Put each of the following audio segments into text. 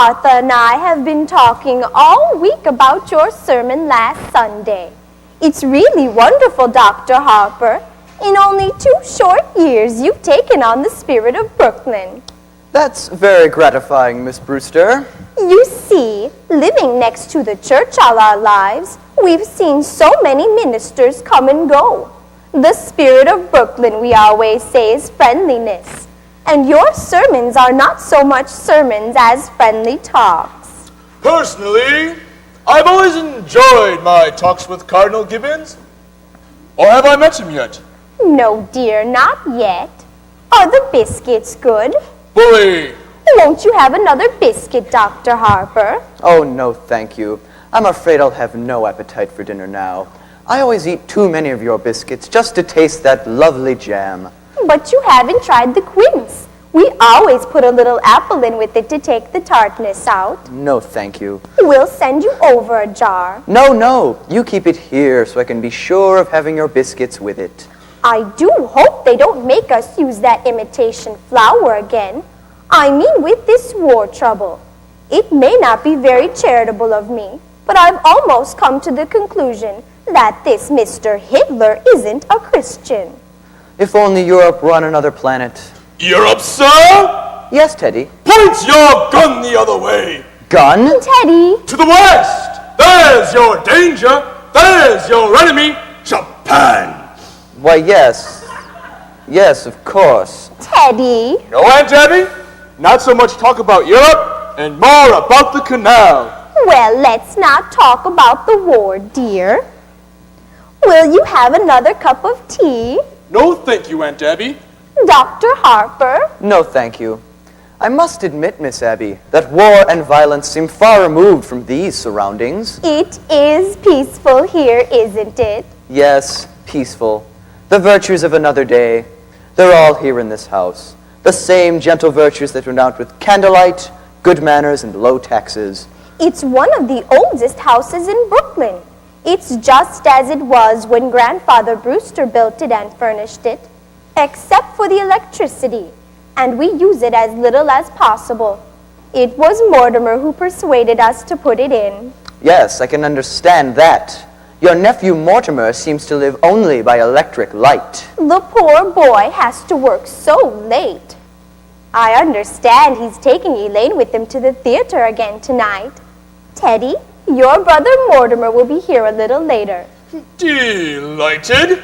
Martha and I have been talking all week about your sermon last Sunday. It's really wonderful, Dr. Harper. In only 2 short years, you've taken on the spirit of Brooklyn. That's very gratifying, Miss Brewster. You see, living next to the church all our lives, we've seen so many ministers come and go. The spirit of Brooklyn, we always say, is friendliness. And your sermons are not so much sermons as friendly talks. Personally, I've always enjoyed my talks with Cardinal Gibbons. Or have I met him yet? No, dear, not yet. Are the biscuits good? Bully! Won't you have another biscuit, Dr. Harper? Oh, no, thank you. I'm afraid I'll have no appetite for dinner now. I always eat too many of your biscuits just to taste that lovely jam. But you haven't tried the quince. We always put a little apple in with it to take the tartness out. No, thank you. We'll send you over a jar. No, you keep it here so I can be sure of having your biscuits with it. I do hope they don't make us use that imitation flour again. I mean, with this war trouble. It may not be very charitable of me, but I've almost come to the conclusion that this Mr. Hitler isn't a Christian. If only Europe were on another planet. Europe, sir? Yes, Teddy. Point your gun the other way. Gun? Teddy! To the west! There's your danger! There's your enemy, Japan! Why, yes. Yes, of course. Teddy! No, Aunt Abby? Not so much talk about Europe and more about the canal. Well, let's not talk about the war, dear. Will you have another cup of tea? No, thank you, Aunt Abby. Dr. Harper? No, thank you. I must admit, Miss Abby, that war and violence seem far removed from these surroundings. It is peaceful here, isn't it? Yes, peaceful. The virtues of another day. They're all here in this house. The same gentle virtues that went out with candlelight, good manners, and low taxes. It's one of the oldest houses in Brooklyn. It's just as it was when Grandfather Brewster built it and furnished it, except for the electricity, and we use it as little as possible. It was Mortimer who persuaded us to put it in. Yes, I can understand that. Your nephew Mortimer seems to live only by electric light. The poor boy has to work so late. I understand he's taking Elaine with him to the theater again tonight. Teddy, your brother Mortimer will be here a little later. Delighted.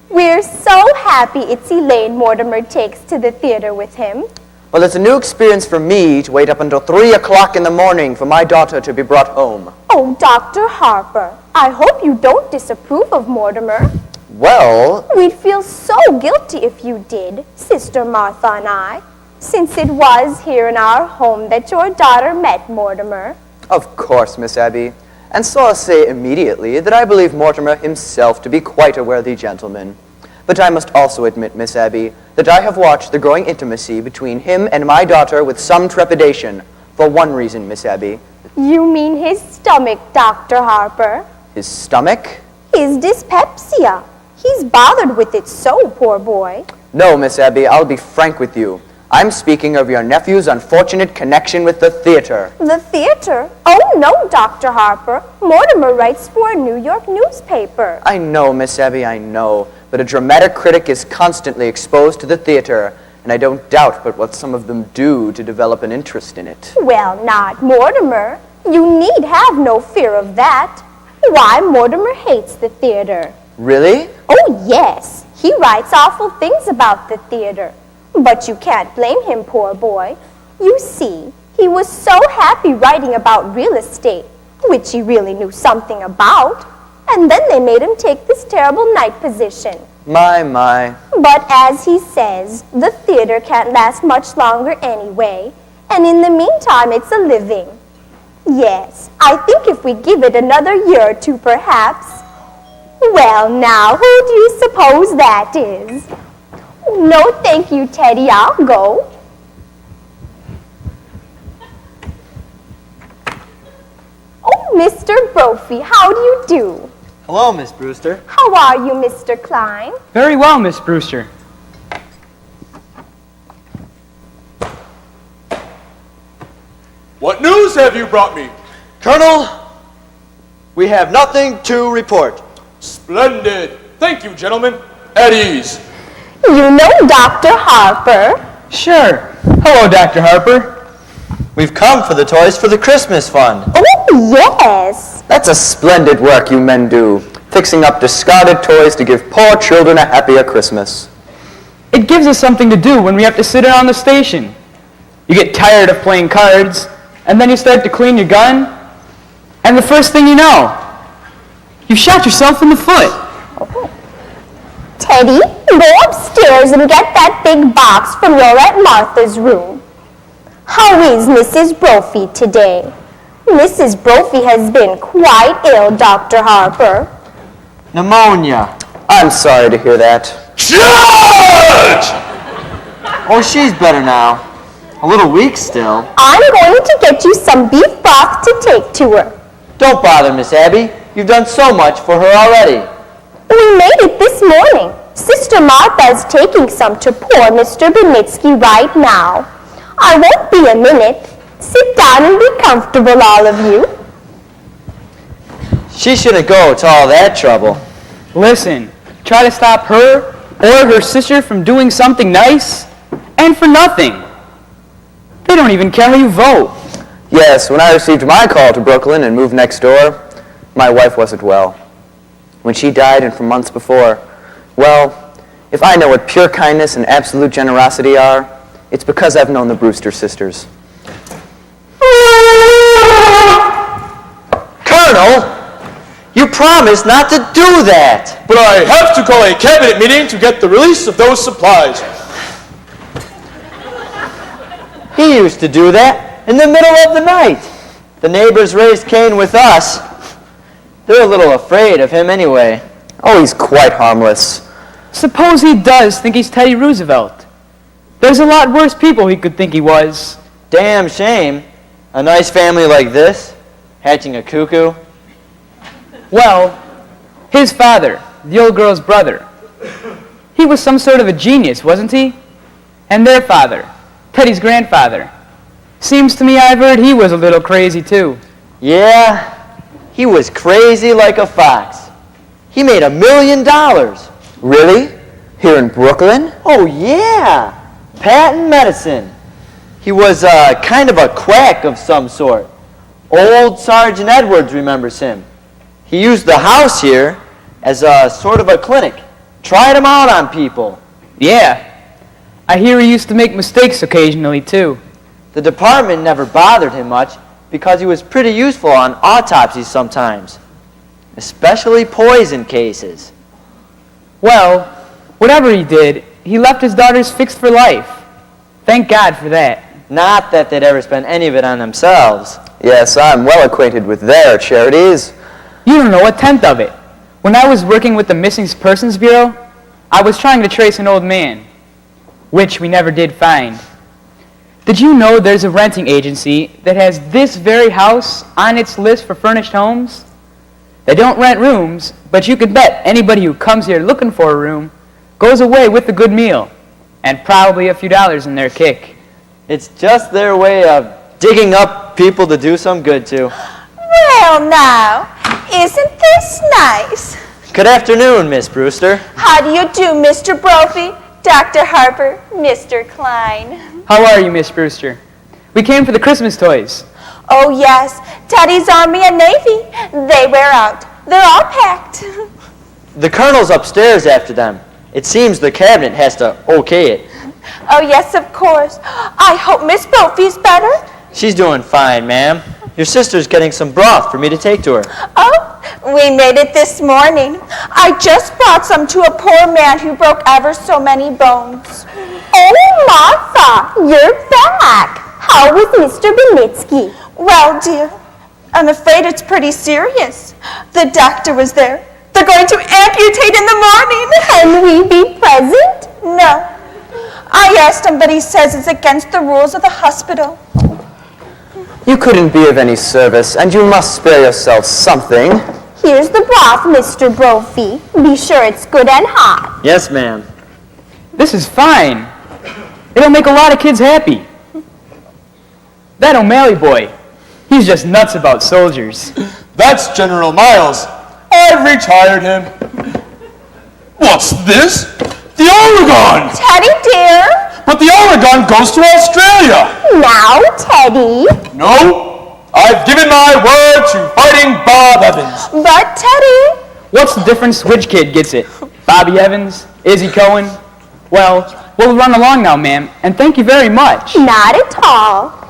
We're so happy it's Elaine Mortimer takes to the theater with him. Well, it's a new experience for me to wait up until 3 o'clock in the morning for my daughter to be brought home. Oh, Dr. Harper, I hope you don't disapprove of Mortimer. Well... We'd feel so guilty if you did, Sister Martha and I, since it was here in our home that your daughter met Mortimer. Of course, Miss Abby. And so I'll say immediately that I believe Mortimer himself to be quite a worthy gentleman. But I must also admit, Miss Abby, that I have watched the growing intimacy between him and my daughter with some trepidation. For one reason, Miss Abby. You mean his stomach, Dr. Harper? His stomach? His dyspepsia. He's bothered with it so, poor boy. No, Miss Abby, I'll be frank with you. I'm speaking of your nephew's unfortunate connection with the theater. The theater? Oh, no, Dr. Harper. Mortimer writes for a New York newspaper. I know, Miss Abby, I know. But a dramatic critic is constantly exposed to the theater, and I don't doubt but what some of them do to develop an interest in it. Well, not Mortimer. You need have no fear of that. Why, Mortimer hates the theater. Really? Oh, yes. He writes awful things about the theater. But you can't blame him, poor boy. You see, he was so happy writing about real estate, which he really knew something about, and then they made him take this terrible night position. My. But as he says, the theater can't last much longer anyway, and in the meantime, it's a living. Yes, I think if we give it another year or two, perhaps. Well, now, who do you suppose that is? No, thank you, Teddy. I'll go. Oh, Mr. Brophy, how do you do? Hello, Miss Brewster. How are you, Mr. Klein? Very well, Miss Brewster. What news have you brought me? Colonel, we have nothing to report. Splendid. Thank you, gentlemen. At ease. You know Dr. Harper. Sure. Hello, Dr. Harper. We've come for the toys for the Christmas fund. Oh, yes. That's a splendid work you men do, fixing up discarded toys to give poor children a happier Christmas. It gives us something to do when we have to sit around the station. You get tired of playing cards, and then you start to clean your gun, and the first thing you know, you shot yourself in the foot. Teddy, go upstairs and get that big box from your Aunt Martha's room. How is Mrs. Brophy today? Mrs. Brophy has been quite ill, Dr. Harper. Pneumonia. I'm sorry to hear that. Judge! Oh, she's better now. A little weak still. I'm going to get you some beef broth to take to her. Don't bother, Miss Abby. You've done so much for her already. We made it this morning. Sister Martha is taking some to poor Mr. Benitsky right now. I won't be a minute. Sit down and be comfortable, all of you. She shouldn't go to all that trouble. Listen, try to stop her or her sister from doing something nice, and for nothing. They don't even care how you vote. Yes, when I received my call to Brooklyn and moved next door, my wife wasn't well. When she died and for months before, well, if I know what pure kindness and absolute generosity are, it's because I've known the Brewster sisters. Colonel, you promised not to do that. But I have to call a cabinet meeting to get the release of those supplies. He used to do that in the middle of the night. The neighbors raised Cain with us. They're a little afraid of him anyway. Oh, he's quite harmless. Suppose he does think he's Teddy Roosevelt. There's a lot worse people he could think he was. Damn shame. A nice family like this, hatching a cuckoo. Well, his father, the old girl's brother, he was some sort of a genius, wasn't he? And their father, Teddy's grandfather. Seems to me I've heard he was a little crazy too. Yeah, he was crazy like a fox. He made $1 million. Really? Here in Brooklyn? Oh yeah, patent medicine. He was kind of a quack of some sort. Old Sergeant Edwards remembers him. He used the house here as a sort of a clinic. Tried him out on people. Yeah, I hear he used to make mistakes occasionally too. The department never bothered him much because he was pretty useful on autopsies sometimes, especially poison cases. Well, whatever he did, he left his daughters fixed for life. Thank God for that. Not that they'd ever spend any of it on themselves. Yes, I'm well acquainted with their charities. You don't know a tenth of it. When I was working with the Missing Persons Bureau, I was trying to trace an old man, which we never did find. Did you know there's a renting agency that has this very house on its list for furnished homes? They don't rent rooms, but you can bet anybody who comes here looking for a room goes away with a good meal and probably a few dollars in their kick. It's just their way of digging up people to do some good to. Well now, isn't this nice? Good afternoon, Miss Brewster. How do you do, Mr. Brophy, Dr. Harper, Mr. Klein? How are you, Miss Brewster? We came for the Christmas toys. Oh yes, Teddy's Army and Navy. They wear out. They're all packed. The colonel's upstairs after them. It seems the cabinet has to okay it. Oh yes, of course. I hope Miss Brophy's better. She's doing fine, ma'am. Your sister's getting some broth for me to take to her. Oh, we made it this morning. I just brought some to a poor man who broke ever so many bones. Oh, Martha, you're back. How was Mr. Benitsky? Well, dear, I'm afraid it's pretty serious. The doctor was there. They're going to amputate in the morning. Can we be present? No. I asked him, but he says it's against the rules of the hospital. You couldn't be of any service, and you must spare yourself something. Here's the broth, Mr. Brophy. Be sure it's good and hot. Yes, ma'am. This is fine. It'll make a lot of kids happy. That O'Malley boy, He's just nuts about soldiers. That's General Miles. I've retired him. What's this? The Oregon! Teddy, dear. But the Oregon goes to Australia! Now, Teddy. No, I've given my word to Fighting Bob Evans. But, Teddy. What's the difference which kid gets it? Bobby Evans? Izzy Cohen? Well, we'll run along now, ma'am, and thank you very much. Not at all.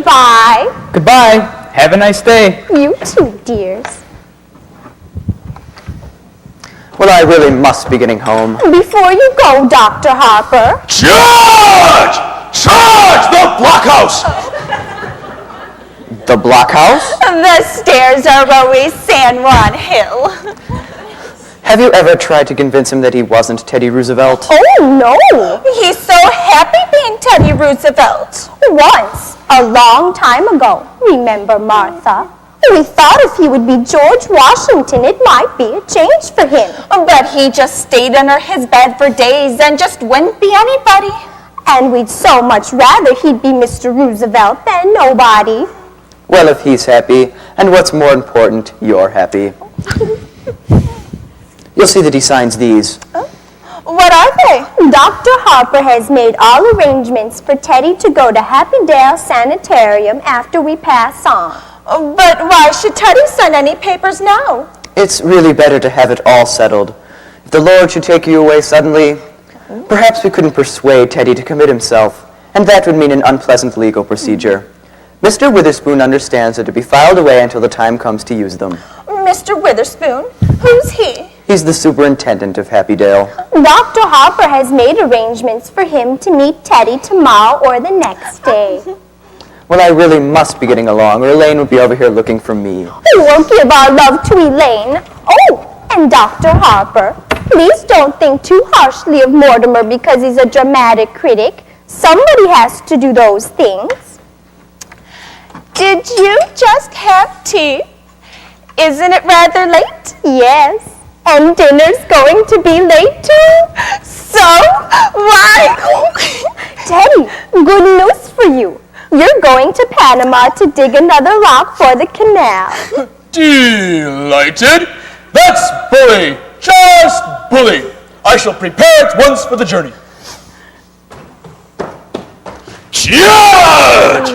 Goodbye. Goodbye. Have a nice day. You too, dears. Well, I really must be getting home. Before you go, Dr. Harper. Charge! Charge the blockhouse! The blockhouse? The stairs are always San Juan Hill. Have you ever tried to convince him that he wasn't Teddy Roosevelt? Oh, no. He's so happy being Teddy Roosevelt. Once, a long time ago, remember, Martha? We thought if he would be George Washington, it might be a change for him. But he just stayed under his bed for days and just wouldn't be anybody. And we'd so much rather he'd be Mr. Roosevelt than nobody. Well, if he's happy, and what's more important, you're happy. You'll see that he signs these. What are they? Dr. Harper has made all arrangements for Teddy to go to Happydale Sanitarium after we pass on. But why should Teddy sign any papers now? It's really better to have it all settled. If the Lord should take you away suddenly, perhaps we couldn't persuade Teddy to commit himself, and that would mean an unpleasant legal procedure. Mr. Witherspoon understands it to be filed away until the time comes to use them. Mr. Witherspoon? Who's he? He's the superintendent of Happydale. Dr. Harper has made arrangements for him to meet Teddy tomorrow or the next day. Well, I really must be getting along, or Elaine would be over here looking for me. We will give our love to Elaine. Oh, and Dr. Harper, please don't think too harshly of Mortimer because he's a dramatic critic. Somebody has to do those things. Did you just have tea? Isn't it rather late? Yes, and dinner's going to be late too. So, why? Teddy, good news for you. You're going to Panama to dig another rock for the canal. Delighted. That's bully. Just bully. I shall prepare at once for the journey. Charge!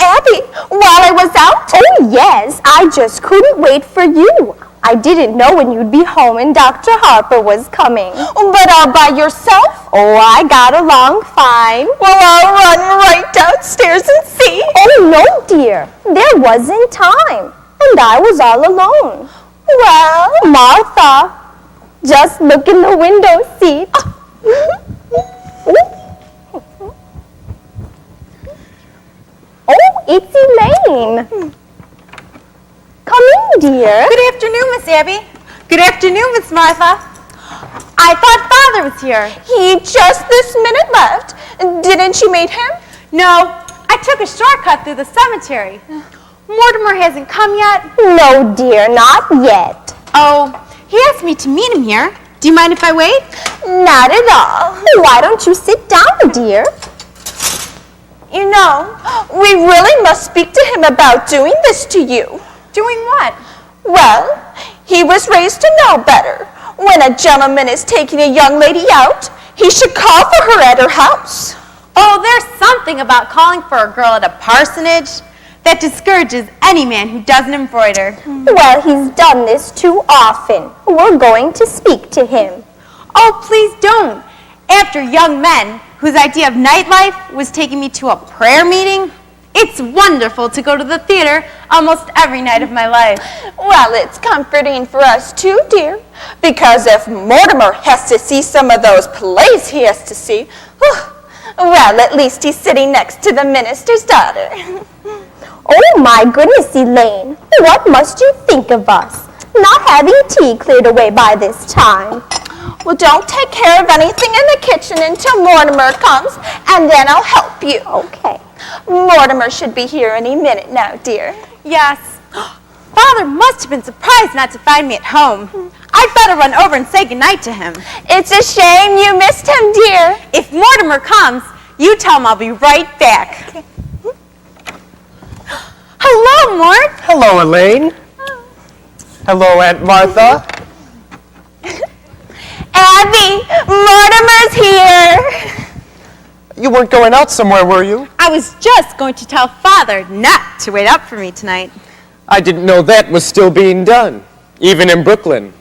Abby, while I was out? Oh, yes, I just couldn't wait for you. I didn't know when you'd be home and Dr. Harper was coming. But all by yourself? Oh, I got along fine. Well, I'll run right downstairs and see. Oh, no, dear. There wasn't time, and I was all alone. Well, Martha, just look in the window seat. Oh, it's Elaine. Come in, dear. Good afternoon, Miss Abby. Good afternoon, Miss Martha. I thought Father was here. he just this minute left. Didn't you meet him? No, I took a shortcut through the cemetery. Mortimer hasn't come yet. No, dear, not yet. Oh, he asked me to meet him here. Do you mind if I wait? Not at all. Why don't you sit down, dear? You know, we really must speak to him about doing this to you. Doing what? Well, he was raised to know better. When a gentleman is taking a young lady out, he should call for her at her house. Oh, there's something about calling for a girl at a parsonage that discourages any man who doesn't embroider. Well, he's done this too often. We're going to speak to him. Oh, please don't. After young men whose idea of nightlife was taking me to a prayer meeting, it's wonderful to go to the theater almost every night of my life. Well, it's comforting for us too, dear, because if Mortimer has to see some of those plays he has to see, well, at least he's sitting next to the minister's daughter. Oh, my goodness, Elaine. What must you think of us? Not having tea cleared away by this time. Well, don't take care of anything in the kitchen until Mortimer comes, and then I'll help you. Okay. Mortimer should be here any minute now, dear. Yes. Father must have been surprised not to find me at home. I'd better run over and say goodnight to him. It's a shame you missed him, dear. If Mortimer comes, you tell him I'll be right back. Okay. Hello, Mort. Hello, Elaine. Hello, Aunt Martha. Abby, Mortimer's here. You weren't going out somewhere, were you? I was just going to tell Father not to wait up for me tonight. I didn't know that was still being done, even in Brooklyn.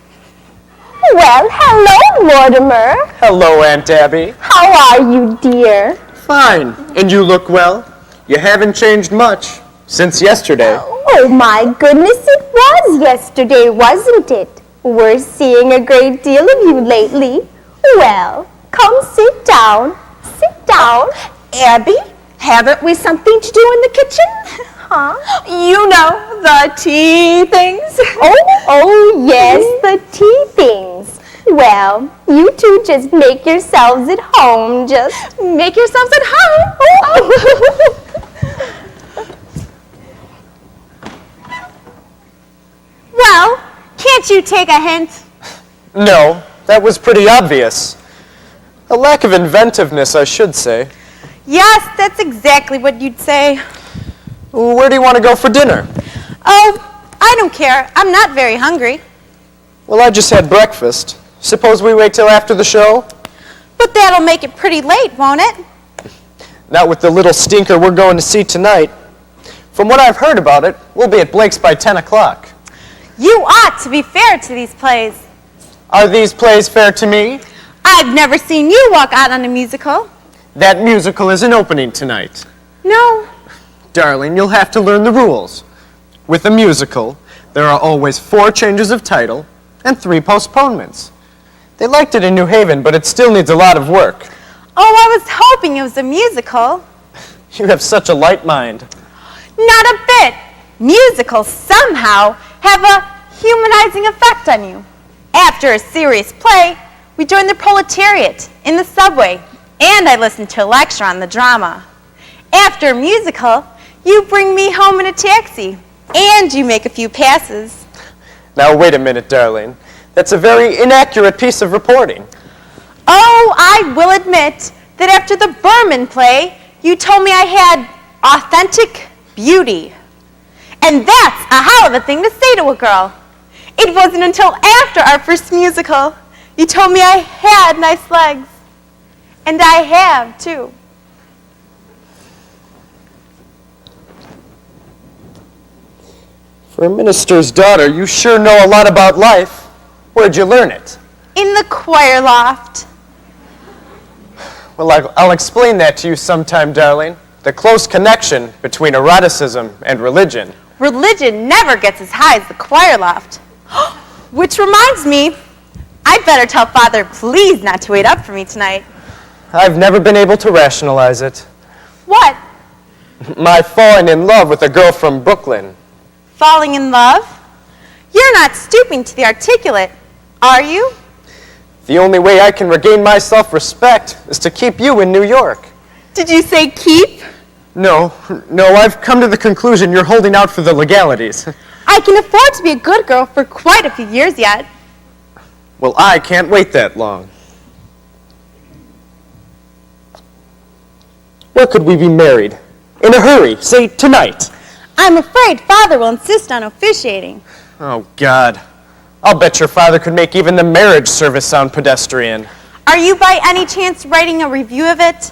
Well, hello, Mortimer. Hello, Aunt Abby. How are you, dear? Fine. And you look well. You haven't changed much since yesterday. Oh, my goodness, it was yesterday, wasn't it? We're seeing a great deal of you lately. Well, come sit down. Sit down. Abby, haven't we something to do in the kitchen? Huh? You know, the tea things. Oh, yes, the tea things. Well, you two just make yourselves at home. Just Make yourselves at home. Well, can't you take a hint? No, that was pretty obvious. A lack of inventiveness, I should say. Yes, that's exactly what you'd say. Where do you want to go for dinner? Oh, I don't care. I'm not very hungry. Well, I just had breakfast. Suppose we wait till after the show? But that'll make it pretty late, won't it? Not with the little stinker we're going to see tonight. From what I've heard about it, we'll be at Blake's by 10 o'clock. You ought to be fair to these plays. Are these plays fair to me? I've never seen you walk out on a musical. That musical isn't opening tonight. No. Darling, you'll have to learn the rules. With a musical, there are always 4 changes of title and 3 postponements. They liked it in New Haven, but it still needs a lot of work. Oh, I was hoping it was a musical. You have such a light mind. Not a bit. Musicals somehow have a humanizing effect on you. After a serious play, we join the proletariat in the subway, and I listen to a lecture on the drama. After a musical, you bring me home in a taxi, and you make a few passes. Now, wait a minute, darling. That's a very inaccurate piece of reporting. Oh, I will admit that after the Berman play, you told me I had authentic beauty. And that's a hell of a thing to say to a girl. It wasn't until after our first musical you told me I had nice legs. And I have, too. For a minister's daughter, you sure know a lot about life. Where'd you learn it? In the choir loft. Well, I'll explain that to you sometime, darling. The close connection between eroticism and religion. Religion never gets as high as the choir loft. Which reminds me, I'd better tell Father please not to wait up for me tonight. I've never been able to rationalize it. What? My falling in love with a girl from Brooklyn. Falling in love? You're not stooping to the articulate, are you? The only way I can regain my self-respect is to keep you in New York. Did you say keep? No, I've come to the conclusion you're holding out for the legalities. I can afford to be a good girl for quite a few years yet. Well, I can't wait that long. Where could we be married? In a hurry, say tonight. I'm afraid Father will insist on officiating. Oh, God. I'll bet your father could make even the marriage service sound pedestrian. Are you by any chance writing a review of it?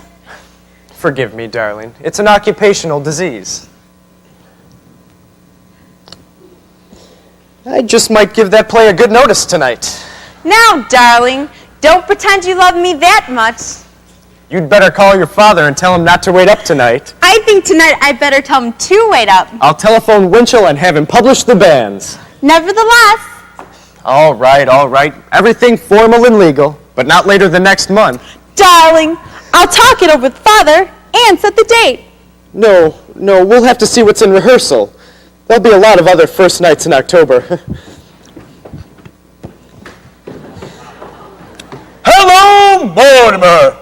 Forgive me, darling. It's an occupational disease. I just might give that play a good notice tonight. Now, darling, don't pretend you love me that much. You'd better call your father and tell him not to wait up tonight. I think tonight I better tell him to wait up. I'll telephone Winchell and have him publish the bans. Nevertheless, All right. Everything formal and legal, but not later than next month. darling, I'll talk it over with Father and set the date. No, we'll have to see what's in rehearsal. There'll be a lot of other first nights in October. Hello, Mortimer.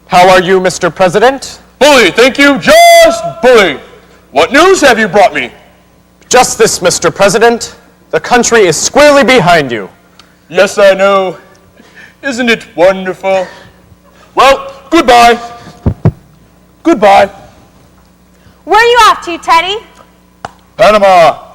How are you, Mr. President? Bully, thank you, just bully. What news have you brought me? Just this, Mr. President. The country is squarely behind you. Yes, I know. Isn't it wonderful? Well, goodbye. Goodbye. Where are you off to, Teddy? Panama.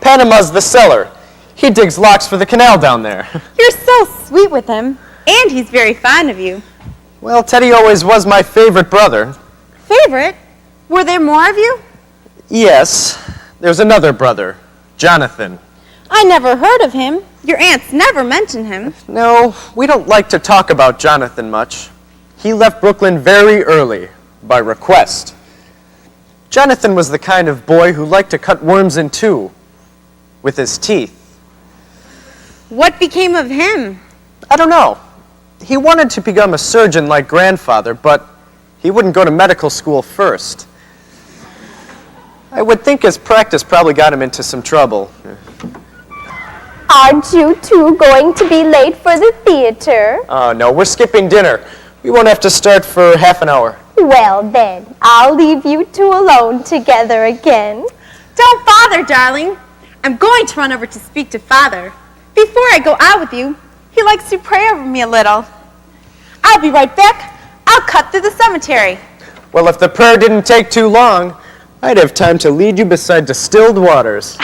Panama's the cellar. He digs locks for the canal down there. You're so sweet with him, and he's very fond of you. Well, Teddy always was my favorite brother. Favorite? Were there more of you? Yes, there's another brother, Jonathan. I never heard of him. Your aunts never mentioned him. No, we don't like to talk about Jonathan much. He left Brooklyn very early, by request. Jonathan was the kind of boy who liked to cut worms in two, with his teeth. What became of him? I don't know. He wanted to become a surgeon like grandfather, but he wouldn't go to medical school first. I would think his practice probably got him into some trouble. Aren't you two going to be late for the theater? Oh, no, we're skipping dinner. We won't have to start for half an hour. Well then, I'll leave you two alone together again. Don't bother, darling. I'm going to run over to speak to Father. Before I go out with you, he likes to pray over me a little. I'll be right back. I'll cut through the cemetery. Well, if the prayer didn't take too long, I'd have time to lead you beside distilled waters.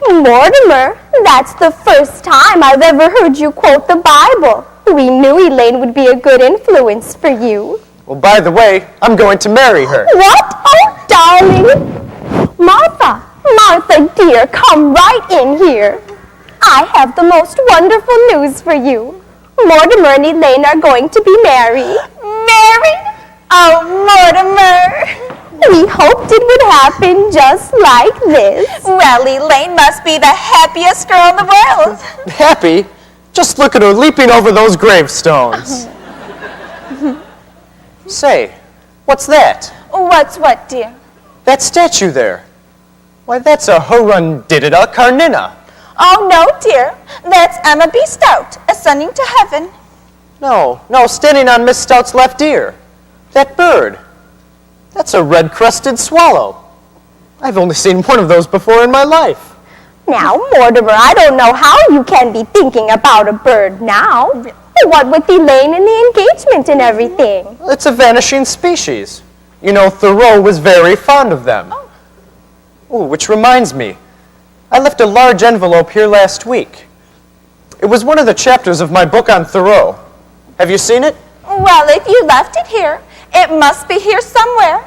Mortimer, that's the first time I've ever heard you quote the Bible. We knew Elaine would be a good influence for you. Well, by the way, I'm going to marry her. What? Oh, darling. Martha, dear, come right in here. I have the most wonderful news for you. Mortimer and Elaine are going to be married. Married? Oh, Mortimer. We hoped it would happen just like this. Well, Elaine must be the happiest girl in the world. Happy? Just look at her leaping over those gravestones. Say, what's that? What's what, dear? That statue there. Why, that's a Hurundidida Carnina. Oh, no, dear. That's Emma B. Stout, ascending to heaven. No, standing on Miss Stout's left ear. That bird. That's a red-crested swallow. I've only seen one of those before in my life. Now, Mortimer, I don't know how you can be thinking about a bird now. What with Elaine and the engagement and everything? It's a vanishing species. You know, Thoreau was very fond of them. Oh, which reminds me. I left a large envelope here last week. It was one of the chapters of my book on Thoreau. Have you seen it? Well, if you left it here, it must be here somewhere.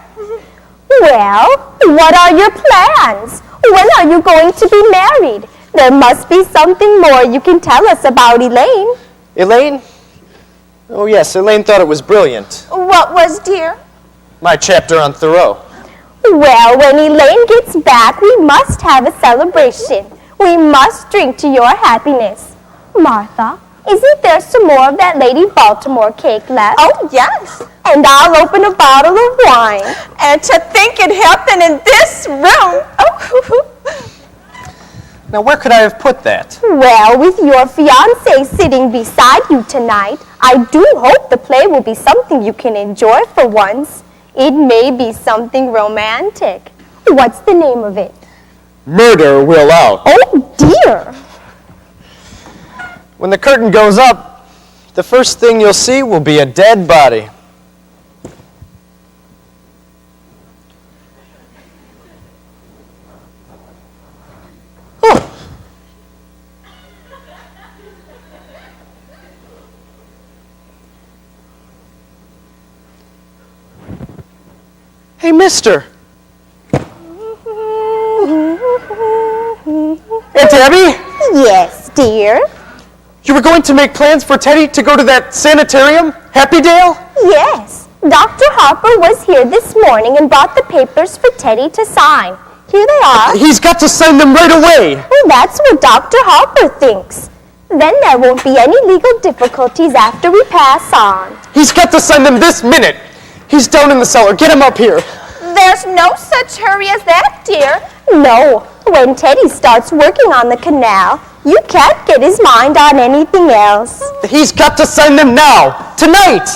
Well, what are your plans? When are you going to be married? There must be something more you can tell us about Elaine. Elaine? Oh, yes, Elaine thought it was brilliant. What was, dear? My chapter on Thoreau. Well, when Elaine gets back, we must have a celebration. We must drink to your happiness. Martha, isn't there some more of that Lady Baltimore cake left? Oh, yes. And I'll open a bottle of wine. And to think it happened in this room. Oh. Now, where could I have put that? Well, with your fiancé sitting beside you tonight, I do hope the play will be something you can enjoy for once. It may be something romantic. What's the name of it? Murder Will Out. Oh, dear. When the curtain goes up, the first thing you'll see will be a dead body. Hey, mister. Aunt Abby? Yes, dear. You were going to make plans for Teddy to go to that sanitarium, Happydale? Yes. Dr. Harper was here this morning and brought the papers for Teddy to sign. Here they are. He's got to sign them right away. Well, that's what Dr. Harper thinks. Then there won't be any legal difficulties after we pass on. He's got to sign them this minute. He's down in the cellar. Get him up here. There's no such hurry as that, dear. No. When Teddy starts working on the canal, you can't get his mind on anything else. He's got to sign them now. Tonight.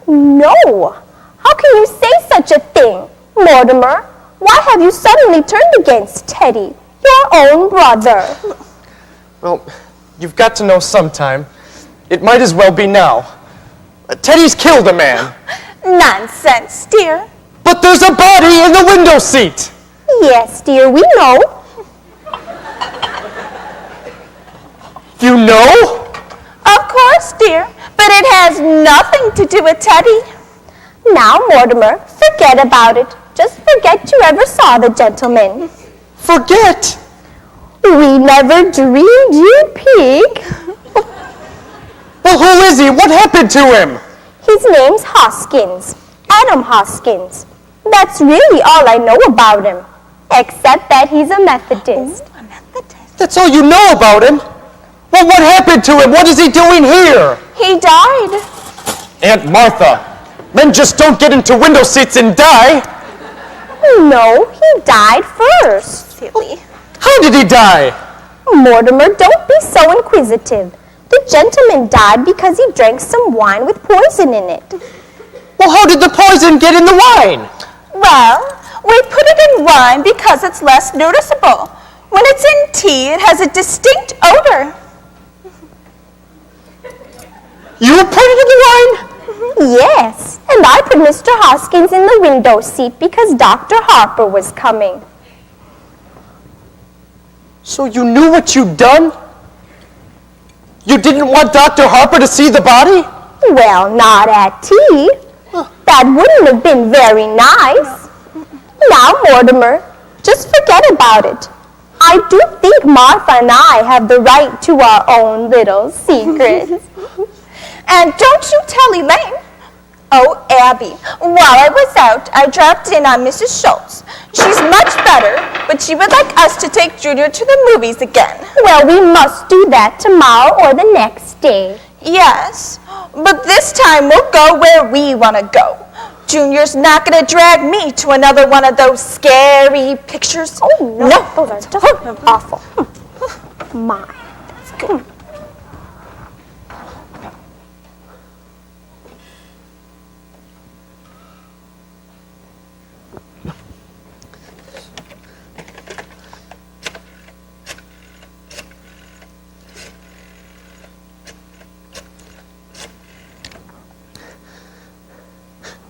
No. How can you say such a thing? Mortimer, why have you suddenly turned against Teddy, your own brother? Well, you've got to know sometime. It might as well be now. Teddy's killed a man. Nonsense, dear. But there's a body in the window seat. Yes, dear, we know. You know? Of course, dear. But it has nothing to do with Teddy. Now, Mortimer, forget about it. Just forget you ever saw the gentleman. Forget? We never dreamed you'd peek. Well, who is he? What happened to him? His name's Hoskins. Adam Hoskins. That's really all I know about him. Except that he's a Methodist. A Methodist? That's all you know about him? Well, what happened to him? What is he doing here? He died. Aunt Martha, men just don't get into window seats and die. No, he died first. Silly. How did he die? Mortimer, don't be so inquisitive. The gentleman died because he drank some wine with poison in it. Well, how did the poison get in the wine? Well, we put it in wine because it's less noticeable. When it's in tea, it has a distinct odor. You put it in the wine? Yes, and I put Mr. Hoskins in the window seat because Dr. Harper was coming. So you knew what you'd done? You didn't want Dr. Harper to see the body? Well, not at tea. That wouldn't have been very nice. Now, Mortimer, just forget about it. I do think Martha and I have the right to our own little secrets. And don't you tell Elaine. Oh, Abby, while I was out, I dropped in on Mrs. Schultz. She's much better, but she would like us to take Junior to the movies again. Well, we must do that tomorrow or the next day. Yes, but this time we'll go where we want to go. Junior's not going to drag me to another one of those scary pictures. Oh, no, those are just awful. My. Let's go.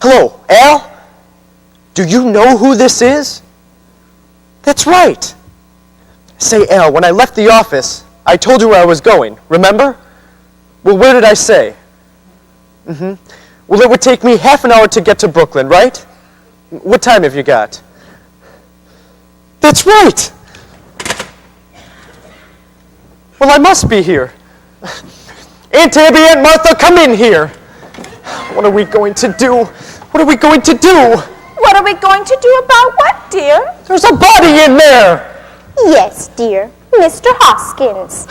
Hello, Al? Do you know who this is? That's right. Say, Al, when I left the office, I told you where I was going, remember? Well, where did I say? Well, it would take me half an hour to get to Brooklyn, right? What time have you got? That's right. Well, I must be here. Aunt Abby, Aunt Martha, come in here. What are we going to do? What are we going to do? What are we going to do about what, dear? There's a body in there! Yes, dear. Mr. Hoskins.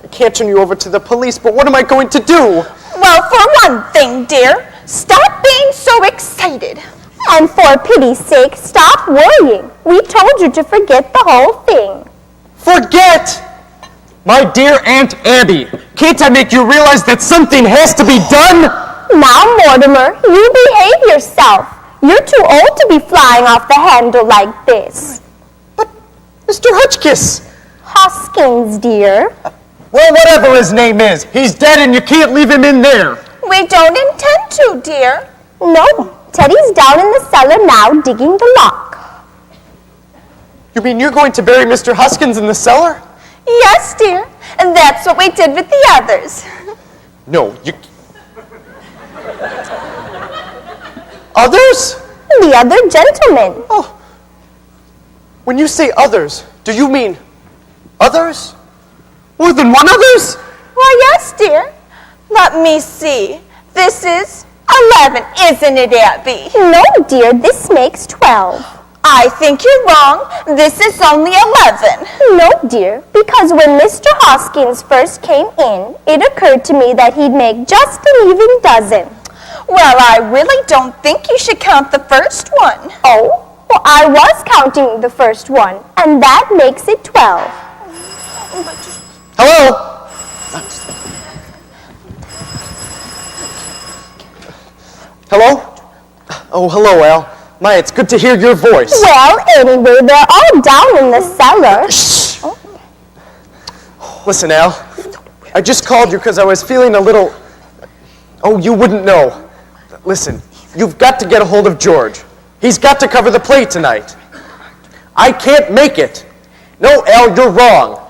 I can't turn you over to the police, but what am I going to do? Well, for one thing, dear, stop being so excited. And for pity's sake, stop worrying. We told you to forget the whole thing. Forget! My dear Aunt Abby, can't I make you realize that something has to be done? Now, Mortimer, you behave yourself. You're too old to be flying off the handle like this. But, Mr. Hutchkiss! Hoskins, dear. Well, whatever his name is, he's dead and you can't leave him in there. We don't intend to, dear. No, Teddy's down in the cellar now digging the lock. You mean you're going to bury Mr. Hoskins in the cellar? Yes, dear. And that's what we did with the others. No, you... Others? The other gentlemen. Oh. When you say others, do you mean others? More than one others? Why, yes, dear. Let me see. This is 11, isn't it, Abby? No, dear, this makes 12. I think you're wrong. This is only 11. No, dear, because when Mr. Hoskins first came in, it occurred to me that he'd make just an even dozen. Well, I really don't think you should count the first one. Oh, well, I was counting the first one, and that makes it 12. Hello? Hello? Oh, hello, Al. My, it's good to hear your voice. Well, anyway, they're all down in the cellar. Shh. Listen, Al. I just called you because I was feeling a little... Oh, you wouldn't know. Listen, you've got to get a hold of George. He's got to cover the play tonight. I can't make it. No, Al, you're wrong.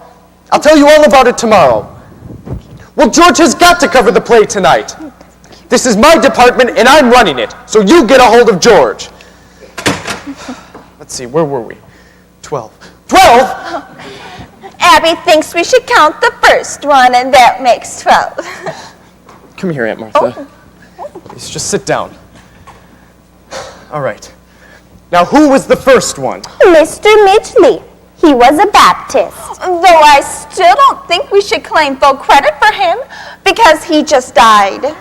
I'll tell you all about it tomorrow. Well, George has got to cover the play tonight. This is my department, and I'm running it, so you get a hold of George. Let's see, where were we? 12. 12? Abby thinks we should count the first one, and that makes 12. Come here, Aunt Martha. Please, just sit down. All right. Now, who was the first one? Mr. Midgley. He was a Baptist. Though I still don't think we should claim full credit for him, because he just died.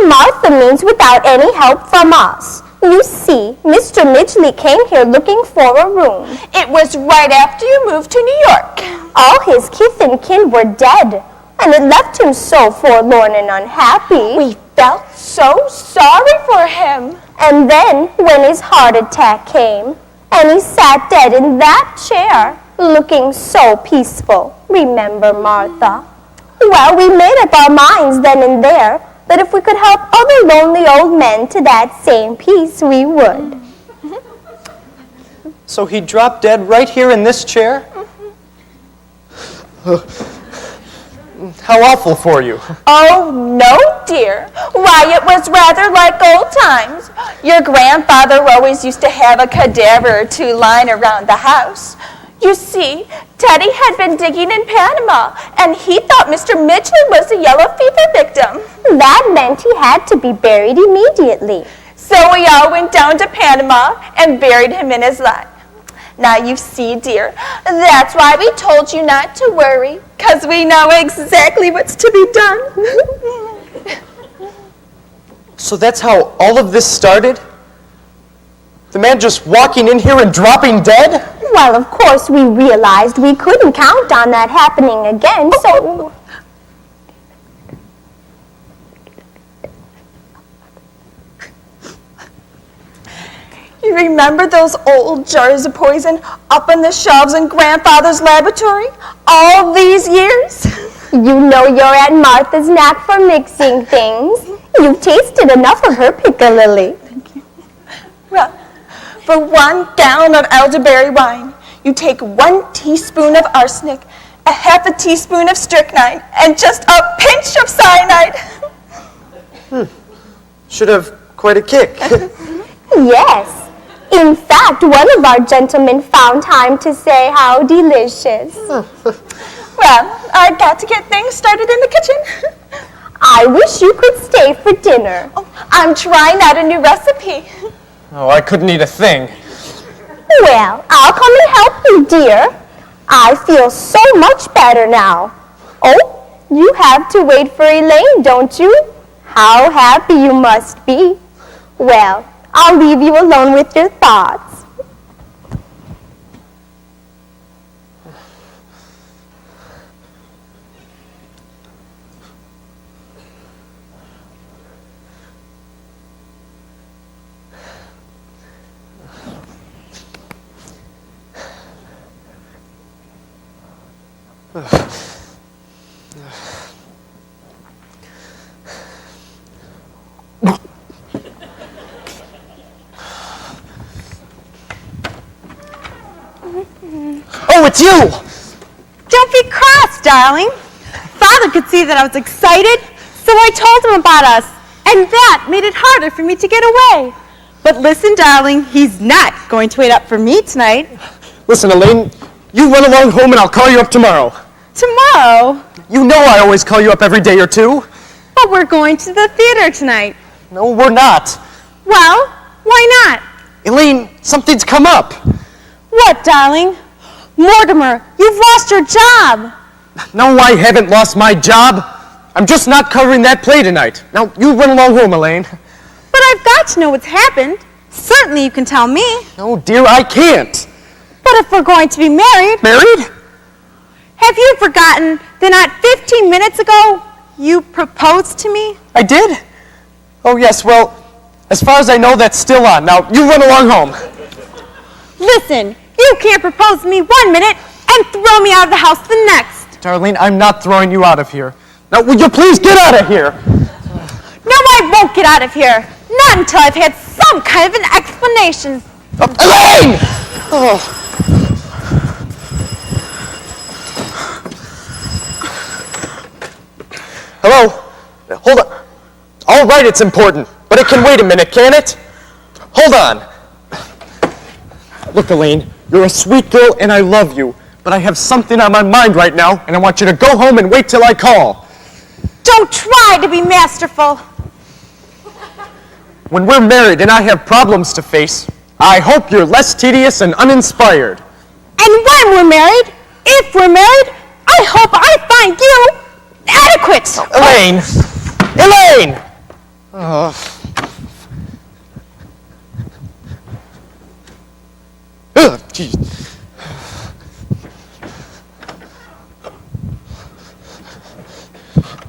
Martha means without any help from us. You see, Mr. Midgley came here looking for a room. It was right after you moved to New York. All his kith and kin were dead, and it left him so forlorn and unhappy. We felt so sorry for him. And then, when his heart attack came, and he sat dead in that chair, looking so peaceful, remember, Martha? Well, we made up our minds then and there that if we could help other lonely old men to that same peace, we would. So he dropped dead right here in this chair? How awful for you. Oh, no, dear. Why, it was rather like old times. Your grandfather always used to have a cadaver or two lying around the house. You see, Teddy had been digging in Panama, and he thought Mr. Midgley was a yellow fever victim. That meant he had to be buried immediately. So we all went down to Panama and buried him in his lot. Now you see, dear, that's why we told you not to worry, because we know exactly what's to be done. So that's how all of this started? The man just walking in here and dropping dead? Well, of course, we realized we couldn't count on that happening again, so... You remember those old jars of poison up on the shelves in Grandfather's laboratory all these years? You know your Aunt Martha's knack for mixing things. You've tasted enough of her piccalilli. Well, for 1 gallon of elderberry wine, you take 1 teaspoon of arsenic, a half a teaspoon of strychnine, and just a pinch of cyanide. Should have quite a kick. Yes. In fact, one of our gentlemen found time to say how delicious. Well, I got to get things started in the kitchen. I wish you could stay for dinner. Oh, I'm trying out a new recipe. Oh, I couldn't eat a thing. Well, I'll come and help you, dear. I feel so much better now. Oh, you have to wait for Elaine, don't you? How happy you must be. Well, I'll leave you alone with your thoughts. Oh, it's you! Don't be cross, darling. Father could see that I was excited, so I told him about us, and that made it harder for me to get away. But listen, darling, he's not going to wait up for me tonight. Listen, Elaine, you run along home and I'll call you up tomorrow. Tomorrow? You know I always call you up every day or two. But we're going to the theater tonight. No, we're not. Well, why not? Elaine, something's come up. What, darling? Mortimer, you've lost your job. No, I haven't lost my job. I'm just not covering that play tonight. Now, you run along home, Elaine. But I've got to know what's happened. Certainly you can tell me. No, dear, I can't. But if we're going to be married... Married? Have you forgotten that not 15 minutes ago you proposed to me? I did? Oh, yes, well, As far as I know, that's still on. Now, you run along home. Listen, you can't propose to me 1 minute and throw me out of the house the next. Darlene, I'm not throwing you out of here. Now, will you please get out of here? No, I won't get out of here. Not until I've had some kind of an explanation. Elaine! Oh. Hello? Hold on. All right, it's important, but it can wait a minute, can it? Hold on. Look, Elaine, you're a sweet girl and I love you, but I have something on my mind right now, and I want you to go home and wait till I call. Don't try to be masterful. When we're married and I have problems to face, I hope you're less tedious and uninspired. And when we're married, if we're married, I hope I find you adequate. Elaine! Elaine! Oh. Ugh, geez.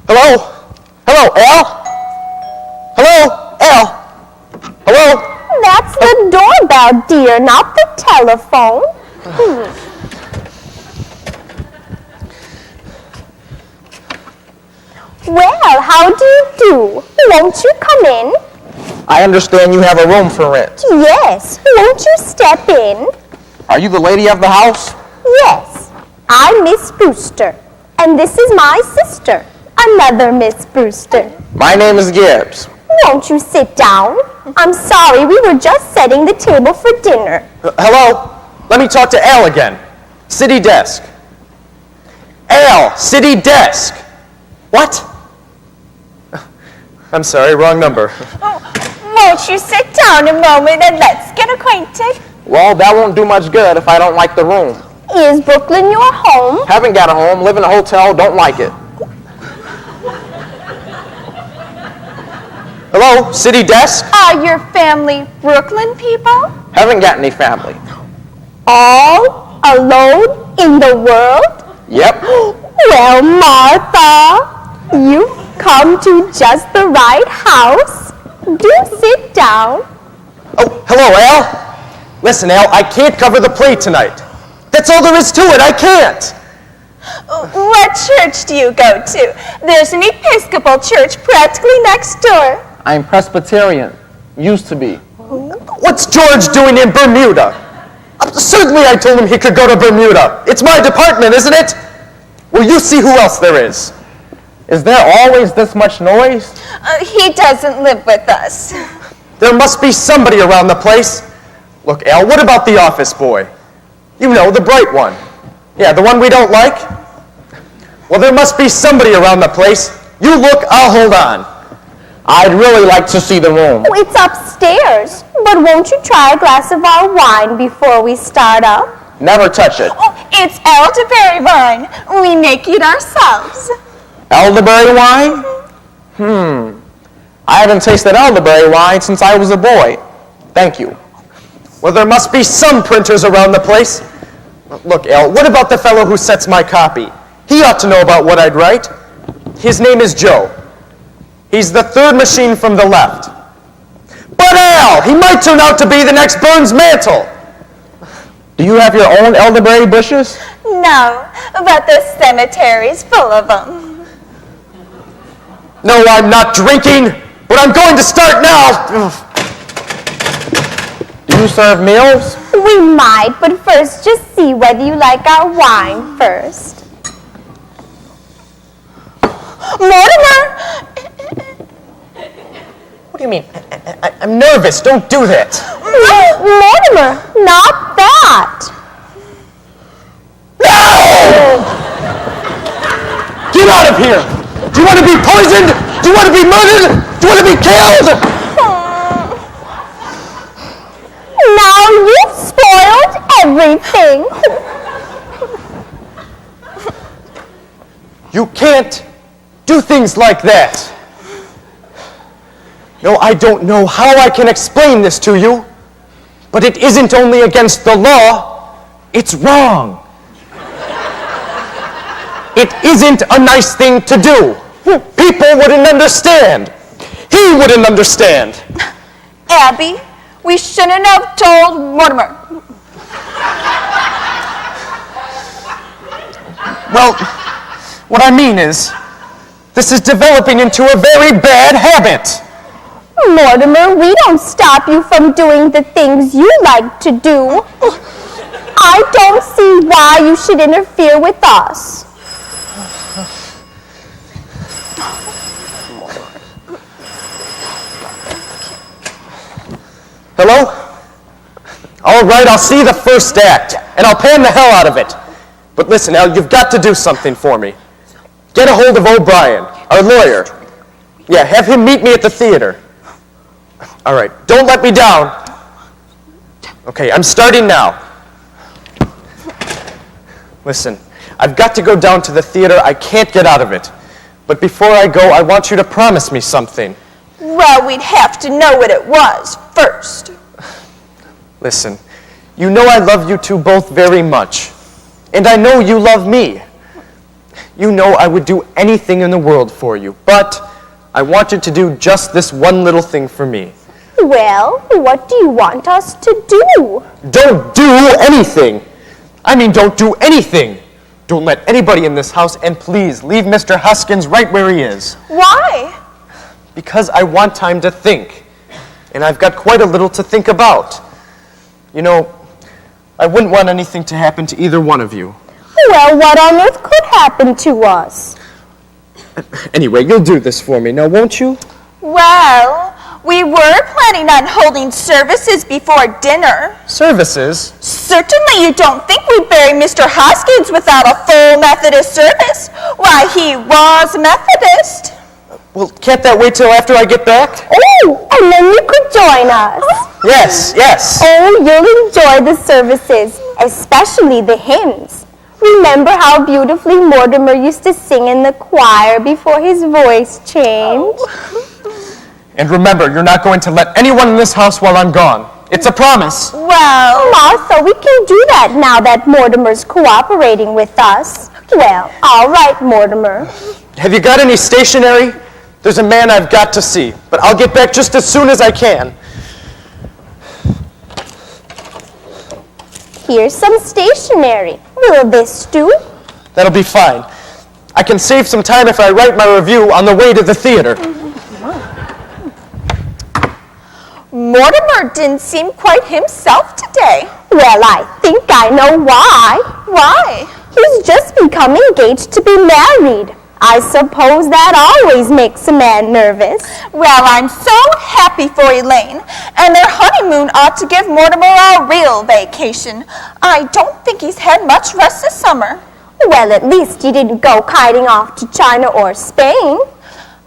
Hello? Hello, Al? Hello? Al? Hello? That's the doorbell, dear, not the telephone. Well, how do you do? Won't you come in? I understand you have a room for rent. Yes, won't you step in? Are you the lady of the house? Yes, I'm Miss Brewster, and this is my sister, another Miss Brewster. My name is Gibbs. Won't you sit down? I'm sorry, we were just setting the table for dinner. Hello? Let me talk to Al again. City desk. Al, city desk. What? I'm sorry, wrong number. Won't you sit down a moment and let's get acquainted? Well, that won't do much good if I don't like the room. Is Brooklyn your home? Haven't got a home, live in a hotel, don't like it. Hello, city desk? Are your family Brooklyn people? Haven't got any family. All alone in the world? Yep. Well, Martha, you've come to just the right house. Do sit down. Oh, hello, Al. Listen, Al, I can't cover the plate tonight. That's all there is to it. I can't. What church do you go to? There's an Episcopal church practically next door. I'm Presbyterian. Used to be. What's George doing in Bermuda? Certainly I told him he could go to Bermuda. It's my department, isn't it? Well, you see who else there is. Is there always this much noise? He doesn't live with us. There must be somebody around the place. Look, Al, what about the office boy? You know, the bright one. Yeah, the one we don't like? Well, there must be somebody around the place. You look, I'll hold on. I'd really like to see the room. Oh, it's upstairs. But won't you try a glass of our wine before we start up? Never touch it. Oh, it's elderberry wine. We make it ourselves. Elderberry wine? I haven't tasted elderberry wine since I was a boy. Thank you. Well, there must be some printers around the place. Look, Al, what about the fellow who sets my copy? He ought to know about what I'd write. His name is Joe. He's the third machine from the left. But Al, he might turn out to be the next Burns Mantle. Do you have your own elderberry bushes? No, but the cemetery's full of them. No, I'm not drinking, but I'm going to start now. Do you serve meals? We might, but first just see whether you like our wine first. Mortimer! What do you mean? I'm nervous. Don't do that. Mortimer, not that. No! Get out of here! Do you want to be poisoned? Do you want to be murdered? Do you want to be killed? Now you've spoiled everything. You can't do things like that. No, I don't know how I can explain this to you, but it isn't only against the law, it's wrong. It isn't a nice thing to do. People wouldn't understand. He wouldn't understand. Abby, we shouldn't have told Mortimer. Well, what I mean is, this is developing into a very bad habit. Mortimer, we don't stop you from doing the things you like to do. I don't see why you should interfere with us. Hello? All right, I'll see the first act, and I'll pan the hell out of it. But listen, Al, you've got to do something for me. Get a hold of O'Brien, our lawyer. Yeah, have him meet me at the theater. All right, don't let me down. Okay, I'm starting now. Listen, I've got to go down to the theater. I can't get out of it. But before I go, I want you to promise me something. Well, we'd have to know what it was first. Listen, you know I love you two both very much. And I know you love me. You know I would do anything in the world for you. But I want you to do just this one little thing for me. Well, what do you want us to do? Don't do anything. I mean, don't do anything. Don't let anybody in this house, and please leave Mr. Huskins right where he is. Why? Because I want time to think. And I've got quite a little to think about. You know, I wouldn't want anything to happen to either one of you. Well, what on earth could happen to us? Anyway, you'll do this for me now, won't you? Well, we were planning on holding services before dinner. Services? Certainly you don't think we'd bury Mr. Hoskins without a full Methodist service. Why, he was Methodist. Well, can't that wait till after I get back? Oh, and then you could join us. Yes, yes. Oh, you'll enjoy the services, especially the hymns. Remember how beautifully Mortimer used to sing in the choir before his voice changed? And remember, you're not going to let anyone in this house while I'm gone. It's a promise. Well, Martha, we can do that now that Mortimer's cooperating with us. Well, all right, Mortimer. Have you got any stationery? There's a man I've got to see, but I'll get back just as soon as I can. Here's some stationery. Will this do? That'll be fine. I can save some time if I write my review on the way to the theater. Mortimer didn't seem quite himself today. Well, I think I know why. Why? He's just become engaged to be married. I suppose that always makes a man nervous. Well, I'm so happy for Elaine, and their honeymoon ought to give Mortimer a real vacation. I don't think he's had much rest this summer. Well, at least he didn't go kiting off to China or Spain.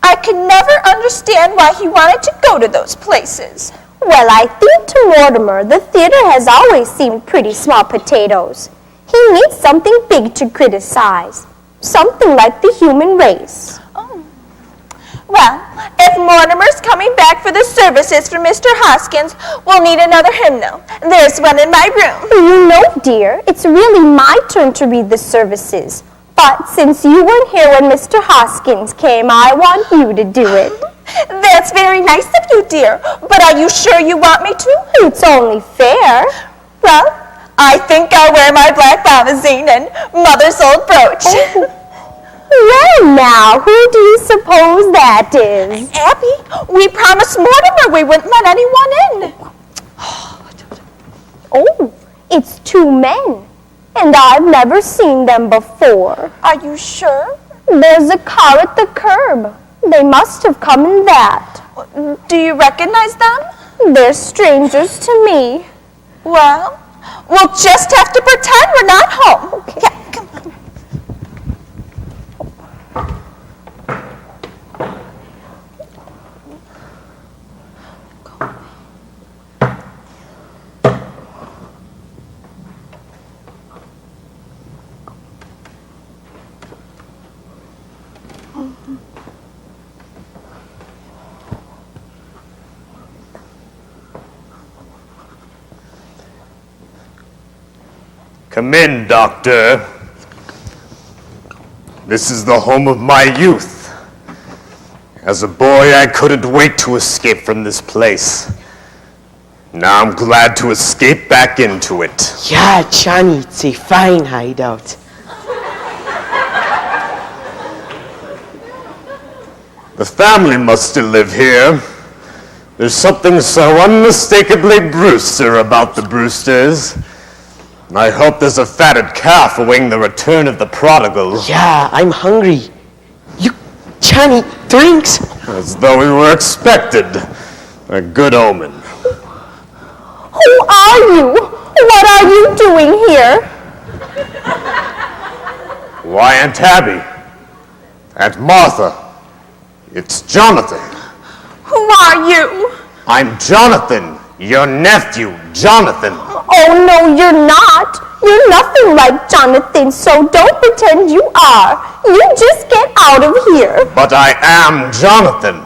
I could never understand why he wanted to go to those places. Well, I think to Mortimer, the theater has always seemed pretty small potatoes. He needs something big to criticize. Something like the human race. Oh. Well, if Mortimer's coming back for the services for Mr. Hoskins, we'll need another hymnal. There's one in my room. You know, dear, it's really my turn to read the services. But since you weren't here when Mr. Hoskins came, I want you to do it. That's very nice of you, dear. But are you sure you want me to? It's only fair. Well, I think I'll wear my black bombazine and Mother's old brooch. Oh. Well, now, who do you suppose that is? Abby, we promised Mortimer we wouldn't let anyone in. Oh, it's two men, and I've never seen them before. Are you sure? There's a car at the curb. They must have come in that. Do you recognize them? They're strangers to me. Well, we'll just have to pretend we're not home. Okay. Yeah, come on. Come in, Doctor. This is the home of my youth. As a boy, I couldn't wait to escape from this place. Now I'm glad to escape back into it. Yeah, Johnny, it's a fine hideout. The family must still live here. There's something so unmistakably Brewster about the Brewsters. I hope there's a fatted calf awaiting the return of the prodigal. Yeah, I'm hungry. Johnny, drinks? As though we were expected. A good omen. Who are you? What are you doing here? Why, Aunt Abby. Aunt Martha. It's Jonathan. Who are you? I'm Jonathan, your nephew, Jonathan. Oh, no, you're not. You're nothing like Jonathan, so don't pretend you are. You just get out of here. But I am Jonathan.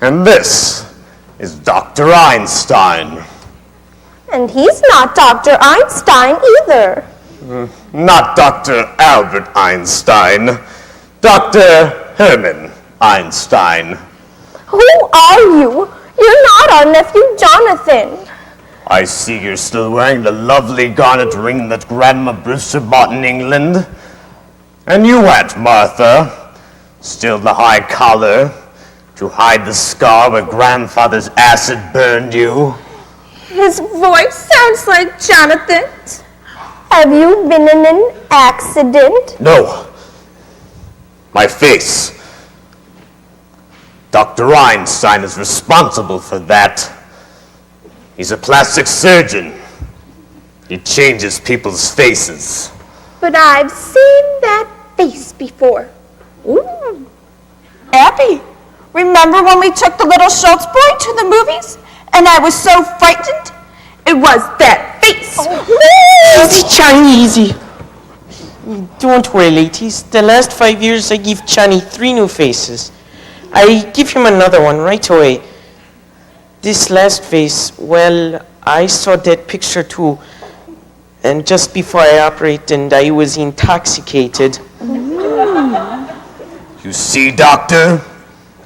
And this is Dr. Einstein. And he's not Dr. Einstein either. Not Dr. Albert Einstein. Dr. Herman Einstein. Who are you? You're not our nephew Jonathan. I see you're still wearing the lovely garnet ring that Grandma Brewster bought in England. And you, Aunt Martha, still the high collar to hide the scar where Grandfather's acid burned you. His voice sounds like Jonathan's. Have you been in an accident? No. My face. Dr. Einstein is responsible for that. He's a plastic surgeon. He changes people's faces. But I've seen that face before. Ooh. Abby, remember when we took the little Schultz boy to the movies? And I was so frightened? It was that face. Easy, Johnny, easy. Don't worry, ladies. The last 5 years I give Johnny 3 new faces. I give him another one right away. This last face, well, I saw that picture too. And just before I operated, I was intoxicated. You see, Doctor?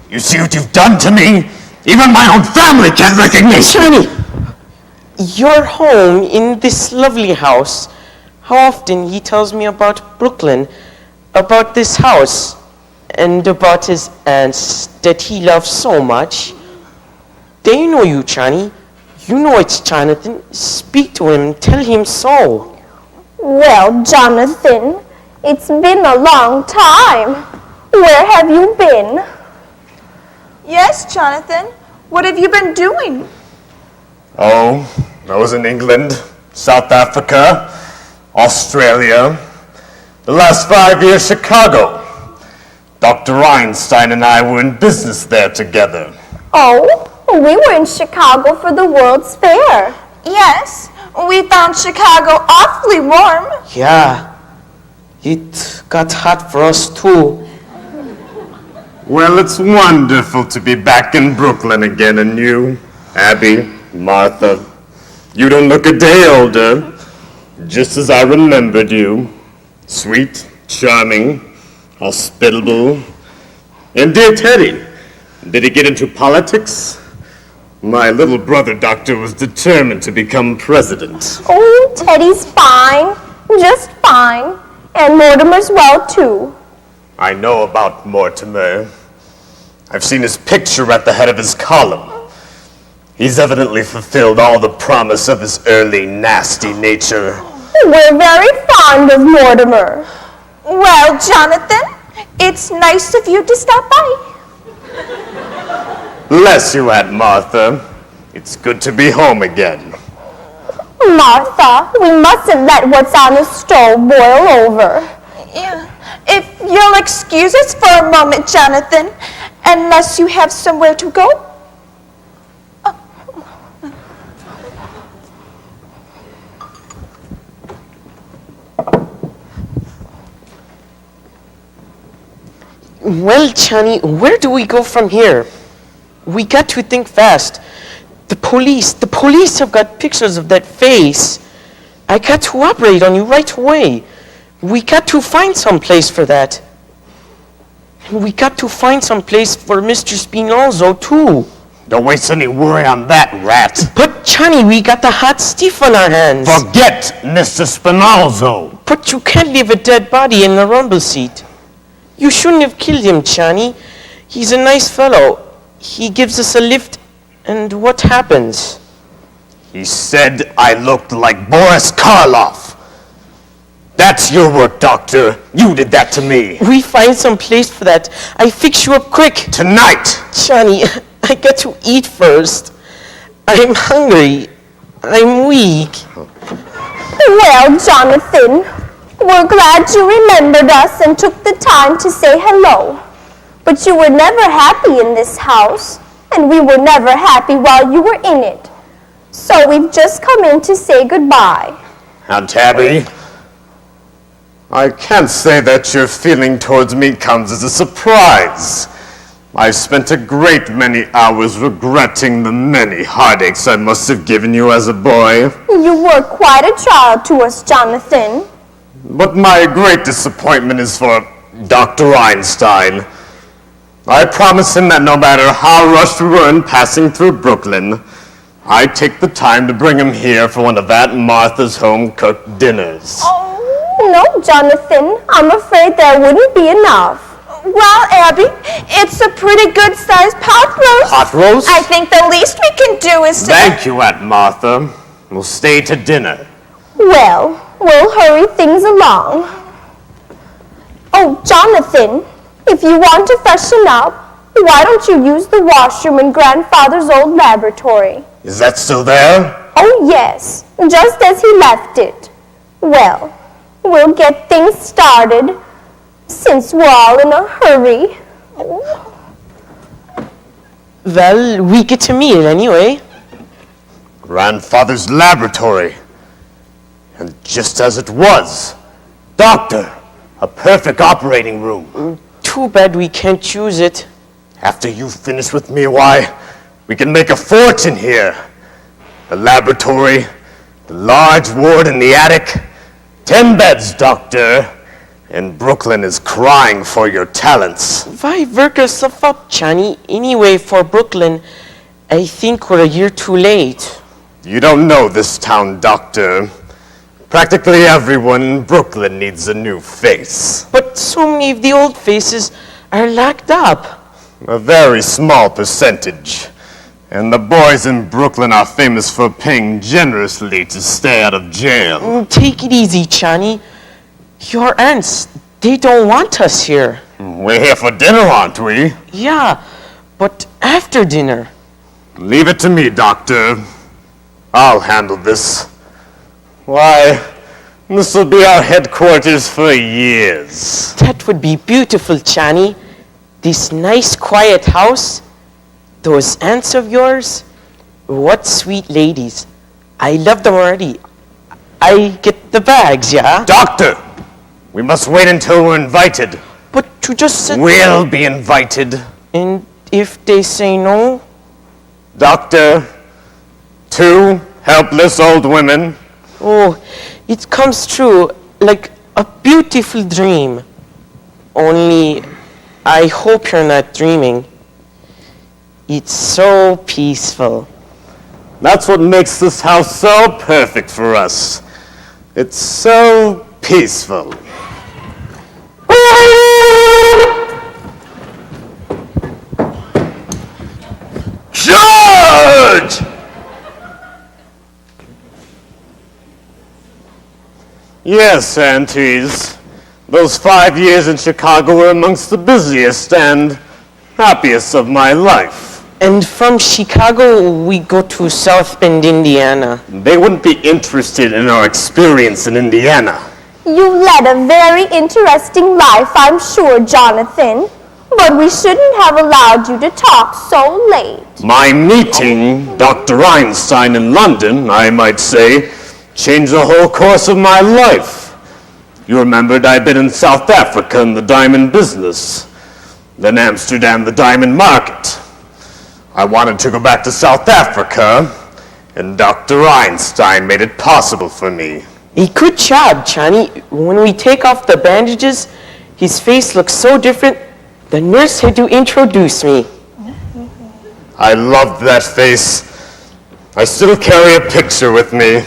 You see what you've done to me? Even my own family can't recognize you. Johnny, you're home in this lovely house. How often he tells me about Brooklyn, about this house, and about his aunts that he loves so much. They know you, Johnny. You know it's Jonathan. Speak to him. Tell him so. Well, Jonathan, it's been a long time. Where have you been? Yes, Jonathan. What have you been doing? Oh, I was in England, South Africa, Australia. The last 5 years, Chicago. Dr. Einstein and I were in business there together. Oh, we were in Chicago for the World's Fair. Yes, we found Chicago awfully warm. Yeah, it got hot for us too. Well, it's wonderful to be back in Brooklyn again, and you, Abby, Martha, you don't look a day older, just as I remembered you. Sweet, charming, hospitable. And dear Teddy, did he get into politics? My little brother, Doctor, was determined to become president. Oh, Teddy's fine. Just fine. And Mortimer's well, too. I know about Mortimer. I've seen his picture at the head of his column. He's evidently fulfilled all the promise of his early nasty nature. We're very fond of Mortimer. Well, Jonathan, it's nice of you to stop by. Bless you, Aunt Martha. It's good to be home again. Martha, we mustn't let what's on the stove boil over. Yeah. If you'll excuse us for a moment, Jonathan, unless you have somewhere to go. Well, Johnny, where do we go from here? We got to think fast. The police have got pictures of that face. I got to operate on you right away. We got to find some place for that. And we got to find some place for Mr. Spinoza, too. Don't waste any worry on that, rat. But Johnny, we got the hot stuff on our hands. Forget Mr. Spinalzo. But you can't leave a dead body in the rumble seat. You shouldn't have killed him, Johnny. He's a nice fellow. He gives us a lift, and what happens? He said I looked like Boris Karloff. That's your work, Doctor. You did that to me. We find some place for that. I fix you up quick. Tonight. Johnny, I got to eat first. I'm hungry. I'm weak. Well, Jonathan, we're glad you remembered us and took the time to say hello. But you were never happy in this house, and we were never happy while you were in it. So we've just come in to say goodbye. Aunt Tabby, I can't say that your feeling towards me comes as a surprise. I spent a great many hours regretting the many heartaches I must have given you as a boy. You were quite a child to us, Jonathan. But my great disappointment is for Dr. Einstein. I promised him that no matter how rushed we were in passing through Brooklyn, I'd take the time to bring him here for one of Aunt Martha's home-cooked dinners. Oh, no, Jonathan. I'm afraid there wouldn't be enough. Well, Abby, it's a pretty good-sized pot roast. Pot roast? I think the least we can do is to... Thank you, Aunt Martha. We'll stay to dinner. Well, we'll hurry things along. Oh, Jonathan, if you want to freshen up, why don't you use the washroom in Grandfather's old laboratory? Is that still there? Oh, yes, just as he left it. Well, we'll get things started, since we're all in a hurry. Well, we get to meet it anyway. Grandfather's laboratory. And just as it was. Doctor, a perfect operating room. Too bad we can't use it. After you finish with me, why, we can make a fortune here. The laboratory, the large ward in the attic, 10 beds, Doctor. And Brooklyn is crying for your talents. Why work yourself up, Johnny? Anyway, for Brooklyn, I think we're a year too late. You don't know this town, Doctor. Practically everyone in Brooklyn needs a new face. But so many of the old faces are locked up. A very small percentage. And the boys in Brooklyn are famous for paying generously to stay out of jail. Take it easy, Johnny. Your aunts, they don't want us here. We're here for dinner, aren't we? Yeah, but after dinner. Leave it to me, Doctor. I'll handle this. Why, this will be our headquarters for years. That would be beautiful, Johnny. This nice, quiet house. Those aunts of yours. What sweet ladies. I love them already. I get the bags, yeah? Doctor! We must wait until we're invited. But to just sit We'll be invited. And if they say no? Doctor, 2 helpless old women. Oh, it comes true like a beautiful dream. Only, I hope you're not dreaming. It's so peaceful. That's what makes this house so perfect for us. It's so peaceful. George! Yes, aunties. Those 5 years in Chicago were amongst the busiest and happiest of my life. And from Chicago, we go to South Bend, Indiana. They wouldn't be interested in our experience in Indiana. You led a very interesting life, I'm sure, Jonathan. But we shouldn't have allowed you to talk so late. My meeting Dr. Einstein in London, I might say, changed the whole course of my life. You remembered I'd been in South Africa in the diamond business, then Amsterdam, the diamond market. I wanted to go back to South Africa, and Dr. Einstein made it possible for me. A good job, Johnny. When we take off the bandages, his face looks so different. The nurse had to introduce me. I loved that face. I still carry a picture with me.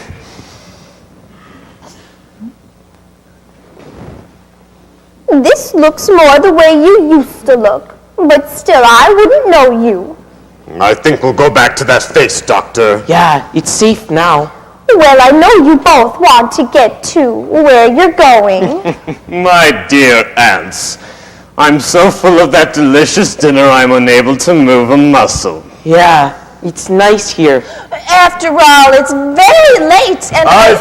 This looks more the way you used to look, but still I wouldn't know you. I think we'll go back to that face, Doctor. Yeah, it's safe now. Well, I know you both want to get to where you're going. My dear aunts, I'm so full of that delicious dinner I'm unable to move a muscle. Yeah, it's nice here. After all, it's very late and I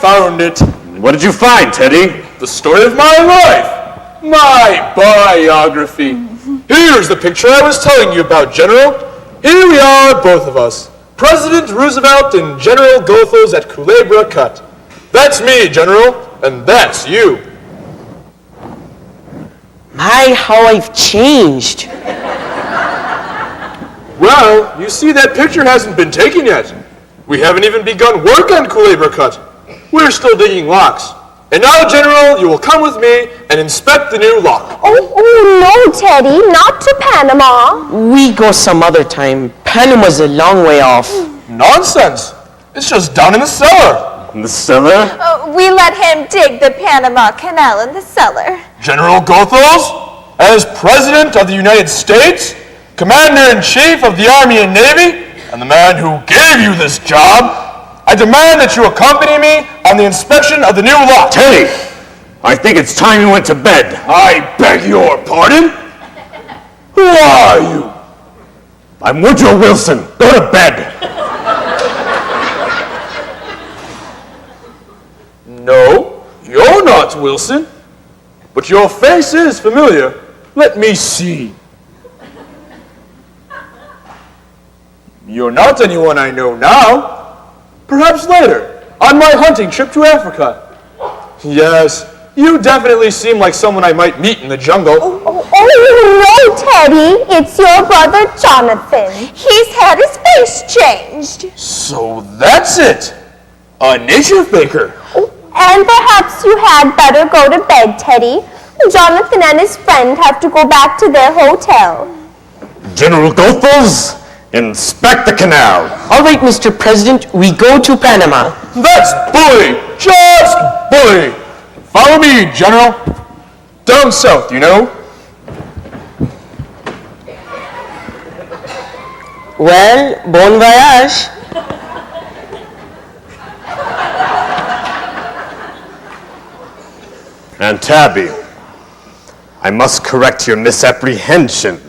found it! What did you find, Teddy? The story of my life. My biography. Here's the picture I was telling you about, General. Here we are, both of us. President Roosevelt and General Goethals at Culebra Cut. That's me, General, and that's you. My, how I've changed. Well, you see that picture hasn't been taken yet. We haven't even begun work on Culebra Cut. We're still digging locks. And now, General, you will come with me and inspect the new lock. Oh, no, Teddy, not to Panama. We go some other time. Panama's a long way off. Nonsense. It's just down in the cellar. In the cellar? we let him dig the Panama Canal in the cellar. General Goethals, as President of the United States, Commander-in-Chief of the Army and Navy, and the man who gave you this job, I demand that you accompany me on the inspection of the new lock. Teddy, I think it's time you went to bed. I beg your pardon? Who are you? I'm Woodrow Wilson. Go to bed. No, you're not Wilson. But your face is familiar. Let me see. You're not anyone I know now. Perhaps later, on my hunting trip to Africa. Yes, you definitely seem like someone I might meet in the jungle. Oh, no, Teddy. It's your brother, Jonathan. He's had his face changed. So that's it. A nature faker. And perhaps you had better go to bed, Teddy. Jonathan and his friend have to go back to their hotel. General Goethals, inspect the canal. All right, Mr. President, we go to Panama. That's bully! Just bully! Follow me, General. Down south, you know. Well, bon voyage. And Tabby, I must correct your misapprehension.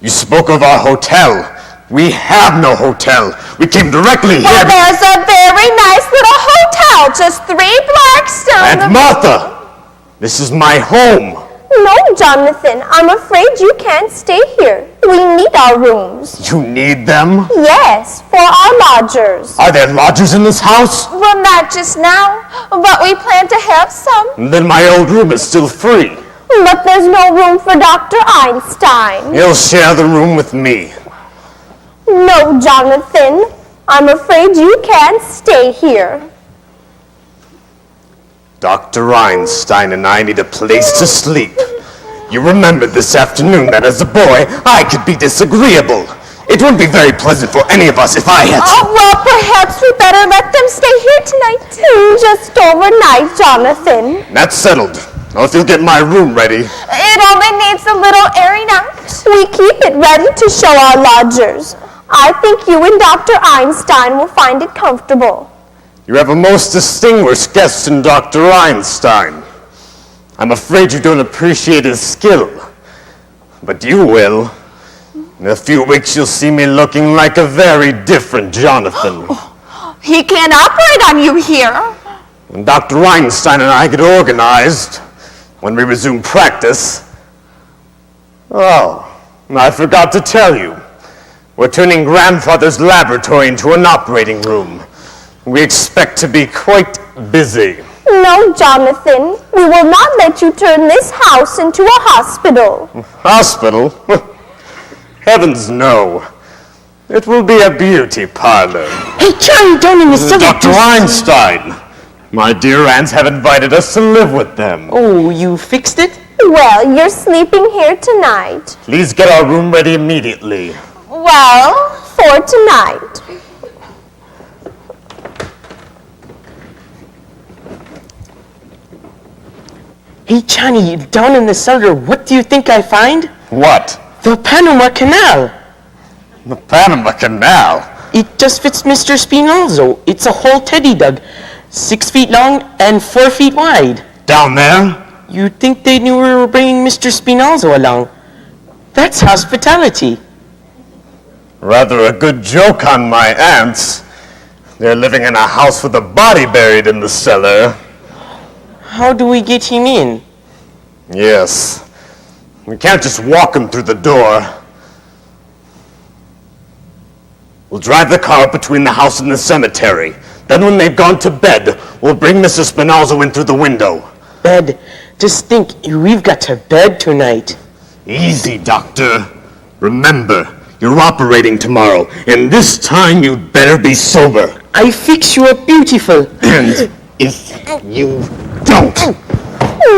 You spoke of our hotel. We have no hotel. We came directly Well, here. there's a very nice little hotel just 3 blocks down Aunt Martha, this is my home. No, Jonathan, I'm afraid you can't stay here. We need our rooms. You need them? Yes, for our lodgers. Are there lodgers in this house? Well, not just now, but we plan to have some. Then my old room is still free. But there's no room for Dr. Einstein. You'll share the room with me. No, Jonathan, I'm afraid you can't stay here. Dr. Einstein and I need a place to sleep. You remembered this afternoon that as a boy, I could be disagreeable. It wouldn't be very pleasant for any of us if I had to. Oh, well, perhaps we better let them stay here tonight. Just overnight, Jonathan. That's settled. Now, if you'll get my room ready. It only needs a little airing out. We keep it ready to show our lodgers. I think you and Dr. Einstein will find it comfortable. You have a most distinguished guest in Dr. Einstein. I'm afraid you don't appreciate his skill, but you will. In a few weeks, you'll see me looking like a very different Jonathan. He can't operate on you here. When Dr. Einstein and I get organized, when we resume practice. Oh, I forgot to tell you. We're turning Grandfather's laboratory into an operating room. We expect to be quite busy. No, Jonathan, we will not let you turn this house into a hospital. Hospital? Heavens no. It will be a beauty parlor. Hey, Charlie, down in the cellar. Dr. Einstein, my dear aunts have invited us to live with them. Oh, you fixed it? Well, you're sleeping here tonight. Please get our room ready immediately. Well, for tonight. Hey, Johnny, down in the cellar, what do you think I find? What? The Panama Canal. The Panama Canal? It just fits Mr. Spinalzo. It's a whole teddy dug, 6 feet long and 4 feet wide. Down there? You'd think they knew we were bringing Mr. Spinalzo along. That's hospitality. Rather a good joke on my aunts. They're living in a house with a body buried in the cellar. How do we get him in? Yes. We can't just walk him through the door. We'll drive the car up between the house and the cemetery. Then when they've gone to bed, we'll bring Mr. Spinalzo in through the window. Bed. Just think, we've got to bed tonight. Easy, Doctor. Remember, you're operating tomorrow, and this time you'd better be sober. I fix you up beautiful. And if you don't,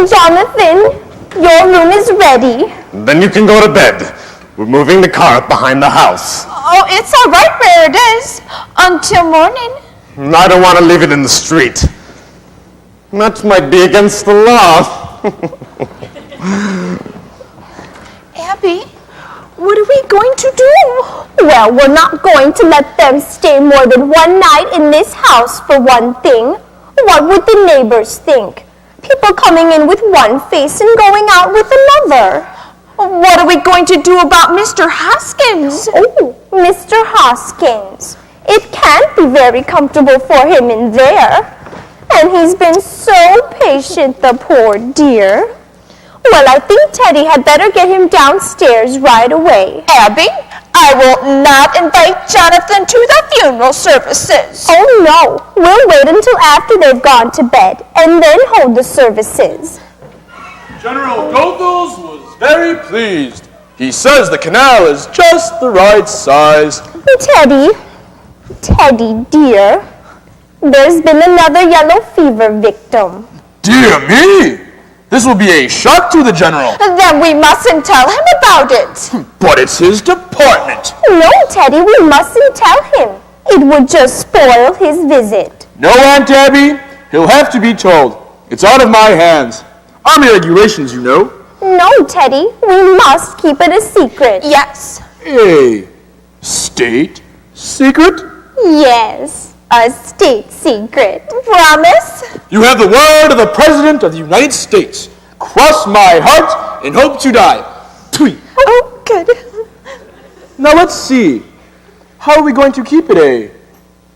Jonathan, your room is ready. then you can go to bed. We're moving the car up behind the house. Oh, it's all right where it is. Until morning. I don't want to leave it in the street. That might be against the law. Abby, what are we going to do? Well, we're not going to let them stay more than one night in this house for one thing. What would the neighbors think? People coming in with one face and going out with another. What are we going to do about Mr. Hoskins? Oh, Mr. Hoskins. It can't be very comfortable for him in there. And he's been so patient, the poor dear. Well, I think Teddy had better get him downstairs right away. Abby, I will not invite Jonathan to the funeral services. Oh, no. We'll wait until after they've gone to bed and then hold the services. General Goethals was very pleased. He says the canal is just the right size. Teddy, dear, there's been another yellow fever victim. Dear me! This will be a shock to the general. Then we mustn't tell him about it. But it's his department. No, Teddy, we mustn't tell him. It would just spoil his visit. No, Aunt Abby. He'll have to be told. It's out of my hands. Army regulations, you know. No, Teddy, we must keep it a secret. Yes. A state secret? Yes, a state secret. Promise? You have the word of the President of the United States. Cross my heart and hope to die. Tweet. Oh, good. Now let's see. How are we going to keep it a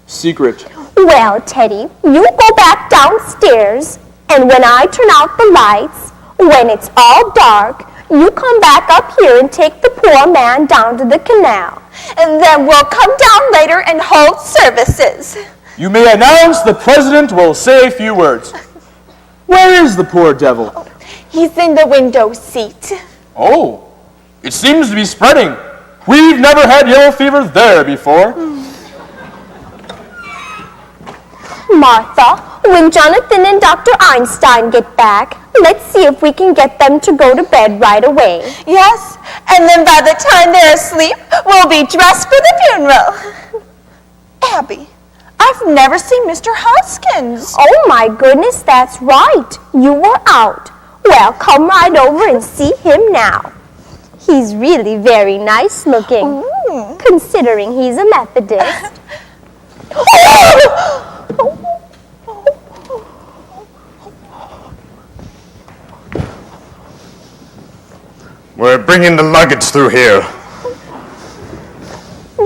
secret? Well, Teddy, you go back downstairs, and when I turn out the lights, when it's all dark, you come back up here and take the poor man down to the canal. And then we'll come down later and hold services. You may announce the President will say a few words. Where is the poor devil? He's in the window seat. Oh, it seems to be spreading. We've never had yellow fever there before. Martha, when Jonathan and Dr. Einstein get back, let's see if we can get them to go to bed right away. Yes, and then by the time they're asleep, we'll be dressed for the funeral. Abby, I've never seen Mr. Hoskins. Oh my goodness, that's right. You were out. Well, come right over and see him now. He's really very nice looking, considering he's a Methodist. We're bringing the luggage through here.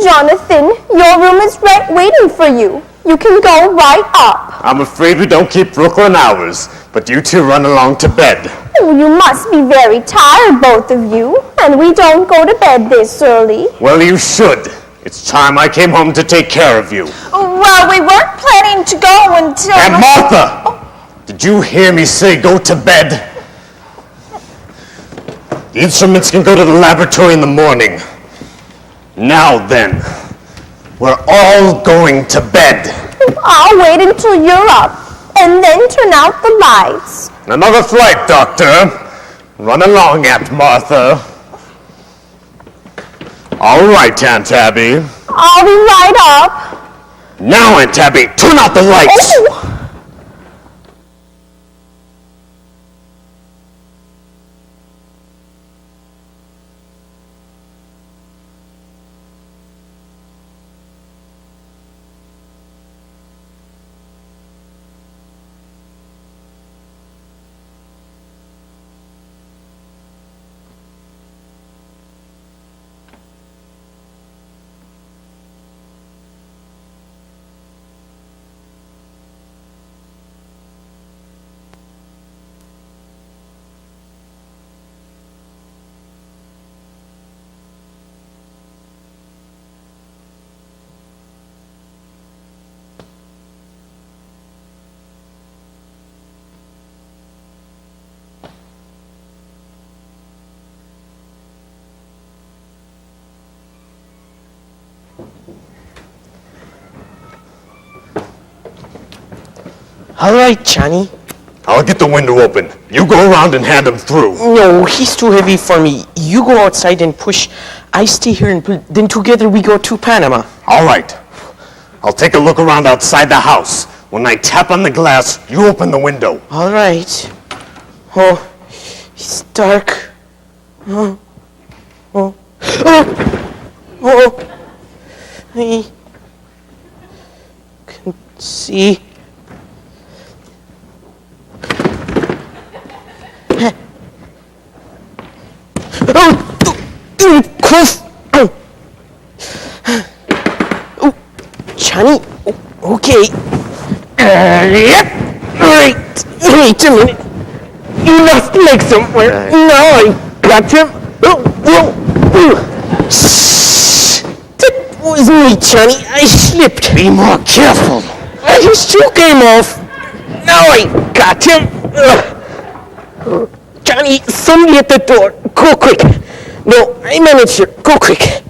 Jonathan, your room is right waiting for you. You can go right up. I'm afraid we don't keep Brooklyn hours, but you two run along to bed. Oh, you must be very tired, both of you, and we don't go to bed this early. Well, you should. It's time I came home to take care of you. Well, we weren't planning to go until... Aunt Martha! Did you hear me say go to bed? The instruments can go to the laboratory in the morning. Now then, we're all going to bed. I'll wait until you're up, and then turn out the lights. Another flight, Doctor. Run along, Aunt Martha. All right, Aunt Abby. I'll be right up. Now, Aunt Abby, turn out the lights. Oh. All right, Johnny. I'll get the window open. You go around and hand him through. No, he's too heavy for me. You go outside and push. I stay here and then together we go to Panama. All right. I'll take a look around outside the house. When I tap on the glass, you open the window. All right. Oh, it's dark. Oh. I can see. Oh, Johnny. Okay. Yep. All right. Wait a minute. You lost the leg somewhere. Now I got him. That was me, Johnny. I slipped. Be more careful. His shoe came off. Now I got him. Johnny, somebody at the door. Go quick. No, I managed it. Go quick.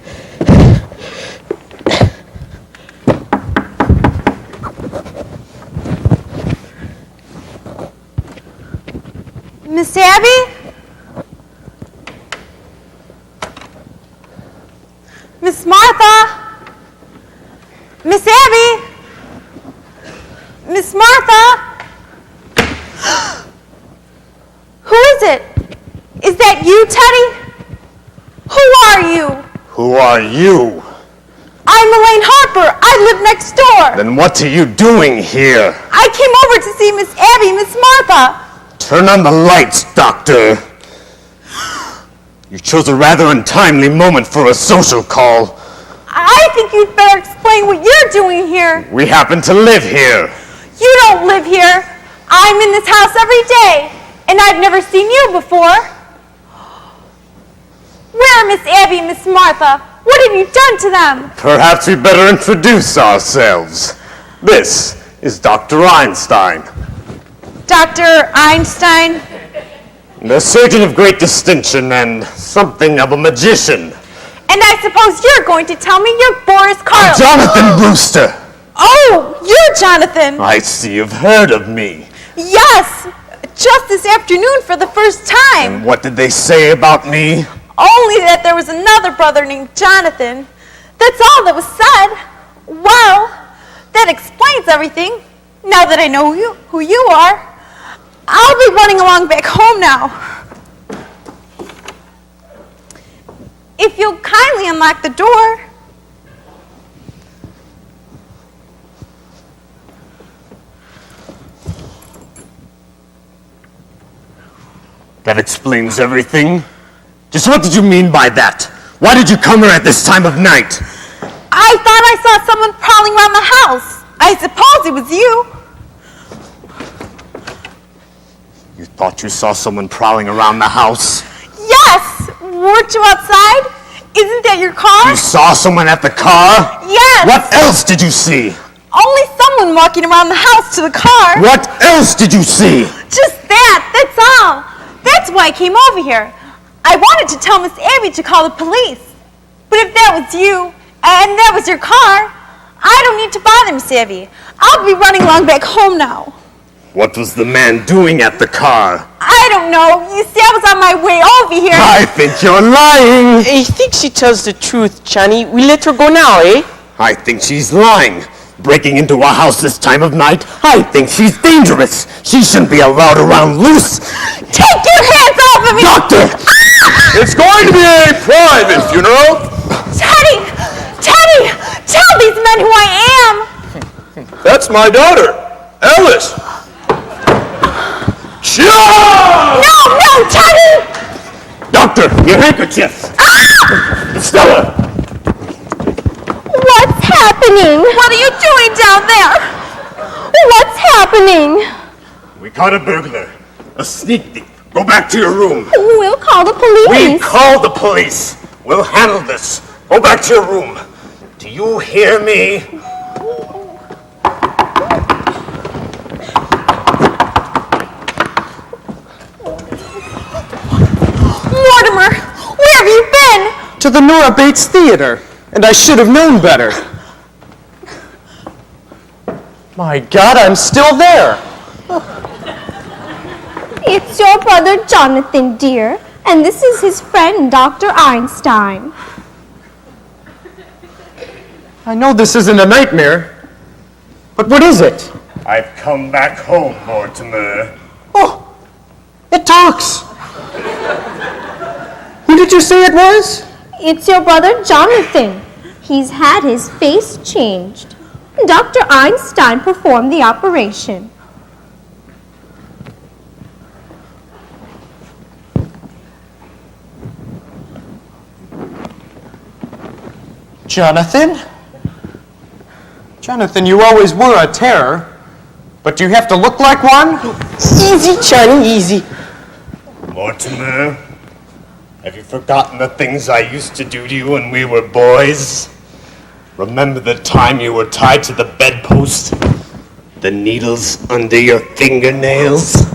Miss Abby? Miss Martha? Miss Abby? Miss Martha? Who is it? Is that you, Teddy? Who are you? Who are you? I'm Elaine Harper. I live next door. Then what are you doing here? I came over to see Miss Abby, Miss Martha. Turn on the lights, Doctor. You chose a rather untimely moment for a social call. I think you'd better explain what you're doing here. We happen to live here. You don't live here. I'm in this house every day, and I've never seen you before. Where are Miss Abby and Miss Martha? What have you done to them? Perhaps we better introduce ourselves. This is Dr. Einstein. Dr. Einstein? A surgeon of great distinction and something of a magician. And I suppose you're going to tell me you're Boris Karloff. Jonathan Brewster. Oh, you're Jonathan. I see you've heard of me. Yes, just this afternoon for the first time. And what did they say about me? Only that there was another brother named Jonathan. That's all that was said. Well, that explains everything. Now that I know who you are, I'll be running along back home now. If you'll kindly unlock the door. That explains everything. Just what did you mean by that? Why did you come here at this time of night? I thought I saw someone prowling around the house. I suppose it was you. You thought you saw someone prowling around the house? Yes! Weren't you outside? Isn't that your car? You saw someone at the car? Yes! What else did you see? Only someone walking around the house to the car. What else did you see? Just that, that's all. That's why I came over here. I wanted to tell Miss Abby to call the police. But if that was you, and that was your car, I don't need to bother Miss Abby. I'll be running along back home now. What was the man doing at the car? I don't know. You see, I was on my way over here. I think you're lying. I think she tells the truth, Johnny. We let her go now, eh? I think she's lying. Breaking into a house this time of night, I think she's dangerous. She shouldn't be allowed around loose. Take your hands off of me! Doctor! It's going to be a private funeral. Teddy! Teddy! Tell these men who I am! That's my daughter, Alice. Cheers! No, Teddy! Doctor, your handkerchief! Stella! What's happening? What are you doing down there? What's happening? We caught a burglar. A sneak thief. Go back to your room. We'll call the police. We called the police. We'll handle this. Go back to your room. Do you hear me? Mortimer, where have you been? To the Nora Bates Theater, and I should have known better. My God, I'm still there. It's your brother Jonathan, dear, and this is his friend, Dr. Einstein. I know this isn't a nightmare, but what is it? I've come back home, Mortimer. Oh, it talks. Who did you say it was? It's your brother Jonathan. He's had his face changed. Dr. Einstein performed the operation. Jonathan? Jonathan, you always were a terror, but do you have to look like one? Easy, Johnny, easy. Mortimer, have you forgotten the things I used to do to you when we were boys? Remember the time you were tied to the bedpost? The needles under your fingernails?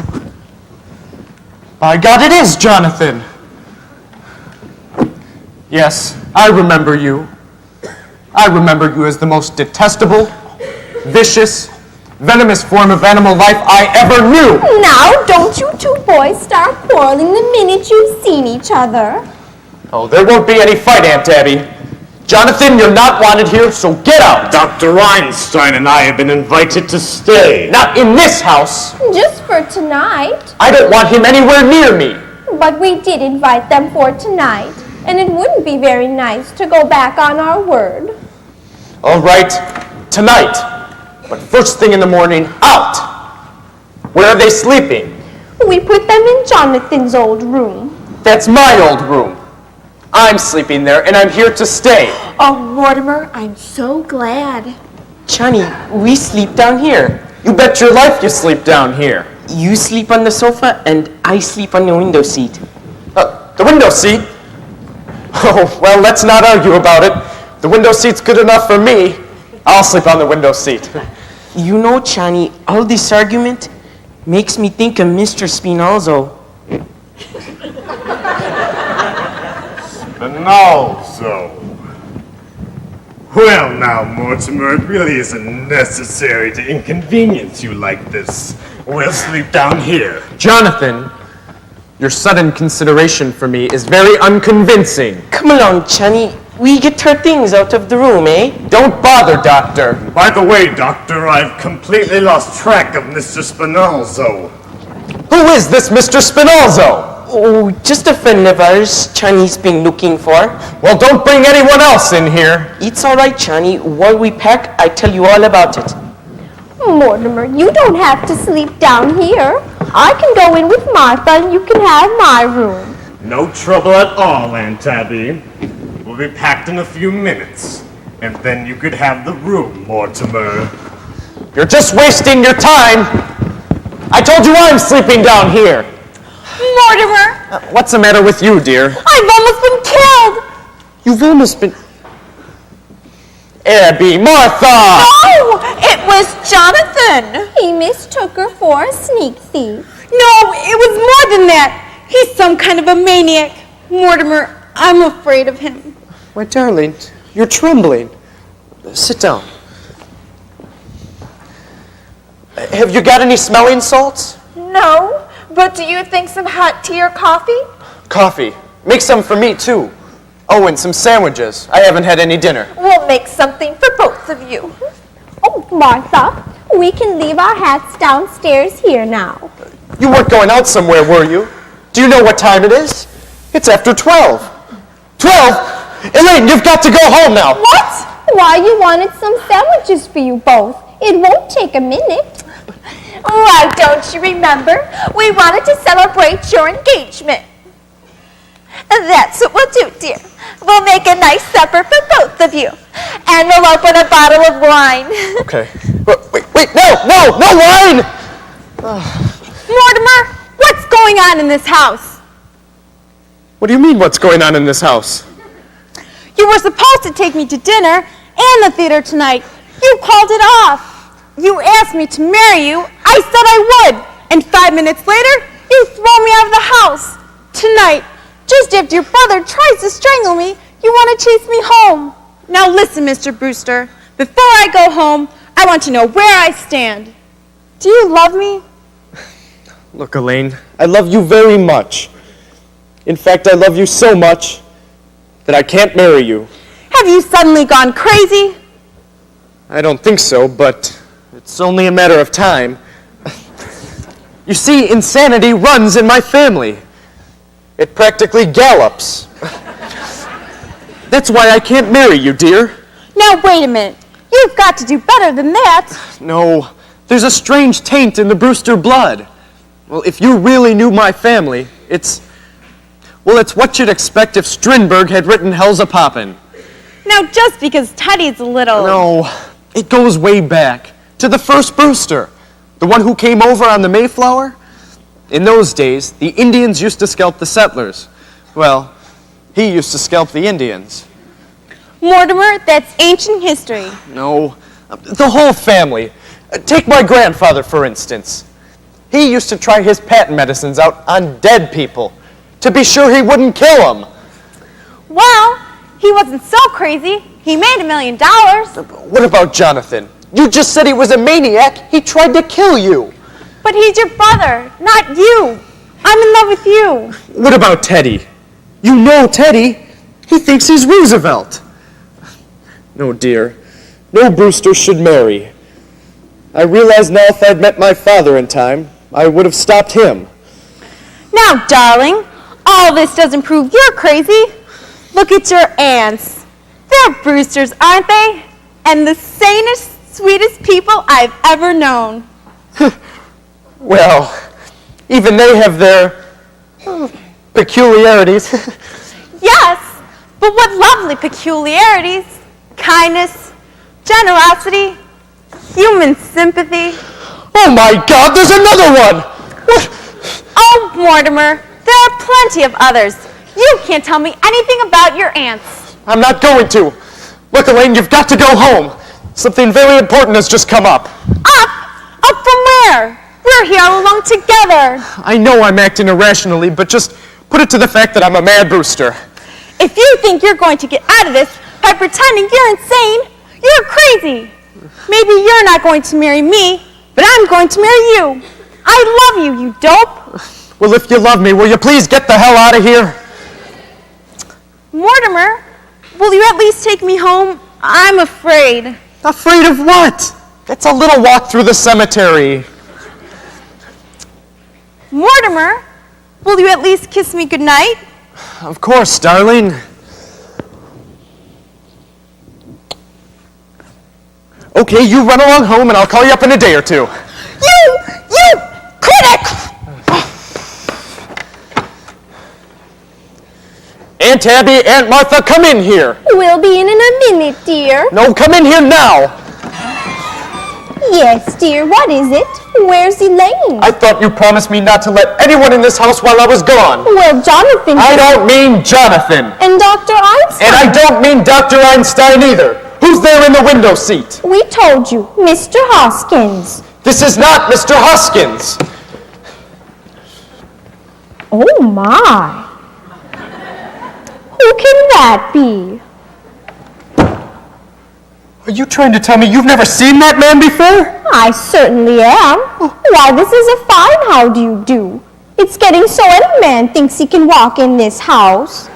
By God, it is Jonathan! Yes, I remember you. I remember you as the most detestable, vicious, venomous form of animal life I ever knew! Now, don't you two boys start quarreling the minute you've seen each other. Oh, there won't be any fight, Aunt Abby. Jonathan, you're not wanted here, so get out! Dr. Einstein and I have been invited to stay. Not in this house! Just for tonight. I don't want him anywhere near me! But we did invite them for tonight, and it wouldn't be very nice to go back on our word. All right, tonight. But first thing in the morning, out! Where are they sleeping? We put them in Jonathan's old room. That's my old room. I'm sleeping there, and I'm here to stay. Oh, Mortimer, I'm so glad. Johnny, we sleep down here. You bet your life you sleep down here. You sleep on the sofa, and I sleep on the window seat. The window seat? Oh, well, let's not argue about it. The window seat's good enough for me. I'll sleep on the window seat. You know, Johnny, all this argument makes me think of Mr. Spinozzo. Spinozzo. Well now, Mortimer, it really isn't necessary to inconvenience you like this. We'll sleep down here. Jonathan, your sudden consideration for me is very unconvincing. Come along, Johnny. We get our things out of the room, eh? Don't bother, Doctor. By the way, Doctor, I've completely lost track of Mr. Spinozzo. Who is this Mr. Spinozzo? Oh, just a friend of ours Johnny's been looking for. Well, don't bring anyone else in here. It's all right, Johnny. While we pack, I tell you all about it. Mortimer, you don't have to sleep down here. I can go in with Martha and you can have my room. No trouble at all, Aunt Abby. We'll be packed in a few minutes, and then you could have the room, Mortimer. You're just wasting your time. I told you I'm sleeping down here. Mortimer, What's the matter with you, dear? I've almost been killed. You've almost been... Abby, Martha! Oh, it was Jonathan. He mistook her for a sneak thief. No, it was more than that. He's some kind of a maniac. Mortimer, I'm afraid of him. My darling, you're trembling. Sit down. Have you got any smelling salts? No, but do you think some hot tea or coffee? Coffee. Make some for me, too. Oh, and some sandwiches. I haven't had any dinner. We'll make something for both of you. Oh, Martha, we can leave our hats downstairs here now. You weren't going out somewhere, were you? Do you know what time it is? It's after 12. 12? Elaine, you've got to go home now. What? Why, you wanted some sandwiches for you both. It won't take a minute. Why, don't you remember? We wanted to celebrate your engagement. That's what we'll do, dear. We'll make a nice supper for both of you. And we'll open a bottle of wine. Okay. Wait, no wine! Mortimer, what's going on in this house? What do you mean, what's going on in this house? You were supposed to take me to dinner and the theater tonight. You called it off. You asked me to marry you. I said I would. And 5 minutes later, you throw me out of the house. Tonight, just after your brother tries to strangle me, you want to chase me home. Now listen, Mr. Brewster. Before I go home, I want to know where I stand. Do you love me? Look, Elaine, I love you very much. In fact, I love you so much that I can't marry you. Have you suddenly gone crazy? I don't think so, but it's only a matter of time. You see, insanity runs in my family. It practically gallops. That's why I can't marry you, dear. Now wait a minute. You've got to do better than that. No, there's a strange taint in the Brewster blood. Well, if you really knew my family, it's what you'd expect if Strindberg had written Hell's a Poppin'. Now just because Teddy's a little... No, it goes way back to the first Brewster, the one who came over on the Mayflower. In those days, the Indians used to scalp the settlers. Well, he used to scalp the Indians. Mortimer, that's ancient history. No, the whole family. Take my grandfather, for instance. He used to try his patent medicines out on dead people to be sure he wouldn't kill them. Well, he wasn't so crazy. He made $1 million. What about Jonathan? You just said he was a maniac. He tried to kill you. But he's your brother, not you. I'm in love with you. What about Teddy? You know Teddy. He thinks he's Roosevelt. No, dear. No Brewster should marry. I realize now if I'd met my father in time, I would have stopped him. Now, darling, all this doesn't prove you're crazy. Look at your aunts. They're Brewsters, aren't they? And the sanest, sweetest people I've ever known. Well, even they have their peculiarities. Yes, but what lovely peculiarities. Kindness, generosity, human sympathy. Oh my God, there's another one! What? Oh, Mortimer, there are plenty of others. You can't tell me anything about your aunts. I'm not going to. Look, Elaine, you've got to go home. Something very important has just come up. Up? Up from where? We're here all along together. I know I'm acting irrationally, but just put it to the fact that I'm a mad Brewster. If you think you're going to get out of this by pretending you're insane, you're crazy. Maybe you're not going to marry me, but I'm going to marry you. I love you, you dope. Well, if you love me, will you please get the hell out of here? Mortimer, will you at least take me home? I'm afraid. Afraid of what? It's a little walk through the cemetery. Mortimer, will you at least kiss me goodnight? Of course, darling. Okay, you run along home and I'll call you up in a day or two. You critic! Aunt Abby, Aunt Martha, come in here. We'll be in a minute, dear. No, come in here now. Yes, dear, what is it? Where's Elaine? I thought you promised me not to let anyone in this house while I was gone. Well, Jonathan... I don't mean Jonathan. And Dr. Einstein. And I don't mean Dr. Einstein either. Who's there in the window seat? We told you, Mr. Hoskins. This is not Mr. Hoskins. Oh, my. Who can that be? Are you trying to tell me you've never seen that man before? I certainly am. Why, this is a fine how do you do. It's getting so any man thinks he can walk in this house.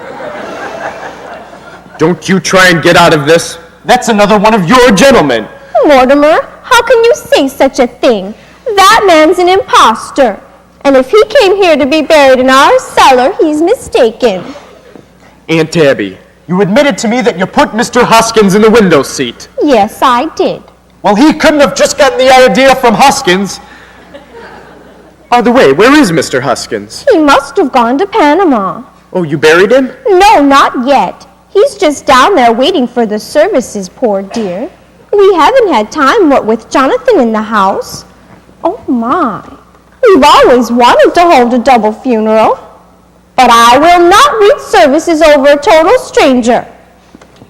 Don't you try and get out of this. That's another one of your gentlemen. Mortimer, how can you say such a thing? That man's an imposter. And if he came here to be buried in our cellar, he's mistaken. Aunt Abby, you admitted to me that you put Mr. Hoskins in the window seat. Yes, I did. Well, he couldn't have just gotten the idea from Hoskins. By the way, where is Mr. Hoskins? He must have gone to Panama. Oh, you buried him? No, not yet. He's just down there waiting for the services, poor dear. We haven't had time, what with Jonathan in the house. Oh, my. We've always wanted to hold a double funeral. But I will not read services over a total stranger.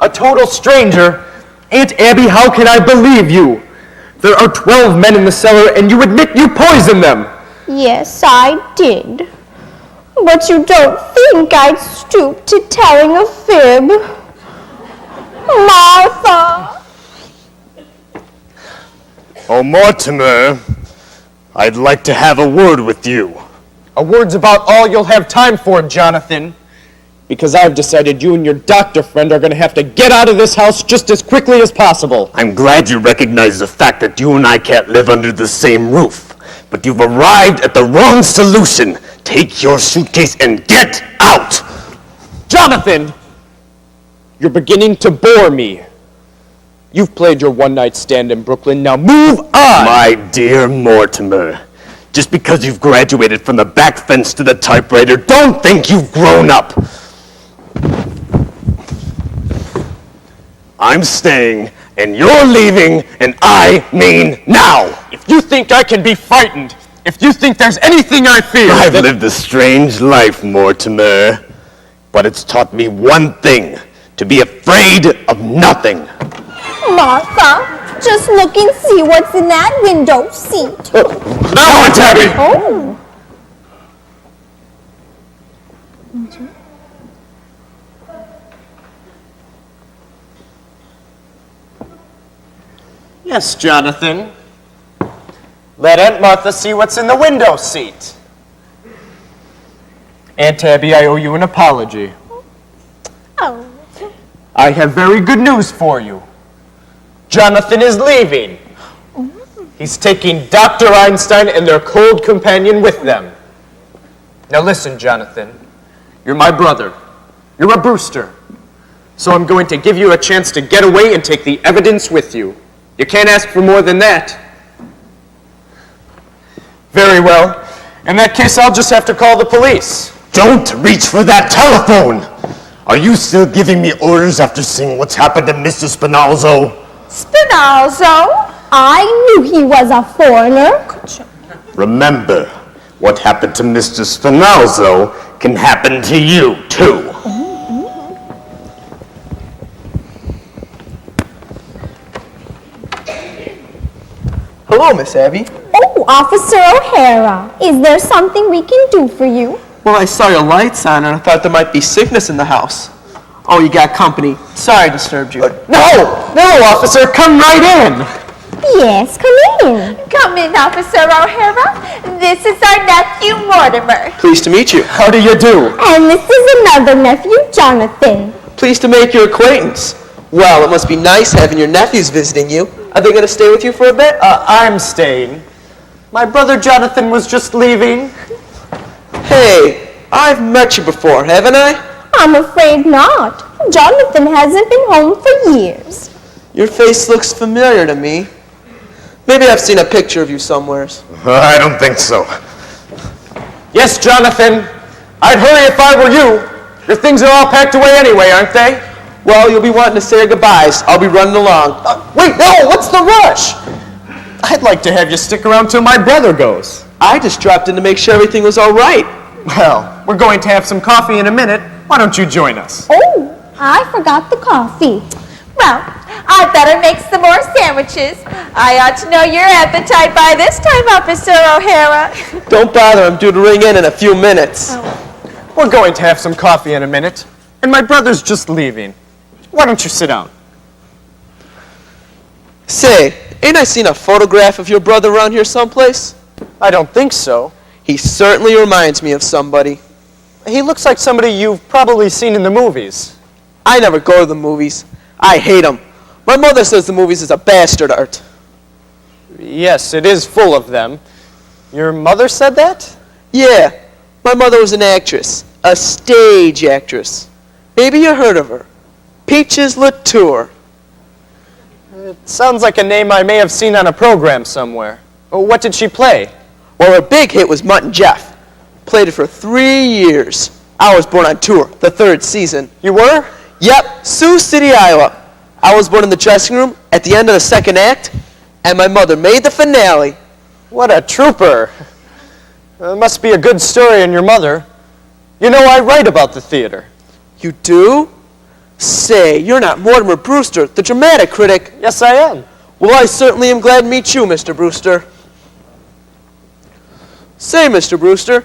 A total stranger? Aunt Abby, how can I believe you? There are 12 men in the cellar, and you admit you poisoned them. Yes, I did. But you don't think I'd stoop to telling a fib. Martha! Oh, Mortimer, I'd like to have a word with you. A word's about all you'll have time for, Jonathan. Because I've decided you and your doctor friend are going to have to get out of this house just as quickly as possible. I'm glad you recognize the fact that you and I can't live under the same roof. But you've arrived at the wrong solution. Take your suitcase and get out! Jonathan! You're beginning to bore me. You've played your one-night stand in Brooklyn. Now move on! My dear Mortimer, just because you've graduated from the back fence to the typewriter, don't think you've grown up. I'm staying, and you're leaving, and I mean now. If you think I can be frightened, if you think there's anything I fear... I've lived a strange life, Mortimer, but it's taught me one thing, to be afraid of nothing. Martha, just look and see what's in that window seat. Now, Aunt Abby! Oh. Yes, Jonathan. Let Aunt Martha see what's in the window seat. Aunt Abby, I owe you an apology. Oh. I have very good news for you. Jonathan is leaving. He's taking Dr. Einstein and their cold companion with them. Now listen, Jonathan. You're my brother. You're a Brewster. So I'm going to give you a chance to get away and take the evidence with you. You can't ask for more than that. Very well. In that case, I'll just have to call the police. Don't reach for that telephone! Are you still giving me orders after seeing what's happened to Mr. Spinalzo? Spinalzo? I knew he was a foreigner. Remember, what happened to Mr. Spinalzo can happen to you, too. Hello, Miss Abby. Oh, Officer O'Hara, is there something we can do for you? Well, I saw your lights on and I thought there might be sickness in the house. Oh, you got company. Sorry I disturbed you. No, officer, come right in. Yes, come in. Come in, Officer O'Hara. This is our nephew, Mortimer. Pleased to meet you. How do you do? And this is another nephew, Jonathan. Pleased to make your acquaintance. Well, it must be nice having your nephews visiting you. Are they going to stay with you for a bit? I'm staying. My brother Jonathan was just leaving. Hey, I've met you before, haven't I? I'm afraid not. Jonathan hasn't been home for years. Your face looks familiar to me. Maybe I've seen a picture of you somewheres. I don't think so. Yes, Jonathan. I'd hurry if I were you. Your things are all packed away anyway, aren't they? Well, you'll be wanting to say your goodbyes. I'll be running along. Wait, no, what's the rush? I'd like to have you stick around till my brother goes. I just dropped in to make sure everything was all right. Well, we're going to have some coffee in a minute. Why don't you join us? Oh, I forgot the coffee. Well, I better make some more sandwiches. I ought to know your appetite by this time, Officer O'Hara. Don't bother, I'm due to ring in a few minutes. We're going to have some coffee in a minute, and my brother's just leaving. Why don't you sit down? Say, ain't I seen a photograph of your brother around here someplace? I don't think so. He certainly reminds me of somebody. He looks like somebody you've probably seen in the movies. I never go to the movies. I hate them. My mother says the movies is a bastard art. Yes, it is full of them. Your mother said that? Yeah, my mother was an actress. A stage actress. Maybe you heard of her. Peaches Latour. It sounds like a name I may have seen on a program somewhere. What did she play? Well, her big hit was Mutt and Jeff. Played it for 3 years. I was born on tour, the 3rd season. You were? Yep, Sioux City, Iowa. I was born in the dressing room at the end of the 2nd act, and my mother made the finale. What a trooper. Must be a good story in your mother. You know, I write about the theater. You do? Say, you're not Mortimer Brewster, the dramatic critic. Yes, I am. Well, I certainly am glad to meet you, Mr. Brewster. Say, Mr. Brewster,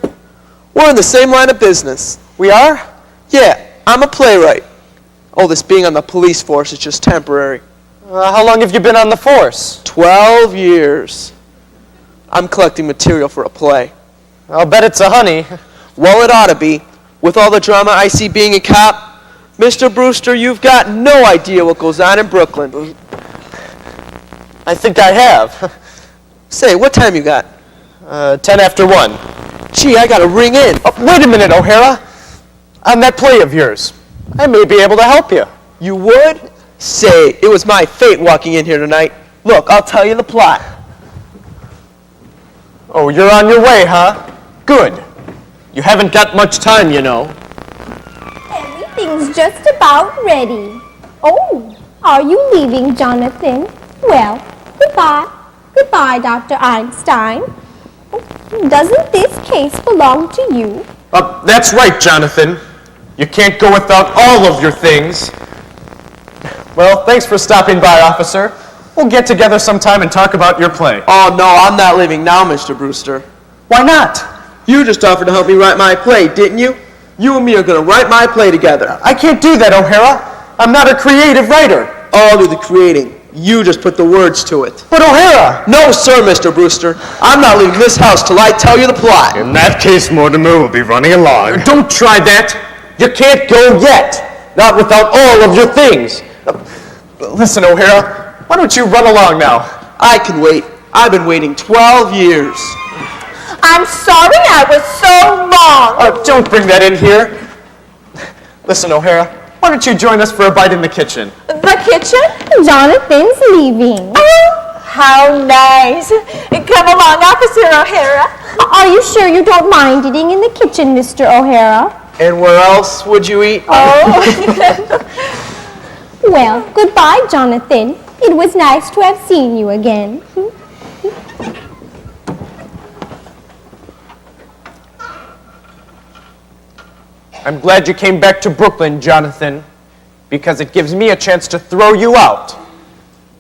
we're in the same line of business. We are? Yeah, I'm a playwright. Oh, this being on the police force is just temporary. How long have you been on the force? 12 years. I'm collecting material for a play. I'll bet it's a honey. Well, it ought to be. With all the drama I see being a cop, Mr. Brewster, you've got no idea what goes on in Brooklyn. I think I have. Say, what time you got? 10 after 1. Gee, I gotta ring in. Oh, wait a minute, O'Hara. On that play of yours, I may be able to help you. You would? Say, it was my fate walking in here tonight. Look, I'll tell you the plot. Oh, you're on your way, huh? Good. You haven't got much time, you know. Everything's just about ready. Oh, are you leaving, Jonathan? Well, goodbye. Goodbye, Dr. Einstein. Doesn't this case belong to you? That's right, Jonathan. You can't go without all of your things. Well, thanks for stopping by, officer. We'll get together sometime and talk about your play. Oh, no, I'm not leaving now, Mr. Brewster. Why not? You just offered to help me write my play, didn't you? You and me are going to write my play together. I can't do that, O'Hara. I'm not a creative writer. I'll do the creating. You just put the words to it. But O'Hara! No, sir, Mr. Brewster. I'm not leaving this house till I tell you the plot. In that case, Mortimer will be running along. Don't try that. You can't go yet. Not without all of your things. Listen, O'Hara, why don't you run along now? I can wait. I've been waiting 12 years. I'm sorry I was so long. Don't bring that in here. Listen, O'Hara, why don't you join us for a bite in the kitchen? The kitchen? Jonathan's leaving. Oh, how nice. Come along, Officer O'Hara. Are you sure you don't mind eating in the kitchen, Mr. O'Hara? And where else would you eat? Oh. Well, goodbye, Jonathan. It was nice to have seen you again. I'm glad you came back to Brooklyn, Jonathan, because it gives me a chance to throw you out.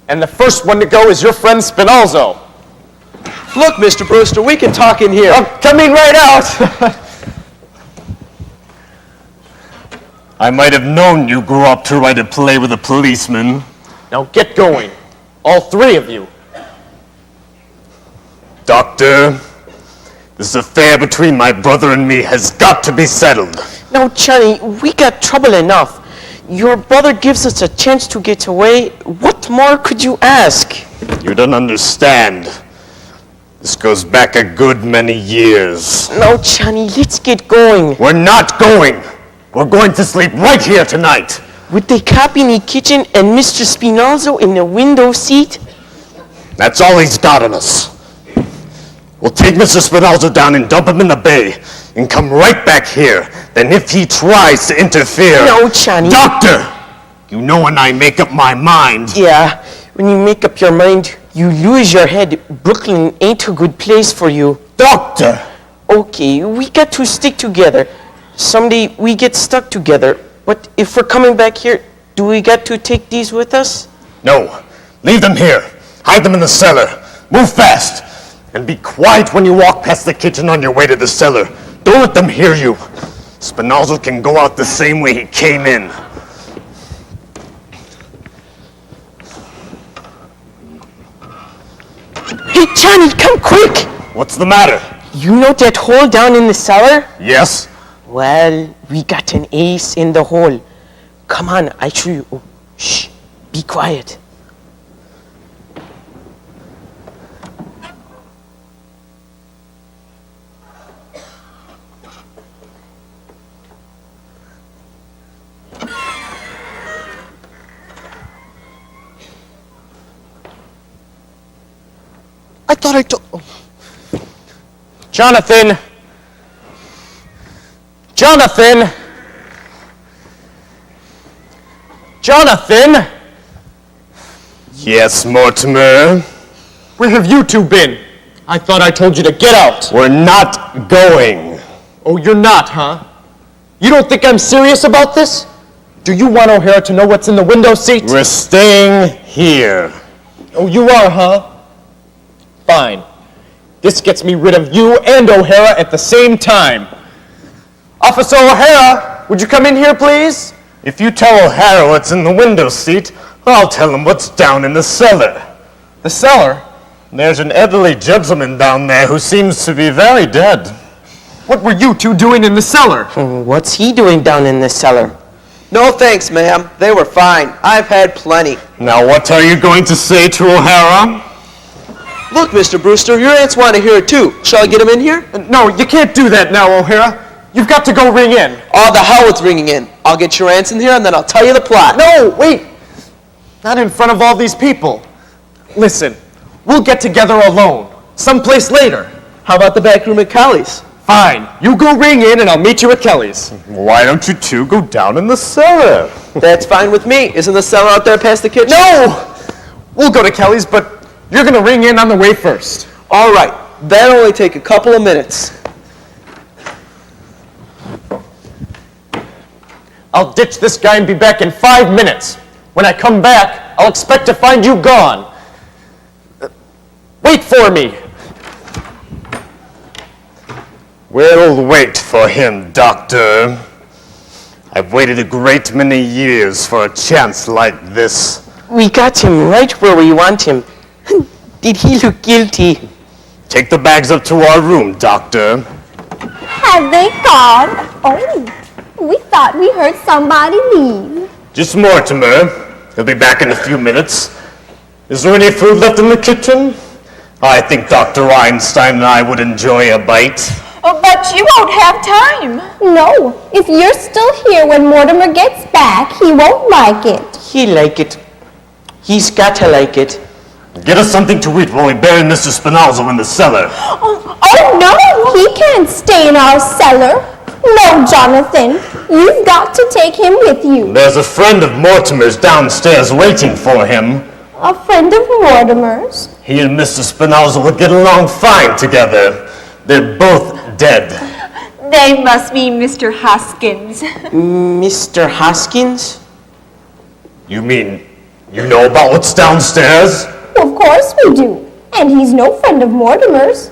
And the first one to go is your friend Spinalzo. Look, Mr. Brewster, we can talk in here. I'm coming right out. I might have known you grew up to write a play with a policeman. Now get going. All 3 of you. Doctor, this affair between my brother and me has got to be settled. Now, Johnny, we got trouble enough. Your brother gives us a chance to get away. What more could you ask? You don't understand. This goes back a good many years. Now, Johnny, let's get going. We're not going. We're going to sleep right here tonight. With the cop in the kitchen and Mr. Spinalzo in the window seat? That's all he's got on us. We'll take Mr. Spinalzo down and dump him in the bay and come right back here. Then if he tries to interfere... No, Johnny. Doctor! You know when I make up my mind. Yeah, when you make up your mind, you lose your head. Brooklyn ain't a good place for you. Doctor! Okay, we got to stick together. Someday we get stuck together. But if we're coming back here, do we got to take these with us? No. Leave them here. Hide them in the cellar. Move fast. And be quiet when you walk past the kitchen on your way to the cellar. Don't let them hear you. Spinalzo can go out the same way he came in. Johnny, come quick! What's the matter? You know that hole down in the cellar? Yes? Well, we got an ace in the hole. Come on, I show you. Oh, shh, be quiet. I thought I told... Jonathan! Jonathan! Jonathan! Yes, Mortimer? Where have you two been? I thought I told you to get out. We're not going. Oh, you're not, huh? You don't think I'm serious about this? Do you want O'Hara to know what's in the window seat? We're staying here. Oh, you are, huh? Fine. This gets me rid of you and O'Hara at the same time. Officer O'Hara, would you come in here, please? If you tell O'Hara what's in the window seat, I'll tell him what's down in the cellar. The cellar? There's an elderly gentleman down there who seems to be very dead. What were you two doing in the cellar? What's he doing down in the cellar? No thanks, ma'am. They were fine. I've had plenty. Now what are you going to say to O'Hara? Look, Mr. Brewster, your aunts want to hear it too. Shall I get them in here? No, you can't do that now, O'Hara. You've got to go ring in. Oh, the hell with ringing in. I'll get your aunts in here and then I'll tell you the plot. No, wait. Not in front of all these people. Listen, we'll get together alone, someplace later. How about the back room at Kelly's? Fine. You go ring in and I'll meet you at Kelly's. Why don't you two go down in the cellar? That's fine with me. Isn't the cellar out there past the kitchen? No! We'll go to Kelly's, but you're going to ring in on the way first. All right. That'll only take a couple of minutes. I'll ditch this guy and be back in 5 minutes. When I come back, I'll expect to find you gone. Wait for me. We'll wait for him, Doctor. I've waited a great many years for a chance like this. We got him right where we want him. Did he look guilty? Take the bags up to our room, Doctor. Have they gone? Oh, we thought we heard somebody leave. Just Mortimer. He'll be back in a few minutes. Is there any food left in the kitchen? I think Dr. Einstein and I would enjoy a bite. Oh, but you won't have time. No, if you're still here when Mortimer gets back, he won't like it. He'll like it. He's got to like it. Get us something to eat while we bury Mr. Spinalzo in the cellar. Oh no, he can't stay in our cellar. No, Jonathan, you've got to take him with you. There's a friend of Mortimer's downstairs waiting for him. A friend of Mortimer's? He and Mr. Spinalzo would get along fine together. They're both dead. They must be Mr. Hoskins. Mr. Hoskins? You mean you know about what's downstairs? Of course we do. And he's no friend of Mortimer's.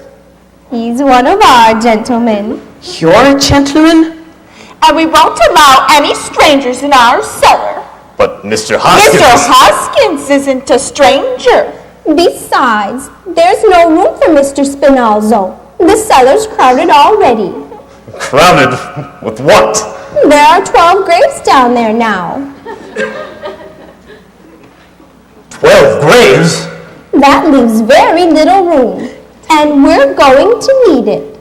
He's one of our gentlemen. You're a gentleman? And we won't allow any strangers in our cellar. But Mr. Hoskins... Mr. Hoskins isn't a stranger. Besides, there's no room for Mr. Spinalzo. The cellar's crowded already. Crowded? With what? There are 12 graves down there now. 12 graves? That leaves very little room, and we're going to need it.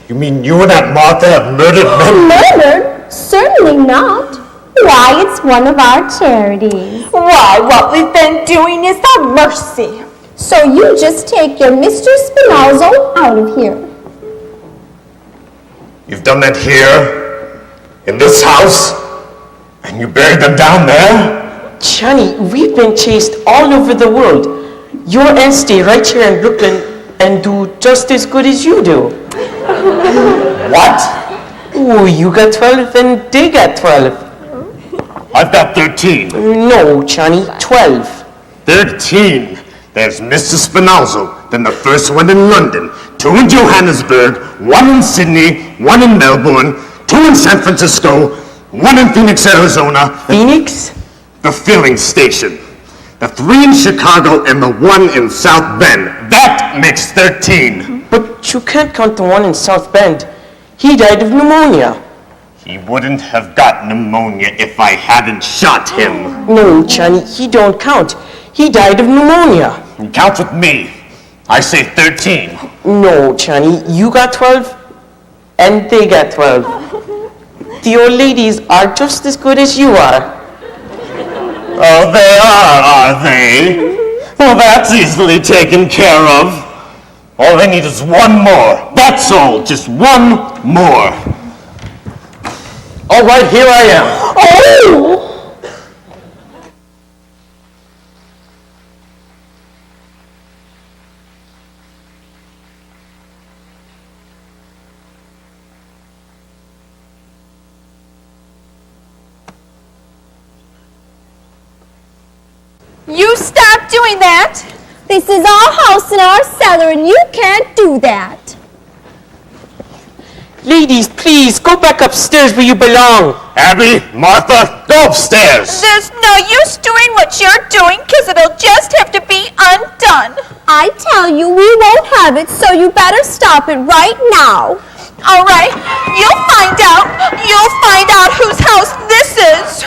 You mean you and Aunt Martha have murdered men? Murdered? Certainly not. Why, it's one of our charities. Why, what we've been doing is a mercy. So you just take your Mr. Spinalzo out of here. You've done that here? In this house? And you buried them down there? Johnny, we've been chased all over the world. Your aunts stay right here in Brooklyn and do just as good as you do. What? Oh, you got 12 and they got 12. I've got 13. No, Johnny, 12. 13. There's Mr. Spinalzo, then the first one in London, 2 in Johannesburg, 1 in Sydney, 1 in Melbourne, 2 in San Francisco, 1 in Phoenix, Arizona. Phoenix? The filling station. The 3 in Chicago and the 1 in South Bend. That makes 13. But you can't count the one in South Bend. He died of pneumonia. He wouldn't have got pneumonia if I hadn't shot him. No, Johnny, he don't count. He died of pneumonia. Count with me. I say 13. No, Johnny, you got 12, and they got 12. The old ladies are just as good as you are. Oh, they are they? Well, that's easily taken care of. All they need is 1 more. That's all, just 1 more. All right, here I am. Oh! You stop doing that! This is our house and our cellar, and you can't do that. Ladies, please, go back upstairs where you belong. Abby, Martha, go upstairs. There's no use doing what you're doing, because it'll just have to be undone. I tell you, we won't have it, so you better stop it right now. All right, you'll find out. You'll find out whose house this is.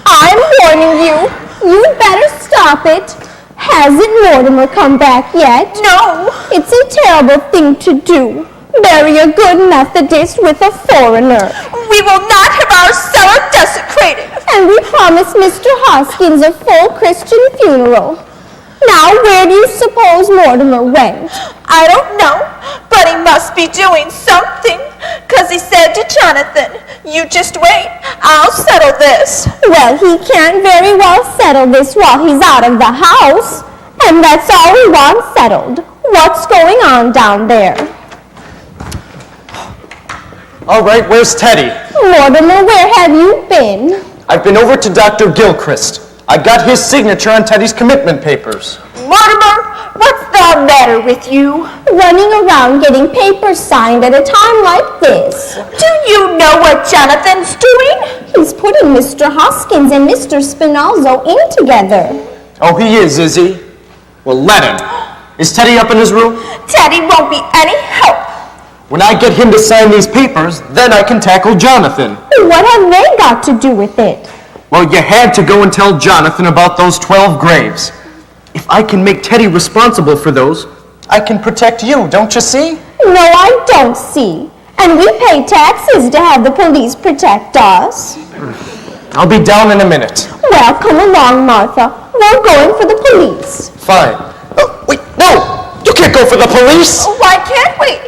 I'm warning you. You'd better stop it. Hasn't Mortimer come back yet? No. It's a terrible thing to do. Bury a good Methodist with a foreigner. We will not have our cellar desecrated. And we promised Mr. Hoskins a full Christian funeral. Now, where do you suppose Mortimer went? I don't know, but he must be doing something, because he said to Jonathan, you just wait, I'll settle this. Well, he can't very well settle this while he's out of the house. And that's all we want settled. What's going on down there? All right, where's Teddy? Mortimer, where have you been? I've been over to Dr. Gilchrist. I got his signature on Teddy's commitment papers. Mortimer, what's the matter with you? Running around getting papers signed at a time like this. Do you know what Jonathan's doing? He's putting Mr. Hoskins and Mr. Spinalzo in together. Oh, he is he? Well, let him. Is Teddy up in his room? Teddy won't be any help. When I get him to sign these papers, then I can tackle Jonathan. What have they got to do with it? Well, you had to go and tell Jonathan about those 12 graves. If I can make Teddy responsible for those, I can protect you, don't you see? No, I don't see. And we pay taxes to have the police protect us. I'll be down in a minute. Well, come along, Martha. We're going for the police. Fine. Oh, wait, no! You can't go for the police! Why can't we?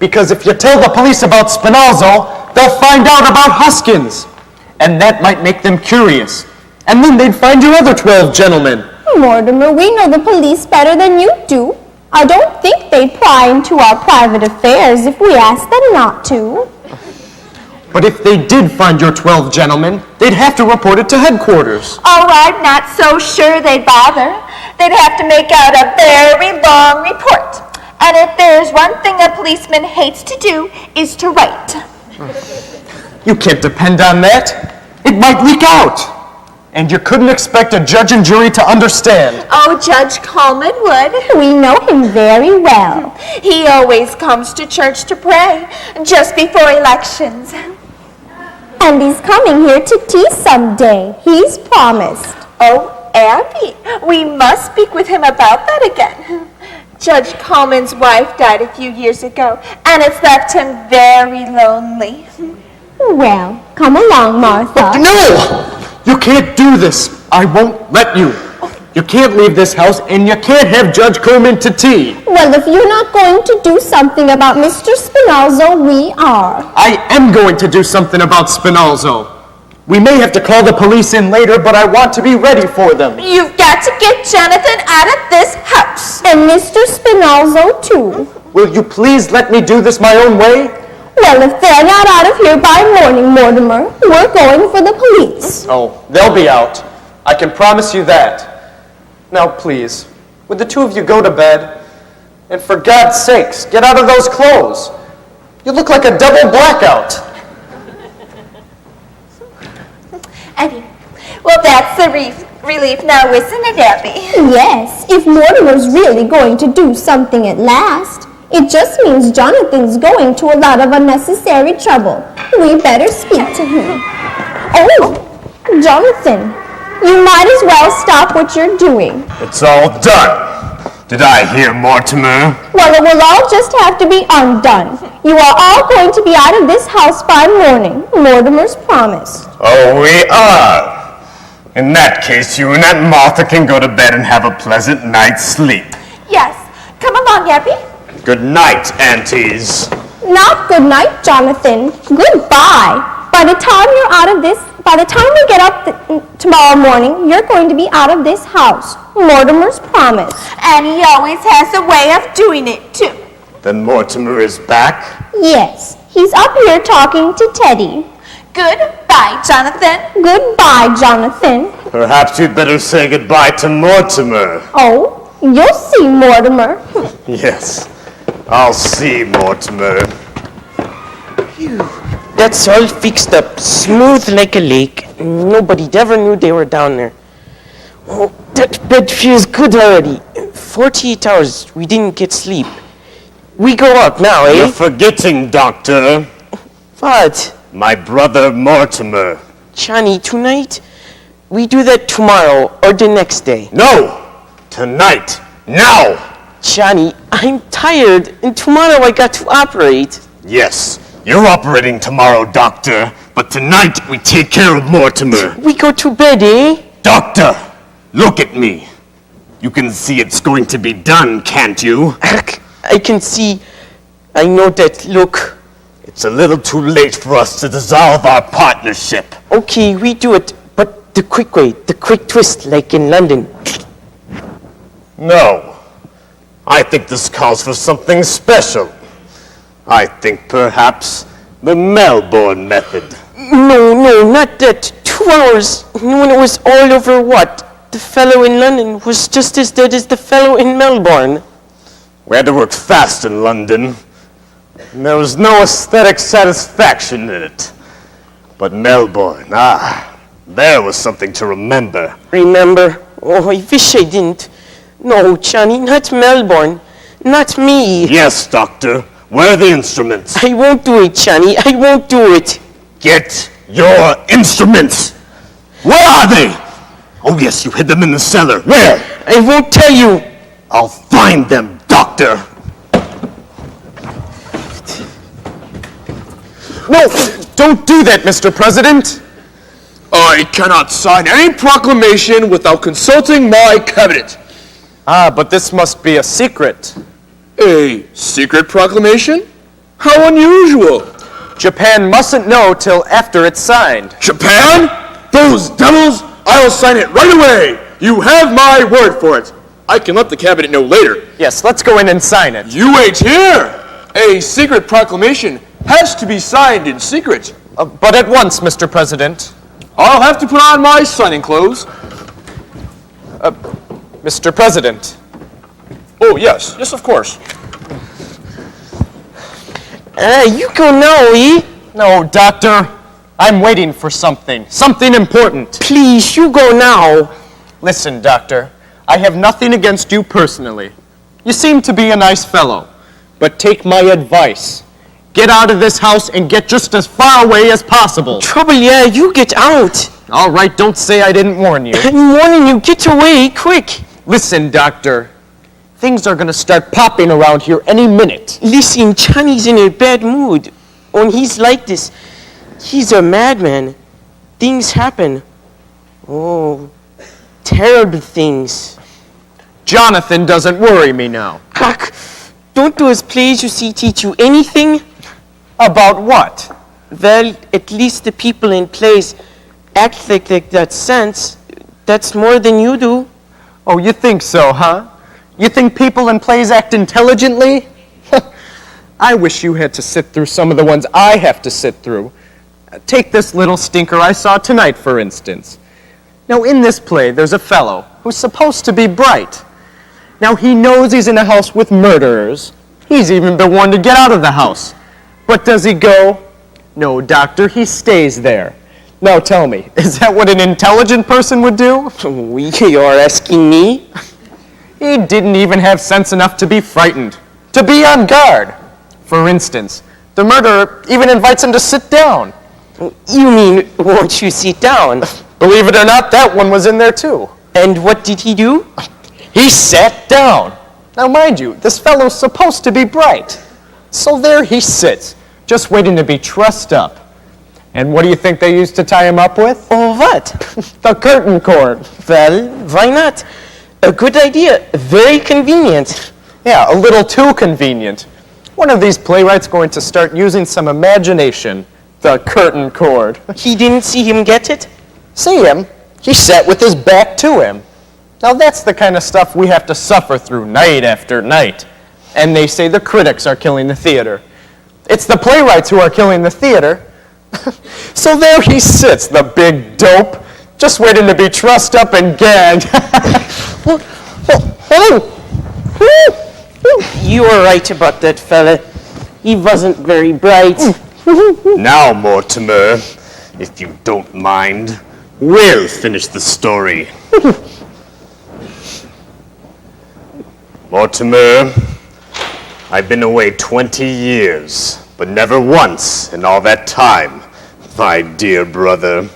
Because if you tell the police about Spinalzo, they'll find out about Hoskins. And that might make them curious. And then they'd find your other 12 gentlemen. Mortimer, we know the police better than you do. I don't think they'd pry into our private affairs if we asked them not to. But if they did find your 12 gentlemen, they'd have to report it to headquarters. Oh, I'm not so sure they'd bother. They'd have to make out a very long report. And if there's one thing a policeman hates to do, is to write. You can't depend on that. It might leak out. And you couldn't expect a judge and jury to understand. Oh, Judge Coleman would. We know him very well. He always comes to church to pray, just before elections. And he's coming here to tea someday. He's promised. Oh, Abby, we must speak with him about that again. Judge Coleman's wife died a few years ago, and it's left him very lonely. Well, come along, Martha. No! You can't do this. I won't let you. You can't leave this house, and you can't have Judge Coleman to tea. Well, if you're not going to do something about Mr. Spinalzo, we are. I am going to do something about Spinalzo. We may have to call the police in later, but I want to be ready for them. You've got to get Jonathan out of this house. And Mr. Spinalzo, too. Will you please let me do this my own way? Well, if they're not out of here by morning, Mortimer, we're going for the police. Oh, they'll be out. I can promise you that. Now, please, would the two of you go to bed? And for God's sakes, get out of those clothes. You look like a double blackout. Eddie, well, that's the relief now, isn't it, Abby? Yes, if Mortimer's really going to do something at last, it just means Jonathan's going to a lot of unnecessary trouble. We better speak to him. Oh, Jonathan, you might as well stop what you're doing. It's all done. Did I hear Mortimer? Well, it will all just have to be undone. You are all going to be out of this house by morning. Mortimer's promised. Oh, we are. In that case, you and Aunt Martha can go to bed and have a pleasant night's sleep. Yes. Come along, Abby. Good night, aunties. Not good night, Jonathan. Goodbye. By the time we get up tomorrow morning, you're going to be out of this house. Mortimer's promise. And he always has a way of doing it, too. Then Mortimer is back? Yes, he's up here talking to Teddy. Goodbye, Jonathan. Goodbye, Jonathan. Perhaps you'd better say goodbye to Mortimer. Oh, you'll see, Mortimer. Yes, I'll see, Mortimer. That's all fixed up, smooth like a lake. Nobody ever knew they were down there. Oh, that bed feels good already. 48 hours, we didn't get sleep. We go up now, eh? You're forgetting, Doctor. What? My brother Mortimer. Johnny, tonight? We do that tomorrow or the next day. No! Tonight! Now! Johnny, I'm tired, and tomorrow I got to operate. Yes, you're operating tomorrow, Doctor, but tonight we take care of Mortimer. We go to bed, eh? Doctor, look at me. You can see it's going to be done, can't you? I can see. I know that look. It's a little too late for us to dissolve our partnership. Okay, we do it, but the quick way, the quick twist, like in London. No. I think this calls for something special. I think perhaps the Melbourne method. No, not that. 2 hours. When it was all over what? The fellow in London was just as dead as the fellow in Melbourne. We had to work fast in London. And there was no aesthetic satisfaction in it. But Melbourne, there was something to remember. Remember? Oh, I wish I didn't. No, Johnny, not Melbourne. Not me. Yes, Doctor. Where are the instruments? I won't do it, Johnny. I won't do it. Get your instruments! Where are they? Oh, yes, you hid them in the cellar. Where? I won't tell you. I'll find them, Doctor. No, don't do that, Mr. President. I cannot sign any proclamation without consulting my cabinet. Ah, but this must be a secret. A secret proclamation? How unusual. Japan mustn't know till after it's signed. Japan? Those devils? I'll sign it right away. You have my word for it. I can let the cabinet know later. Yes, let's go in and sign it. You wait here. A secret proclamation has to be signed in secret. But at once, Mr. President. I'll have to put on my signing clothes. Mr. President. Oh, yes, of course. You go now, eh? No, Doctor. I'm waiting for something. Something important. Please, you go now. Listen, Doctor. I have nothing against you personally. You seem to be a nice fellow. But take my advice. Get out of this house and get just as far away as possible. Trouble, yeah, you get out. All right, don't say I didn't warn you. I'm warning you, get away, quick. Listen, Doctor. Things are going to start popping around here any minute. Listen, Johnny's in a bad mood. When he's like this, he's a madman. Things happen. Oh, terrible things. Jonathan doesn't worry me now. Don't those plays you see teach you anything? About what? Well, at least the people in plays act like that sense. That's more than you do. Oh, you think so, huh? You think people in plays act intelligently? I wish you had to sit through some of the ones I have to sit through. Take this little stinker I saw tonight, for instance. Now, in this play, there's a fellow who's supposed to be bright. Now, he knows he's in a house with murderers. He's even been warned to get out of the house. But does he go? No, Doctor, he stays there. Now tell me, is that what an intelligent person would do? You're asking me? He didn't even have sense enough to be frightened, to be on guard. For instance, the murderer even invites him to sit down. You mean, won't you sit down? Believe it or not, that one was in there too. And what did he do? He sat down. Now mind you, this fellow's supposed to be bright. So there he sits, just waiting to be trussed up. And what do you think they used to tie him up with? Oh, what? The curtain cord. Well, why not? A good idea. Very convenient. Yeah, a little too convenient. One of these playwrights going to start using some imagination. The curtain cord. He didn't see him get it? See him? He sat with his back to him. Now that's the kind of stuff we have to suffer through night after night. And they say the critics are killing the theater. It's the playwrights who are killing the theater. So there he sits, the big dope, just waiting to be trussed up and gagged. You were right about that fella. He wasn't very bright. Now, Mortimer, if you don't mind, we'll finish the story. Mortimer, I've been away 20 years, but never once in all that time, my dear brother,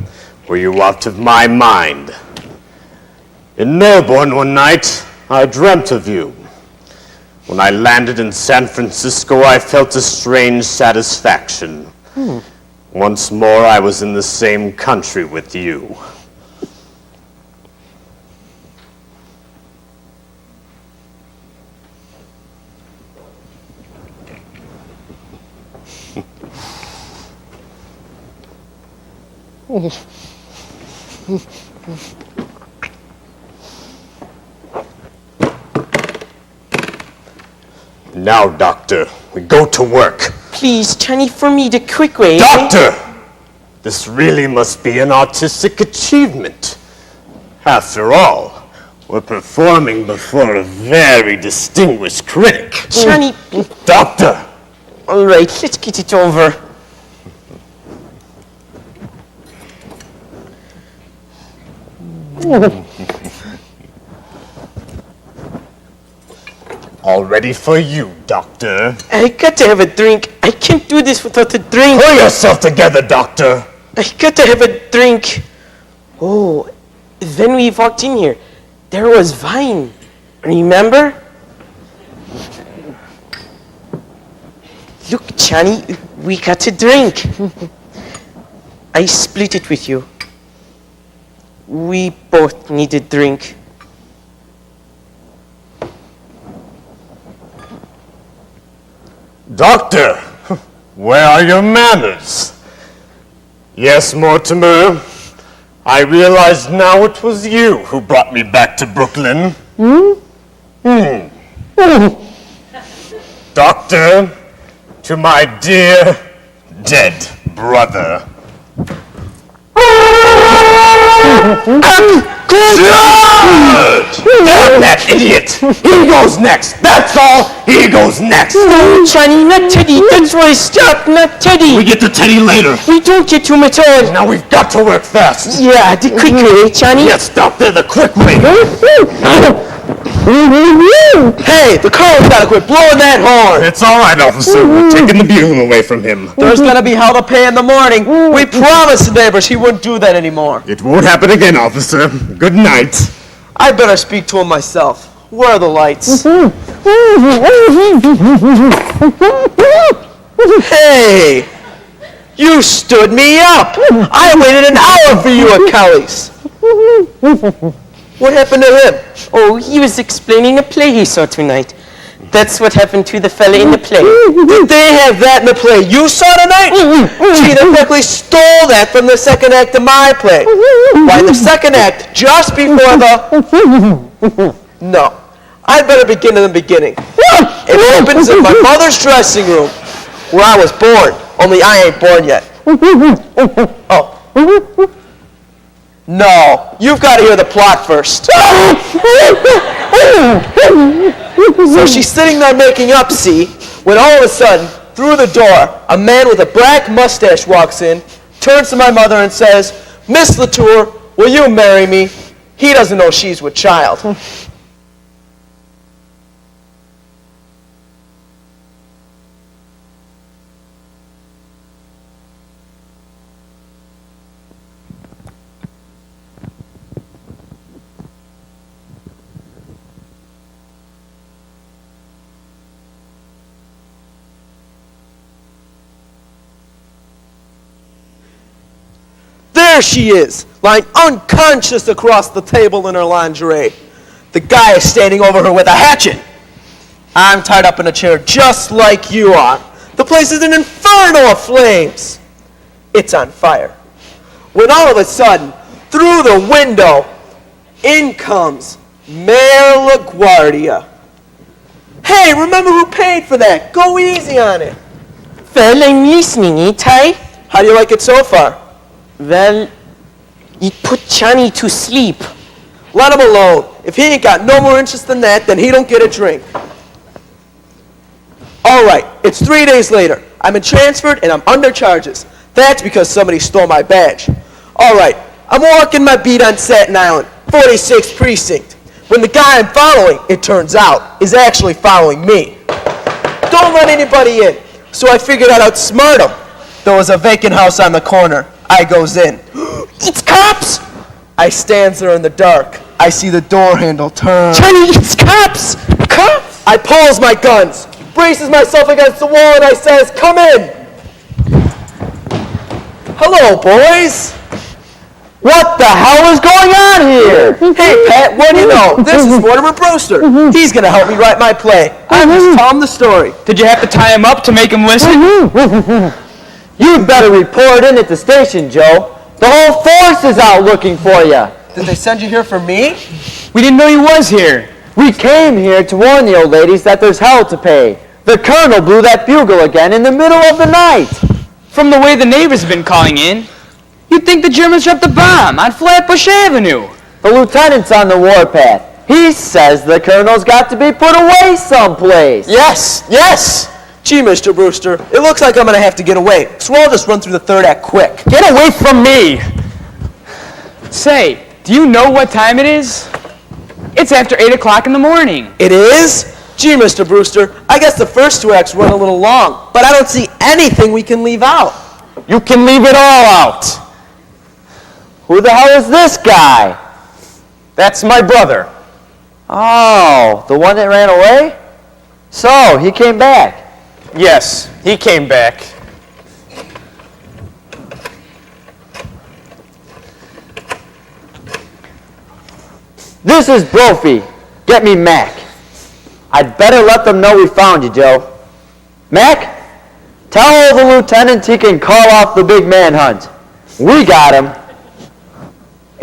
were you out of my mind. In Melbourne one night, I dreamt of you. When I landed in San Francisco, I felt a strange satisfaction. Once more, I was in the same country with you. Now, Doctor, we go to work. Please, Johnny, for me the quick way. Doctor! This really must be an artistic achievement. After all, we're performing before a very distinguished critic. Johnny. Doctor! All right, let's get it over. All ready for you, Doctor. I got to have a drink. I can't do this without a drink. Pull yourself together, Doctor. I got to have a drink. Oh, when we walked in here, there was wine. Remember? Look, Johnny, we got a drink. I split it with you. We both need a drink. Doctor, where are your manners? Yes, Mortimer, I realize now it was you who brought me back to Brooklyn. Doctor, to my dear dead brother. Good! Damn that idiot! He goes next! That's all! He goes next! No, Johnny, not Teddy. That's why stop, not Teddy. We get to Teddy later. We don't get to him at all. Now we've got to work fast. Yeah, the quick way, Johnny. Yes, Doctor, the quick way. Hey, the car's gotta quit blowing that horn. It's all right, officer. We're taking the bugle away from him. There's gonna be hell to pay in the morning. We promised the neighbors he wouldn't do that anymore. It won't happen again, officer. Good night. I better speak to him myself. Where are the lights? Hey! You stood me up! I waited an hour for you at Kelly's. What happened to him? Oh, he was explaining a play he saw tonight. That's what happened to the fella in the play. Did they have that in the play you saw tonight? Gee, they practically stole that from the second act of my play. Why, the second act, just before the... No, I'd better begin in the beginning. It opens in my mother's dressing room, where I was born, only I ain't born yet. Oh. No, you've got to hear the plot first. So she's sitting there making up, see, when all of a sudden, through the door, a man with a black mustache walks in, turns to my mother and says, Miss Latour, will you marry me? He doesn't know she's with child. There she is, lying unconscious across the table in her lingerie. The guy is standing over her with a hatchet. I'm tied up in a chair just like you are. The place is an inferno of flames. It's on fire. When all of a sudden, through the window, in comes Mayor LaGuardia. Hey, remember who paid for that? Go easy on it. Well, I'm listening, Ty. How do you like it so far? Well, you put Johnny to sleep. Let him alone. If he ain't got no more interest than that, then he don't get a drink. All right, it's 3 days later. I'm been transferred and I'm under charges. That's because somebody stole my badge. All right, I'm walking my beat on Staten Island, 46th Precinct. When the guy I'm following, it turns out, is actually following me. Don't let anybody in. So I figured I'd outsmart him. There was a vacant house on the corner. I goes in. It's cops! I stands there in the dark. I see the door handle turn. Johnny, it's cops! Cops! I pulls my guns, braces myself against the wall, and I says, come in! Hello, boys! What the hell is going on here? Hey, Pat, what do you know? This is Mortimer Brewster. He's going to help me write my play. I'm just telling the story. Did you have to tie him up to make him listen? You'd better report in at the station, Joe. The whole force is out looking for you. Did they send you here for me? We didn't know he was here. We came here to warn the old ladies that there's hell to pay. The colonel blew that bugle again in the middle of the night. From the way the neighbors have been calling in, you'd think the Germans dropped a bomb on Flatbush Avenue. The lieutenant's on the warpath. He says the colonel's got to be put away someplace. Yes, yes! Gee, Mr. Brewster, it looks like I'm going to have to get away, so I'll just run through the third act quick. Get away from me! Say, do you know what time it is? It's after 8 o'clock in the morning. It is? Gee, Mr. Brewster, I guess the first two acts run a little long, but I don't see anything we can leave out. You can leave it all out. Who the hell is this guy? That's my brother. Oh, the one that ran away? So, he came back. Yes, he came back. This is Brophy. Get me Mac. I'd better let them know we found you, Joe. Mac, tell the lieutenant he can call off the big manhunt. We got him.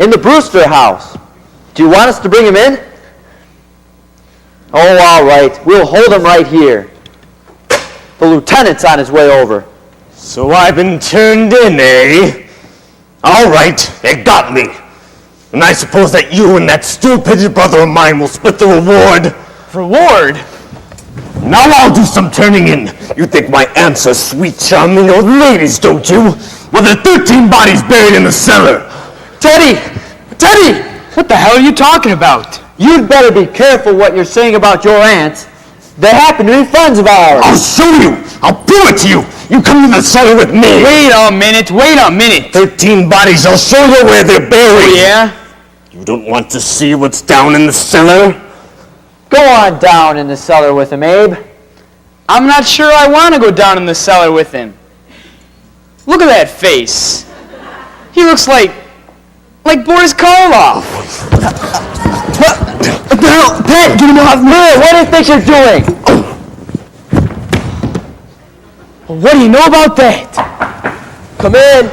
In the Brewster house. Do you want us to bring him in? Oh, all right. We'll hold him right here. The lieutenant's on his way over. So I've been turned in, eh? All right, they got me. And I suppose that you and that stupid brother of mine will split the reward. Reward? Now I'll do some turning in. You think my aunts are sweet, charming old ladies, don't you? Well, there are 13 bodies buried in the cellar. Teddy! Teddy! What the hell are you talking about? You'd better be careful what you're saying about your aunts. They happen to be friends of ours. I'll show you. I'll prove it to you. You come to the cellar with me. Wait a minute. 13 bodies. I'll show you where they're buried. Oh, yeah? You don't want to see what's down in the cellar? Go on down in the cellar with him, Abe. I'm not sure I want to go down in the cellar with him. Look at that face. He looks like Boris Karloff. Pat, get him off me! What do you think you're doing? What do you know about that? Come in.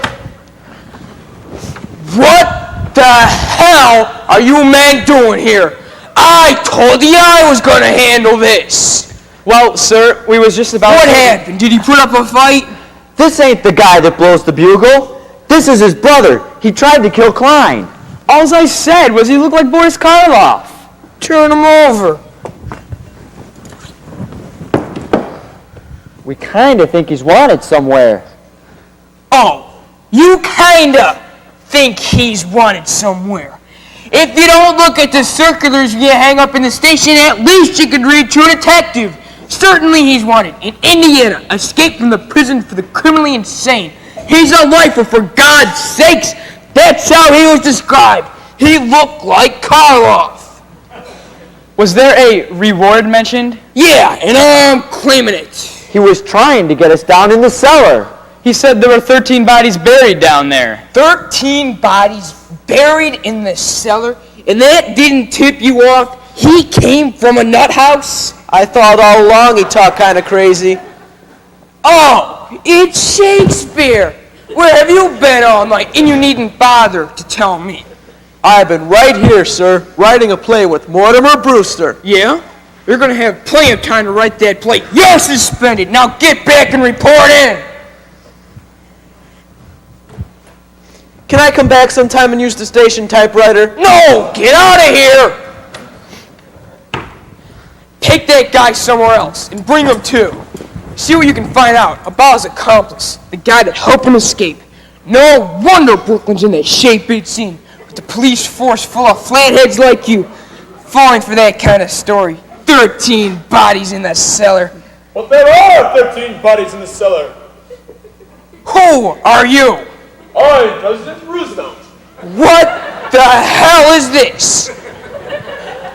What the hell are you men doing here? I told you I was going to handle this. Well, sir, we was just about What to... happened? Did he put up a fight? This ain't the guy that blows the bugle. This is his brother. He tried to kill Klein. All I said was he looked like Boris Karloff. Turn him over. We kind of think he's wanted somewhere. Oh, You kinda think he's wanted somewhere. If you don't look at the circulars you hang up in the station, at least you could read to a detective. Certainly he's wanted in Indiana, escaped from the prison for the criminally insane. He's a lifer, for God's sakes. That's how he was described. He looked like Karloff. Was there a reward mentioned? Yeah, and I'm claiming it. He was trying to get us down in the cellar. He said there were 13 bodies buried down there. 13 bodies buried in the cellar, and that didn't tip you off? He came from a nut house? I thought all along he talked kind of crazy. Oh, it's Shakespeare. Where have you been all night? And you needn't bother to tell me. I've been right here, sir, writing a play with Mortimer Brewster. Yeah? You're going to have plenty of time to write that play. You're suspended. Now get back and report in. Can I come back sometime and use the station typewriter? No, get out of here. Take that guy somewhere else and bring him too. See what you can find out about his accomplice, the guy that helped him escape. No wonder Brooklyn's in that shape-it scene with the police force full of flatheads like you, falling for that kind of story. 13 bodies in the cellar. But there are 13 bodies in the cellar. Who are you? I'm President Roosevelt. What the hell is this?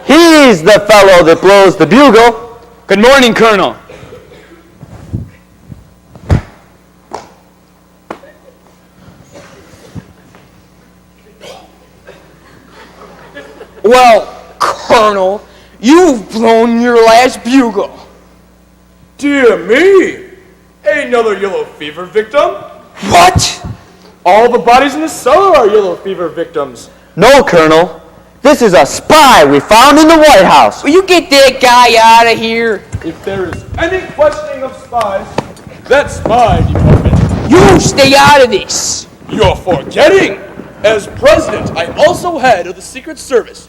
He's the fellow that blows the bugle. Good morning, Colonel. Well, Colonel, you've blown your last bugle. Dear me! Another yellow fever victim? What? All the bodies in the cellar are yellow fever victims. No, Colonel. This is a spy we found in the White House. Will you get that guy out of here? If there is any questioning of spies, that's my department. You stay out of this. You're forgetting! As president, I'm also head of the Secret Service.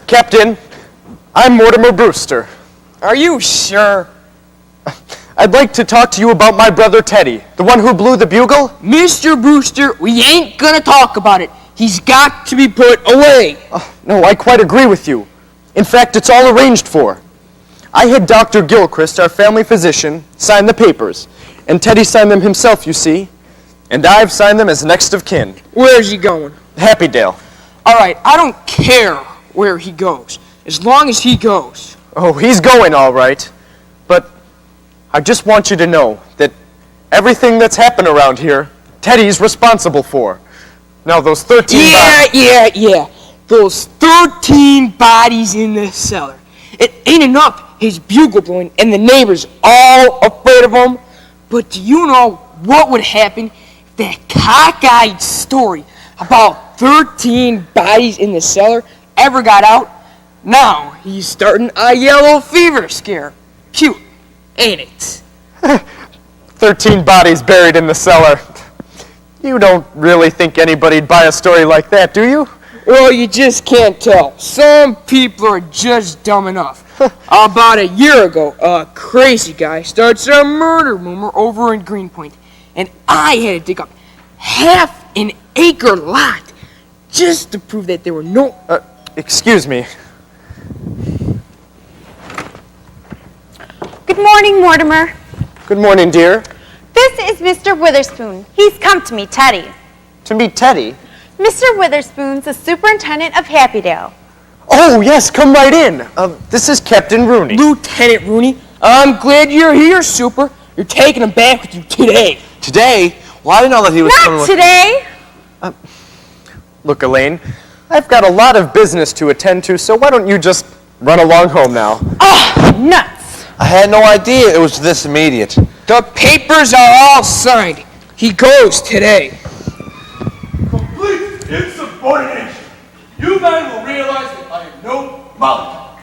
Captain, I'm Mortimer Brewster. Are you sure? I'd like to talk to you about my brother Teddy, the one who blew the bugle. Mr. Brewster, we ain't gonna talk about it. He's got to be put away. No, I quite agree with you. In fact, it's all arranged for. I had Dr. Gilchrist, our family physician, sign the papers. And Teddy signed them himself, you see. And I've signed them as next of kin. Where's he going? Happydale. All right, I don't care where he goes, as long as he goes. Oh, he's going all right. But I just want you to know that everything that's happened around here, Teddy's responsible for. Now, those 13 Yeah. Those 13 bodies in the cellar. It ain't enough his bugle blowing and the neighbors all afraid of him. But do you know what would happen if that cockeyed story about 13 bodies in the cellar ever got out? Now he's starting a yellow fever scare. Cute, ain't it? 13 bodies buried in the cellar. You don't really think anybody'd buy a story like that, do you? Well, you just can't tell. Some people are just dumb enough. About a year ago, a crazy guy starts a murder rumor over in Greenpoint, and I had to dig up half an acre lot just to prove that there were no... Excuse me. Good morning, Mortimer. Good morning, dear. This is Mr. Witherspoon. He's come to meet Teddy. To meet Teddy? Mr. Witherspoon's the superintendent of Happydale. Oh, yes, come right in. This is Captain Rooney. Lieutenant Rooney, I'm glad you're here, Super. You're taking him back with you today. Today? Well, I didn't know that he was coming Not with... today. Look, Elaine, I've got a lot of business to attend to, so why don't you just run along home now? Oh, nuts. I had no idea it was this immediate. The papers are all signed. He goes today. Complete insubordination. You men will realize that I am no mollycoddle.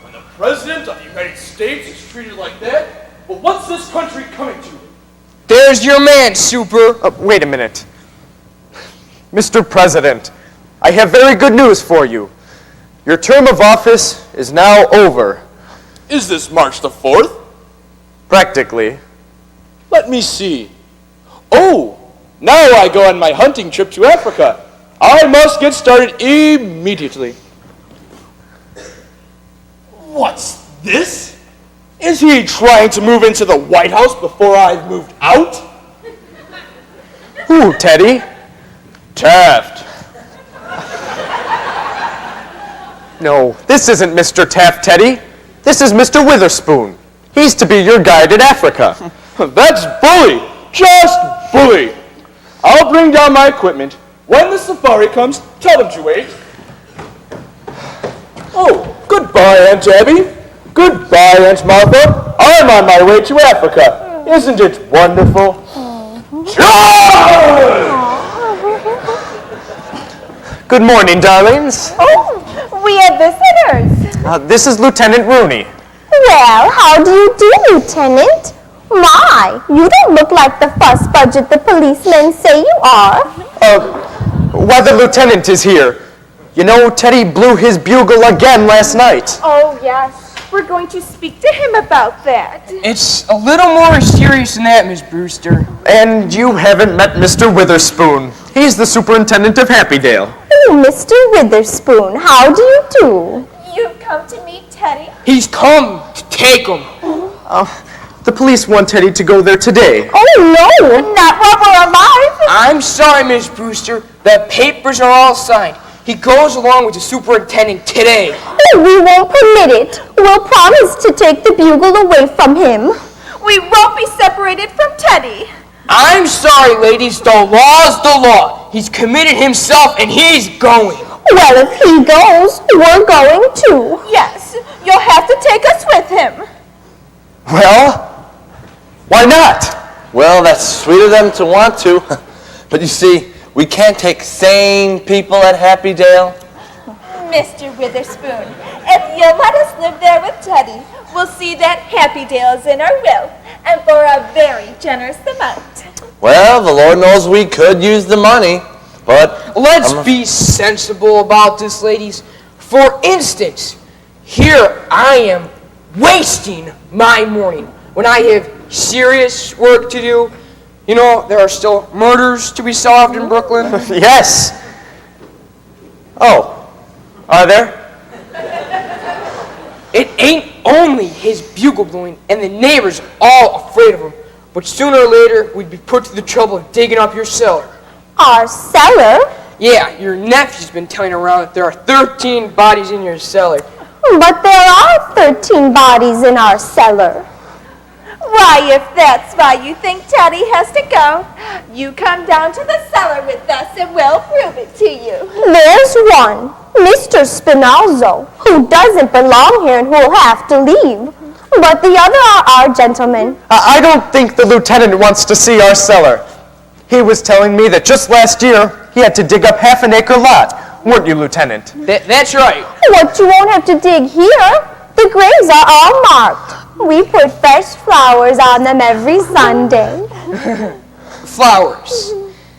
When the President of the United States is treated like that, well, what's this country coming to? There's your man, Super. Wait a minute. Mr. President, I have very good news for you. Your term of office is now over. Is this March the 4th? Practically. Let me see. Oh, now I go on my hunting trip to Africa. I must get started immediately. What's this? Is he trying to move into the White House before I've moved out? Who, Teddy? Taft. No, this isn't Mr. Taft, Teddy. This is Mr. Witherspoon. He's to be your guide in Africa. That's bully. Just bully. I'll bring down my equipment. When the safari comes, tell them to wait. Oh, goodbye, Aunt Abby. Goodbye, Aunt Martha. I'm on my way to Africa. Isn't it wonderful? Good morning, darlings. Oh, we have visitors. This is Lieutenant Rooney. Well, how do you do, Lieutenant? My, you don't look like the fuss budget the policemen say you are. Why, the lieutenant is here. You know, Teddy blew his bugle again last night. Oh, yes. We're going to speak to him about that. It's a little more serious than that, Miss Brewster. And you haven't met Mr. Witherspoon. He's the superintendent of Happydale. Oh, Mr. Witherspoon, how do you do? You've come to meet Teddy? He's come to take him. The police want Teddy to go there today. Oh, no, not while we're alive. I'm sorry, Miss Brewster. The papers are all signed. He goes along with the superintendent today. Oh, we won't permit it. We'll promise to take the bugle away from him. We won't be separated from Teddy. I'm sorry, ladies. The law's the law. He's committed himself and he's going. Well, if he goes, we're going too. Yes, you'll have to take us with him. Well, why not? Well, that's sweet of them to want to. But you see, we can't take sane people at Happydale. Mr. Witherspoon, if you'll let us live there with Teddy, we'll see that Happydale is in our will, and for a very generous amount. Well, the Lord knows we could use the money, but... Let's be sensible about this, ladies. For instance, here I am wasting my morning when I have serious work to do. You know, there are still murders to be solved in Brooklyn. Yes. Oh, are there? It ain't only his bugle blowing and the neighbors all afraid of him, but sooner or later we'd be put to the trouble of digging up your cellar. Our cellar? Yeah, your nephew's been telling around that there are 13 bodies in your cellar. But there are 13 bodies in our cellar. Why, if that's why you think Teddy has to go, you come down to the cellar with us and we'll prove it to you. There's one, Mr. Spinalzo, who doesn't belong here and who'll have to leave. But the other are our gentlemen. I don't think the lieutenant wants to see our cellar. He was telling me that just last year he had to dig up half an acre lot. Weren't you, Lieutenant? That's right. What you won't have to dig here, the graves are all marked. We put fresh flowers on them every Sunday. Flowers.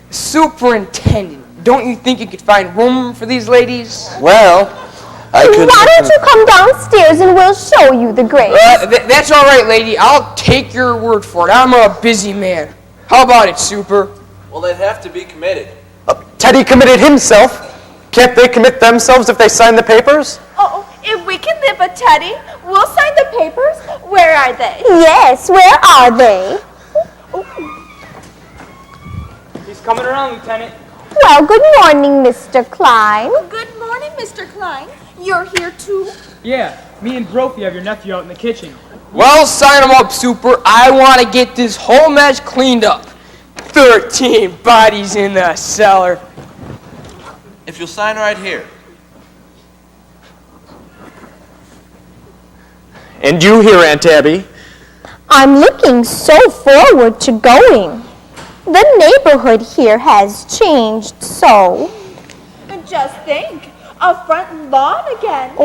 Superintendent, don't you think you could find room for these ladies? Well, I could... Why don't you come downstairs and we'll show you the graves? That's all right, lady. I'll take your word for it. I'm a busy man. How about it, Super? Well, they'd have to be committed. Teddy committed himself. Can't they commit themselves if they sign the papers? Oh, if we can live with Teddy, we'll sign the papers. Where are they? Yes, where are they? He's coming around, Lieutenant. Well, good morning, Mr. Klein. Good morning, Mr. Klein. You're here too? Yeah, me and Brophy have your nephew out in the kitchen. Well, sign them up, Super. I want to get this whole mess cleaned up. 13 bodies in the cellar. If you'll sign right here. And you here, Aunt Abby? I'm looking so forward to going. The neighborhood here has changed so. Just think, a front lawn again.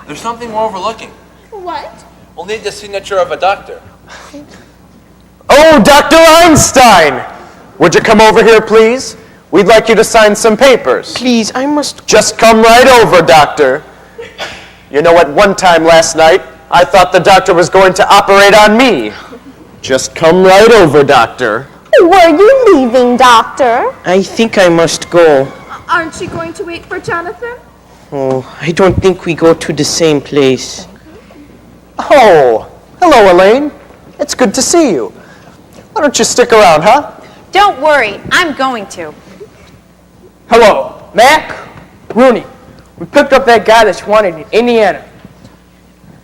There's something we're overlooking. What? We'll need the signature of a doctor. Oh, Dr. Einstein! Would you come over here, please? We'd like you to sign some papers. Please, I must... Just come right over, Doctor. You know, at one time last night, I thought the doctor was going to operate on me. Just come right over, doctor. Were you leaving, Doctor? I think I must go. Aren't you going to wait for Jonathan? Oh, I don't think we go to the same place. Oh, hello, Elaine. It's good to see you. Why don't you stick around, huh? Don't worry, I'm going to. Hello, Mac, Rooney. We picked up that guy that's wanted in Indiana.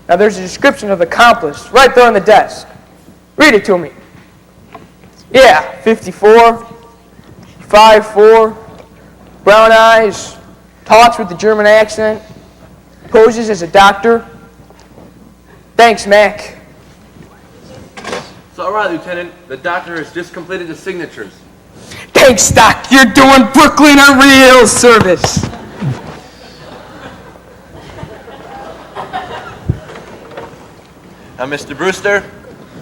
Now there's a description of the accomplice right there on the desk. Read it to me. Yeah, 54, 5'4", brown eyes, talks with a German accent, poses as a doctor. Thanks, Mac. It's all right, Lieutenant. The doctor has just completed the signatures. Thanks, Doc. You're doing Brooklyn a real service. Now, Mr. Brewster,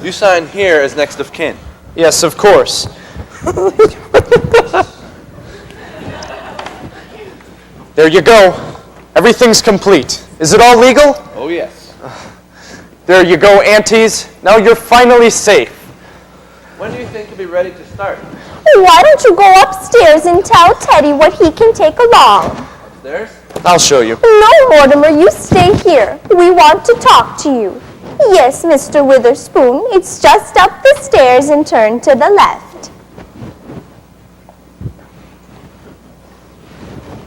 you sign here as next of kin. Yes, of course. There you go. Everything's complete. Is it all legal? Oh, yes. There you go, aunties. Now you're finally safe. When do you think you'll be ready to start? Why don't you go upstairs and tell Teddy what he can take along? Upstairs? I'll show you. No, Mortimer, you stay here. We want to talk to you. Yes, Mr. Witherspoon, it's just up the stairs and turn to the left.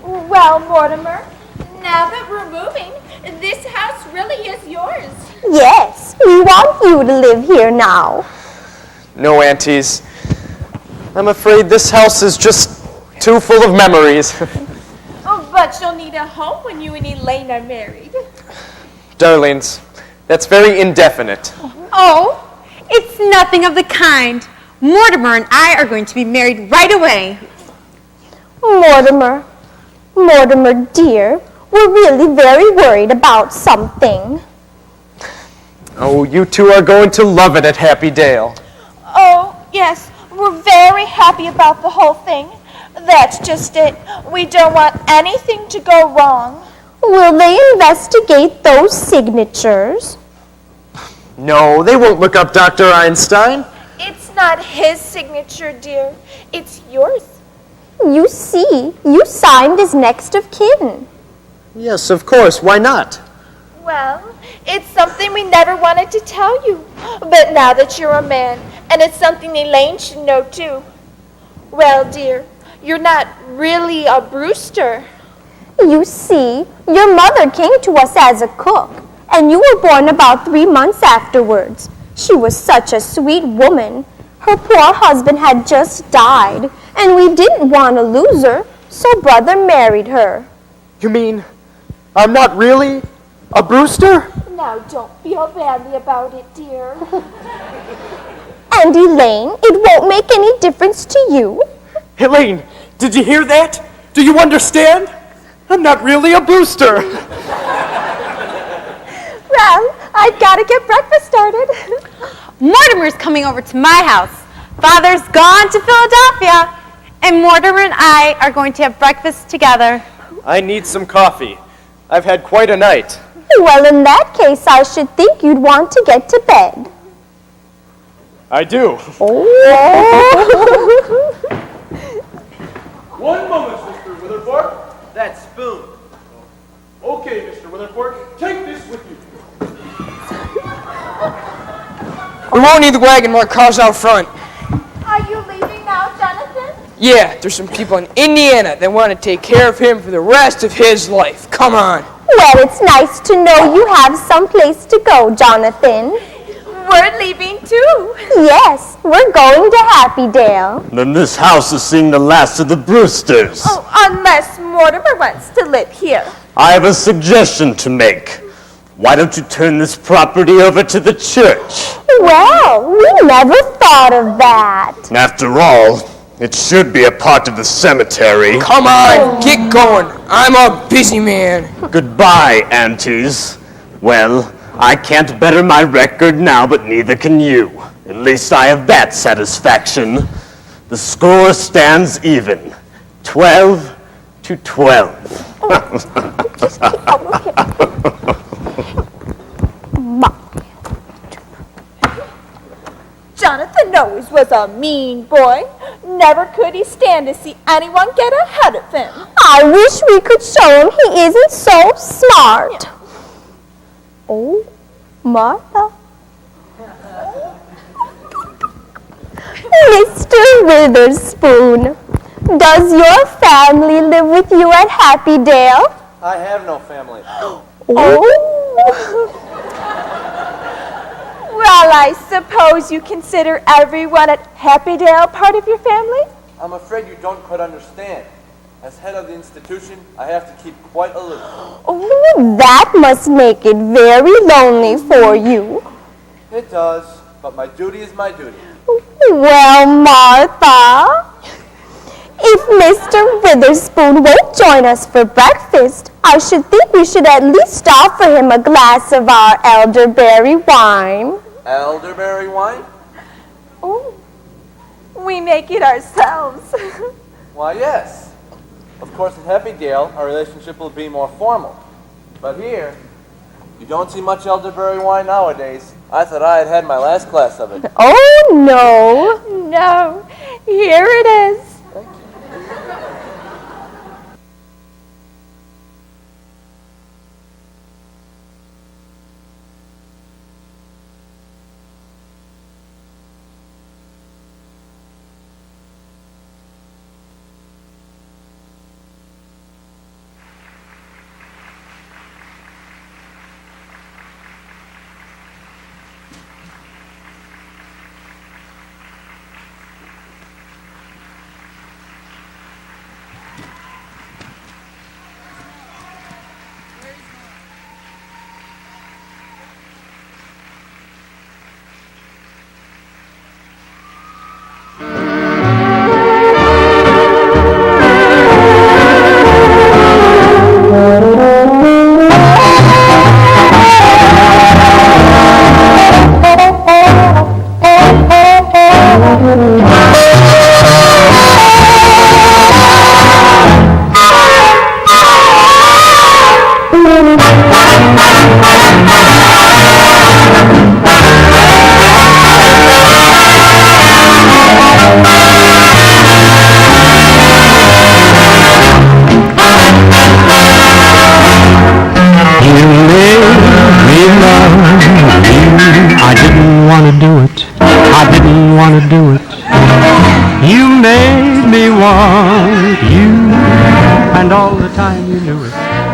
Well, Mortimer, now that we're moving, this house really is yours. Yes, we want you to live here now. No, aunties. I'm afraid this house is just too full of memories. Oh, but you'll need a home when you and Elaine are married. Darlings, that's very indefinite. Oh, it's nothing of the kind. Mortimer and I are going to be married right away. Mortimer, dear, we're really very worried about something. Oh, you two are going to love it at Happy Dale. Oh, yes, we're very happy about the whole thing. That's just it. We don't want anything to go wrong. Will they investigate those signatures? No, they won't look up Dr. Einstein. It's not his signature, dear. It's yours. You see, you signed as next of kin. Yes, of course. Why not? Well, it's something we never wanted to tell you. But now that you're a man, and it's something Elaine should know too. Well, dear, you're not really a Brewster. You see, your mother came to us as a cook, and you were born about 3 months afterwards. She was such a sweet woman. Her poor husband had just died, and we didn't want to lose her, so Brother married her. You mean I'm not really a Brewster? Now, don't feel badly about it, dear. And Elaine, it won't make any difference to you. Elaine, did you hear that? Do you understand? I'm not really a Brewster. Well, I've got to get breakfast started. Mortimer's coming over to my house. Father's gone to Philadelphia, and Mortimer and I are going to have breakfast together. I need some coffee. I've had quite a night. Well, in that case, I should think you'd want to get to bed. I do. Oh. One moment, Mr. Witherfork. That spoon. Okay, Mr. Witherfork, take this with you. We won't need the wagon, more cars out front. Are you leaving now, Jonathan? Yeah, there's some people in Indiana that want to take care of him for the rest of his life. Come on. Well, it's nice to know you have some place to go, Jonathan. We're leaving too. Yes, we're going to Happy Dale. Then this house is seeing the last of the Brewsters. Oh, unless Mortimer wants to live here. I have a suggestion to make. Why don't you turn this property over to the church? Well, we never thought of that. After all, it should be a part of the cemetery. Come on, get going. I'm a busy man. Goodbye, aunties. Well, I can't better my record now, but neither can you. At least I have that satisfaction. The score stands even. 12 to 12. Ma- Red-Nose was a mean boy. Never could he stand to see anyone get ahead of him. I wish we could show him he isn't so smart. Oh, Martha. Mr. Witherspoon, does your family live with you at Happy Dale? I have no family. Oh. Well, I suppose you consider everyone at Happy Dale part of your family? I'm afraid you don't quite understand. As head of the institution, I have to keep quite aloof. Oh, that must make it very lonely for you. It does, but my duty is my duty. Well, Martha, if Mr. Witherspoon won't join us for breakfast, I should think we should at least offer him a glass of our elderberry wine. Elderberry wine? Oh, we make it ourselves. Why, yes. Of course, at Happy Dale, our relationship will be more formal. But here, you don't see much elderberry wine nowadays. I thought I had had my last glass of it. Oh, no. No, here it is.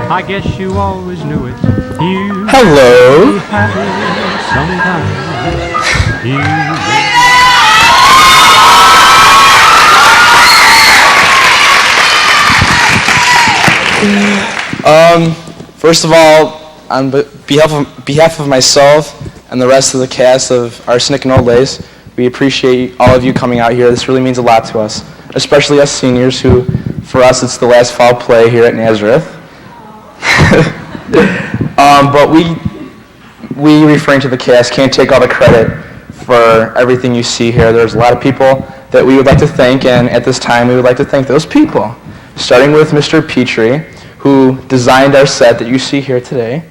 I guess you always knew it. You Hello. be happy sometimes. First of all, on behalf of myself and the rest of the cast of Arsenic and Old Lace, we appreciate all of you coming out here. This really means a lot to us, especially us seniors who, for us, it's the last fall play here at Nazareth. But we, referring to the cast, can't take all the credit for everything you see here. There's a lot of people that we would like to thank, and at this time we would like to thank those people, starting with Mr. Petrie, who designed our set that you see here today.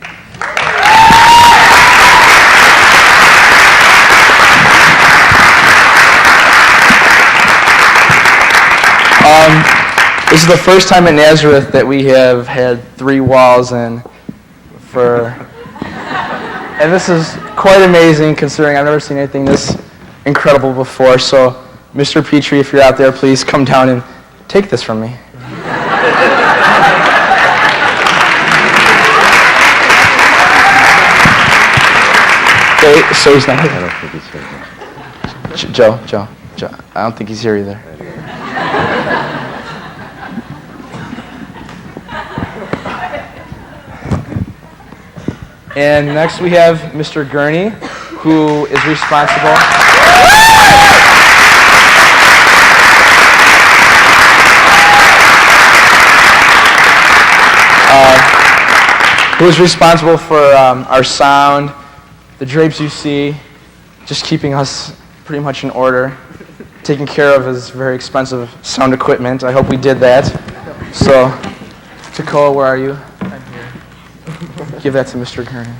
This is the first time at Nazareth that we have had 3 walls and this is quite amazing considering I've never seen anything this incredible before. So, Mr. Petrie, if you're out there, please come down and take this from me. So he's not here? I don't think he's here. Joe, I don't think he's here either. And next we have Mr. Gurney, who is responsible. Who is responsible for our sound, the drapes you see, just keeping us pretty much in order, taking care of his very expensive sound equipment. I hope we did that. So, Takoa, where are you? I'm here. Give that to Mr. Gurney.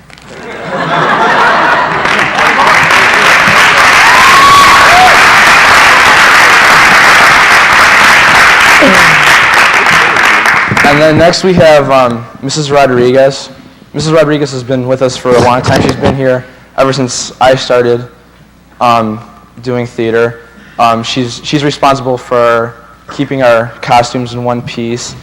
And then next we have Mrs. Rodriguez. Mrs. Rodriguez has been with us for a long time. She's been here ever since I started doing theater. She's responsible for keeping our costumes in one piece.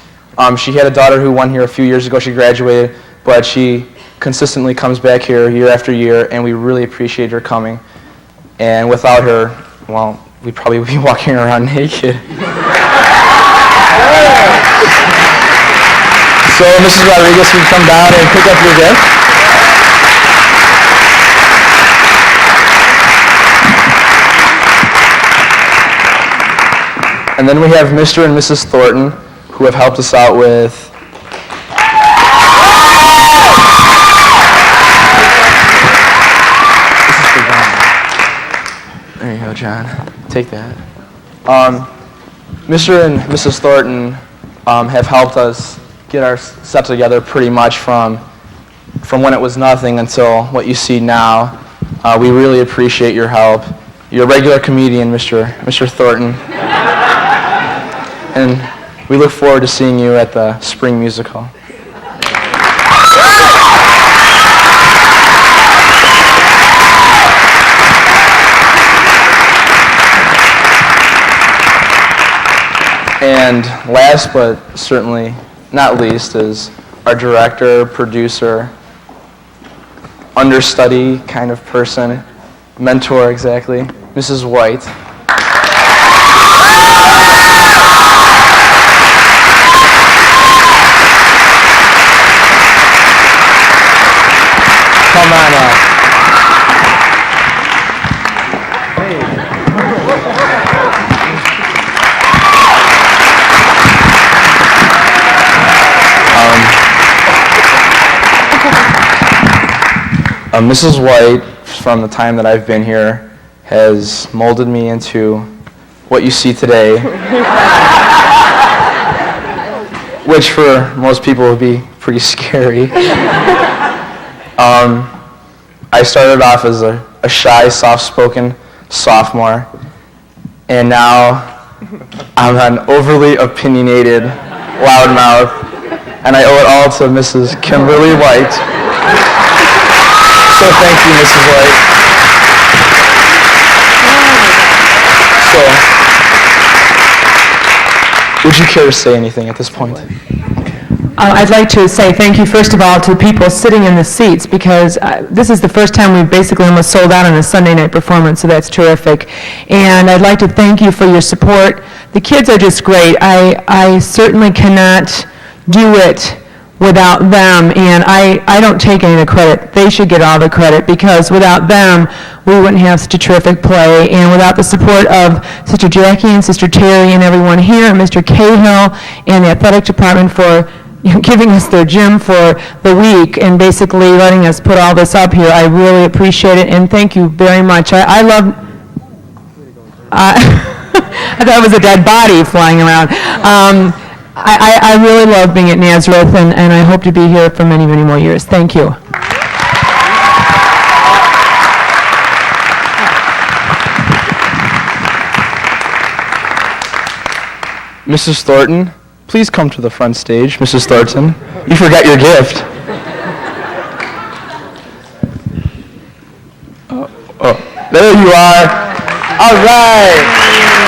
She had a daughter who won here a few years ago. She graduated, but she consistently comes back here year after year, and we really appreciate her coming. And without her, well, we'd probably be walking around naked. So, Mrs. Rodriguez, you can come down and pick up your gift. And then we have Mr. and Mrs. Thornton, who have helped us out with There you go, John. Take that. Mr. and Mrs. Thornton have helped us get our set together pretty much from when it was nothing until what you see now. We really appreciate your help. You're a regular comedian, Mr. Thornton. And we look forward to seeing you at the spring musical. And last but certainly not least is our director, producer, understudy kind of person, mentor exactly, Mrs. White. Come on up. Mrs. White, from the time that I've been here, has molded me into what you see today, which for most people would be pretty scary. I started off as a shy, soft-spoken sophomore, and now I'm an overly opinionated loudmouth, and I owe it all to Mrs. Kimberly White. So thank you, Mrs. White. So, would you care to say anything at this point? I'd like to say thank you, first of all, to people sitting in the seats, because this is the first time we've basically almost sold out on a Sunday night performance, so that's terrific. And I'd like to thank you for your support. The kids are just great. I certainly cannot do it without them, and I don't take any of the credit. They should get all the credit, because without them, we wouldn't have such a terrific play, and without the support of Sister Jackie and Sister Terry and everyone here, and Mr. Cahill and the athletic department for giving us their gym for the week and basically letting us put all this up here. I really appreciate it, and thank you very much. I love... I thought it was a dead body flying around. I really love being at Nazareth, and I hope to be here for many, many more years. Thank you. Mrs. Thornton, please come to the front stage. Mrs. Thornton, you forgot your gift. Oh, there you are. All right.